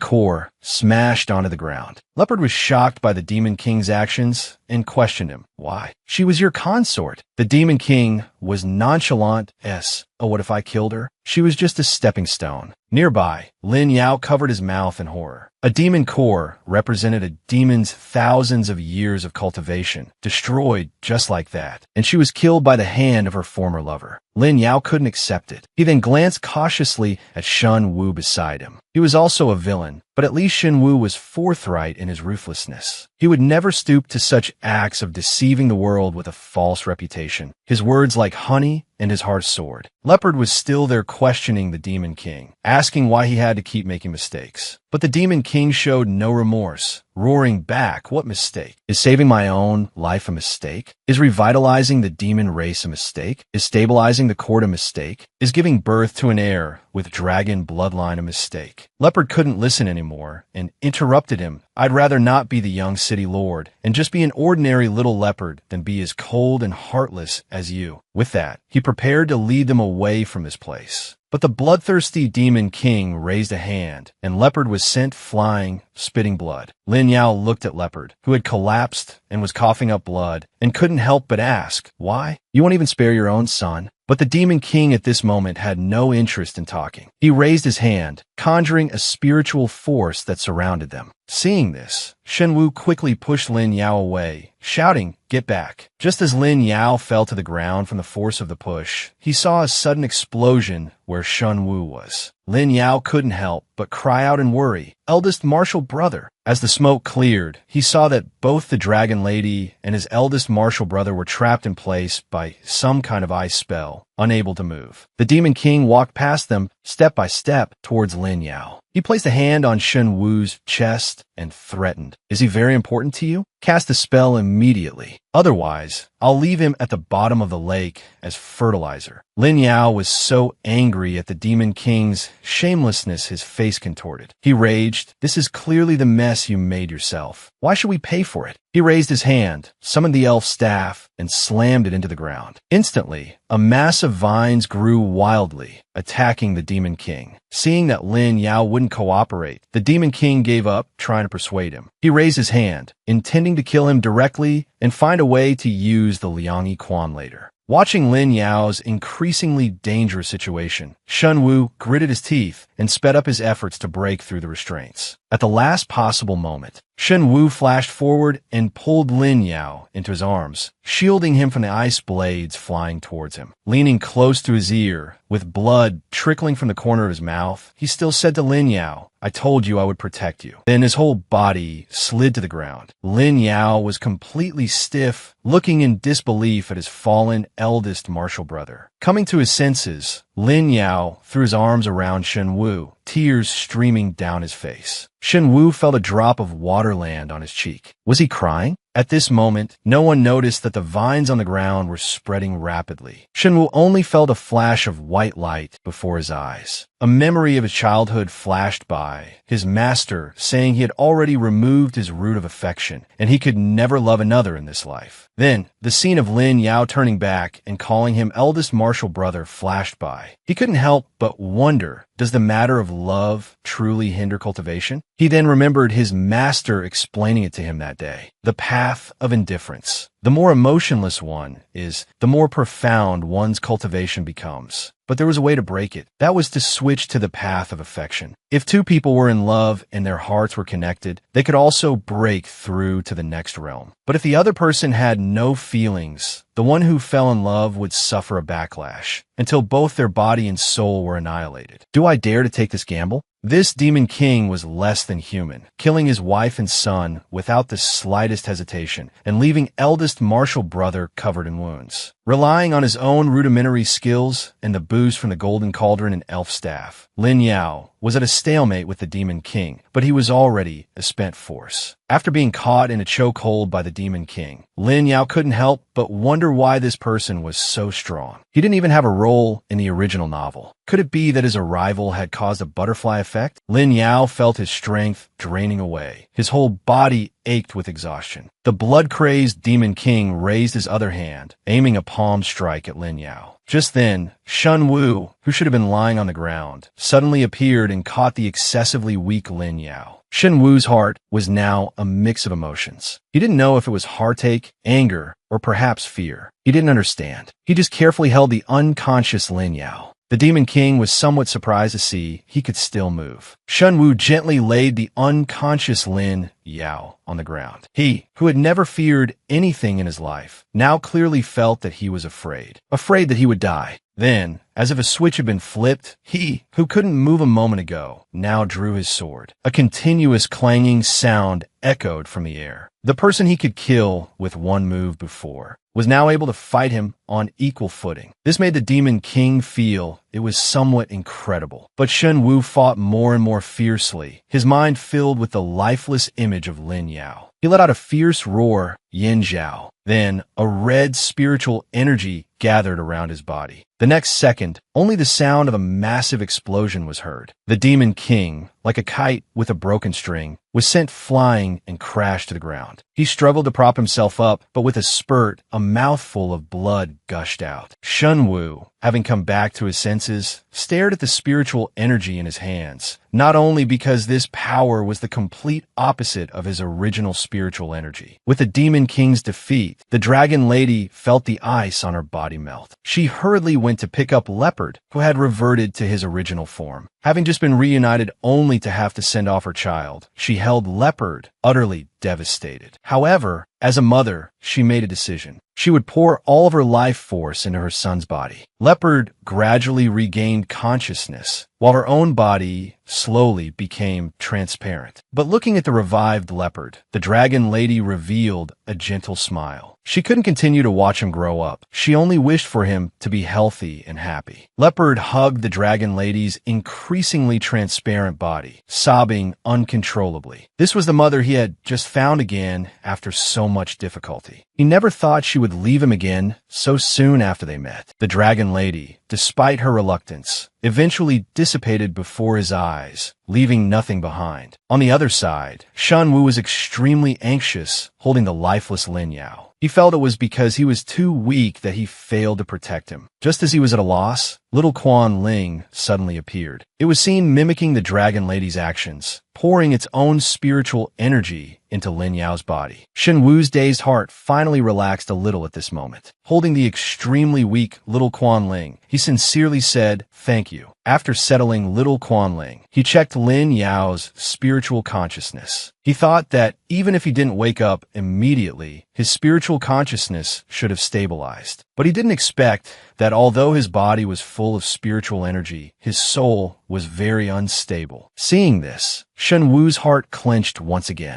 core smashed onto the ground. Leopard was shocked by the Demon King's actions and questioned him. "Why? She was your consort." The Demon King was nonchalant. "Oh, what if I killed her? She was just a stepping stone." Nearby, Lin Yao covered his mouth in horror. A demon core represented a demon's thousands of years of cultivation, destroyed just like that, and she was killed by the hand of her former lover. Lin Yao couldn't accept it. He then glanced cautiously at Shen Wu beside him. He was also a villain, but at least Shen Wu was forthright in his ruthlessness. He would never stoop to such acts of deceiving the world with a false reputation. His words like honey and his heart soared. Leopard was still there questioning the Demon King, asking why he had to keep making mistakes. But the Demon King showed no remorse, roaring back, "What mistake? Is saving my own life a mistake? Is revitalizing the demon race a mistake? Is stabilizing the court a mistake? Is giving birth to an heir with dragon bloodline a mistake?" Leopard couldn't listen anymore and interrupted him. "I'd rather not be the young city lord and just be an ordinary little leopard than be as cold and heartless as you." With that, he prepared to lead them away from this place. But the bloodthirsty Demon King raised a hand, and Leopard was sent flying, spitting blood. Lin Yao looked at Leopard, who had collapsed and was coughing up blood, and couldn't help but ask, "Why? You won't even spare your own son?" But the Demon King at this moment had no interest in talking. He raised his hand, conjuring a spiritual force that surrounded them. Seeing this, Shen Wu quickly pushed Lin Yao away, shouting, "Get back." Just as Lin Yao fell to the ground from the force of the push, he saw a sudden explosion where Shen Wu was. Lin Yao couldn't help but cry out in worry, "Eldest martial brother." As the smoke cleared, he saw that both the Dragon Lady and his eldest martial brother were trapped in place by some kind of ice spell, unable to move. The Demon King walked past them, step by step, towards Lin Yao. He placed a hand on Shen Wu's chest and threatened, "Is he very important to you? Cast a spell immediately. Otherwise, I'll leave him at the bottom of the lake as fertilizer." Lin Yao was so angry at the Demon King's shamelessness his face contorted. He raged, "This is clearly the mess you made yourself. Why should we pay for it?" He raised his hand, summoned the elf staff, and slammed it into the ground. Instantly, a mass of vines grew wildly, attacking the Demon King. Seeing that Lin Yao wouldn't cooperate, the Demon King gave up trying to persuade him. He raised his hand, intending to kill him directly and find a way to use the Liang Quan later. Watching Lin Yao's increasingly dangerous situation, Shen Wu gritted his teeth and sped up his efforts to break through the restraints. At the last possible moment, Shen Wu flashed forward and pulled Lin Yao into his arms, shielding him from the ice blades flying towards him. Leaning close to his ear, with blood trickling from the corner of his mouth, he still said to Lin Yao, "I told you I would protect you." Then his whole body slid to the ground. Lin Yao was completely stiff, looking in disbelief at his fallen eldest martial brother. Coming to his senses, Lin Yao threw his arms around Shen Wu, tears streaming down his face. Shen Wu felt a drop of water land on his cheek. Was he crying? At this moment, no one noticed that the vines on the ground were spreading rapidly. Shen Wu only felt a flash of white light before his eyes. A memory of his childhood flashed by, his master saying he had already removed his root of affection, and he could never love another in this life. Then, the scene of Lin Yao turning back and calling him eldest martial brother flashed by. He couldn't help but wonder, does the matter of love truly hinder cultivation? He then remembered his master explaining it to him that day. The path of indifference. The more emotionless one is, the more profound one's cultivation becomes. But there was a way to break it. That was to switch to the path of affection. If two people were in love and their hearts were connected, they could also break through to the next realm. But if the other person had no feelings, the one who fell in love would suffer a backlash until both their body and soul were annihilated. Do I dare to take this gamble? This Demon King was less than human, killing his wife and son without the slightest hesitation and leaving eldest martial brother covered in wounds. Relying on his own rudimentary skills and the booze from the golden cauldron and elf staff, Lin Yao was at a stalemate with the Demon King, but he was already a spent force. After being caught in a chokehold by the Demon King, Lin Yao couldn't help but wonder why this person was so strong. He didn't even have a role in the original novel. Could it be that his arrival had caused a butterfly effect? Lin Yao felt his strength draining away. His whole body ached with exhaustion. The blood-crazed Demon King raised his other hand, aiming a palm strike at Lin Yao. Just then, Shun Wu, who should have been lying on the ground, suddenly appeared and caught the excessively weak Lin Yao. Shun Wu's heart was now a mix of emotions. He didn't know if it was heartache, anger, or perhaps fear. He didn't understand. He just carefully held the unconscious Lin Yao. The Demon King was somewhat surprised to see he could still move. Shun Wu gently laid the unconscious Lin Yao on the ground. He, who had never feared anything in his life, now clearly felt that he was afraid that he would die. Then, as if a switch had been flipped, he, who couldn't move a moment ago, now drew his sword. A continuous clanging sound echoed from the air. The person he could kill with one move before was now able to fight him on equal footing. This made the Demon King feel it was somewhat incredible. But Shun Wu fought more and more fiercely, his mind filled with the lifeless image of Lin Yao. He let out a fierce roar, Yin Zhao. Then, a red spiritual energy gathered around his body. The next second, only the sound of a massive explosion was heard. The Demon King, like a kite with a broken string, was sent flying and crashed to the ground. He struggled to prop himself up, but with a spurt, a mouthful of blood gushed out. Shun Wu, having come back to his senses, stared at the spiritual energy in his hands, not only because this power was the complete opposite of his original spiritual energy. With the Demon King's defeat, the Dragon Lady felt the ice on her body melt. She hurriedly went to pick up Leopard, who had reverted to his original form. Having just been reunited only to have to send off her child, she held Leopard, utterly devastated. However, as a mother, she made a decision. She would pour all of her life force into her son's body. Leopard gradually regained consciousness, while her own body slowly became transparent. But looking at the revived Leopard, the Dragon Lady revealed a gentle smile. She couldn't continue to watch him grow up. She only wished for him to be healthy and happy. Leopard hugged the Dragon Lady's increasingly transparent body, sobbing uncontrollably. This was the mother he had just found again after so much difficulty. He never thought she would leave him again so soon after they met. The Dragon Lady, despite her reluctance, eventually dissipated before his eyes, leaving nothing behind. On the other side, Shun Wu was extremely anxious, holding the lifeless Lin Yao. He felt it was because he was too weak that he failed to protect him. Just as he was at a loss, little Quan Ling suddenly appeared. It was seen mimicking the Dragon Lady's actions, pouring its own spiritual energy into Lin Yao's body. Shun Wu's dazed heart finally relaxed a little at this moment. Holding the extremely weak little Quan Ling, he sincerely said, "Thank you." After settling little Quan Ling, he checked Lin Yao's spiritual consciousness. He thought that even if he didn't wake up immediately, his spiritual consciousness should have stabilized. But he didn't expect that although his body was full of spiritual energy, his soul was very unstable. Seeing this, Shun Wu's heart clenched once again.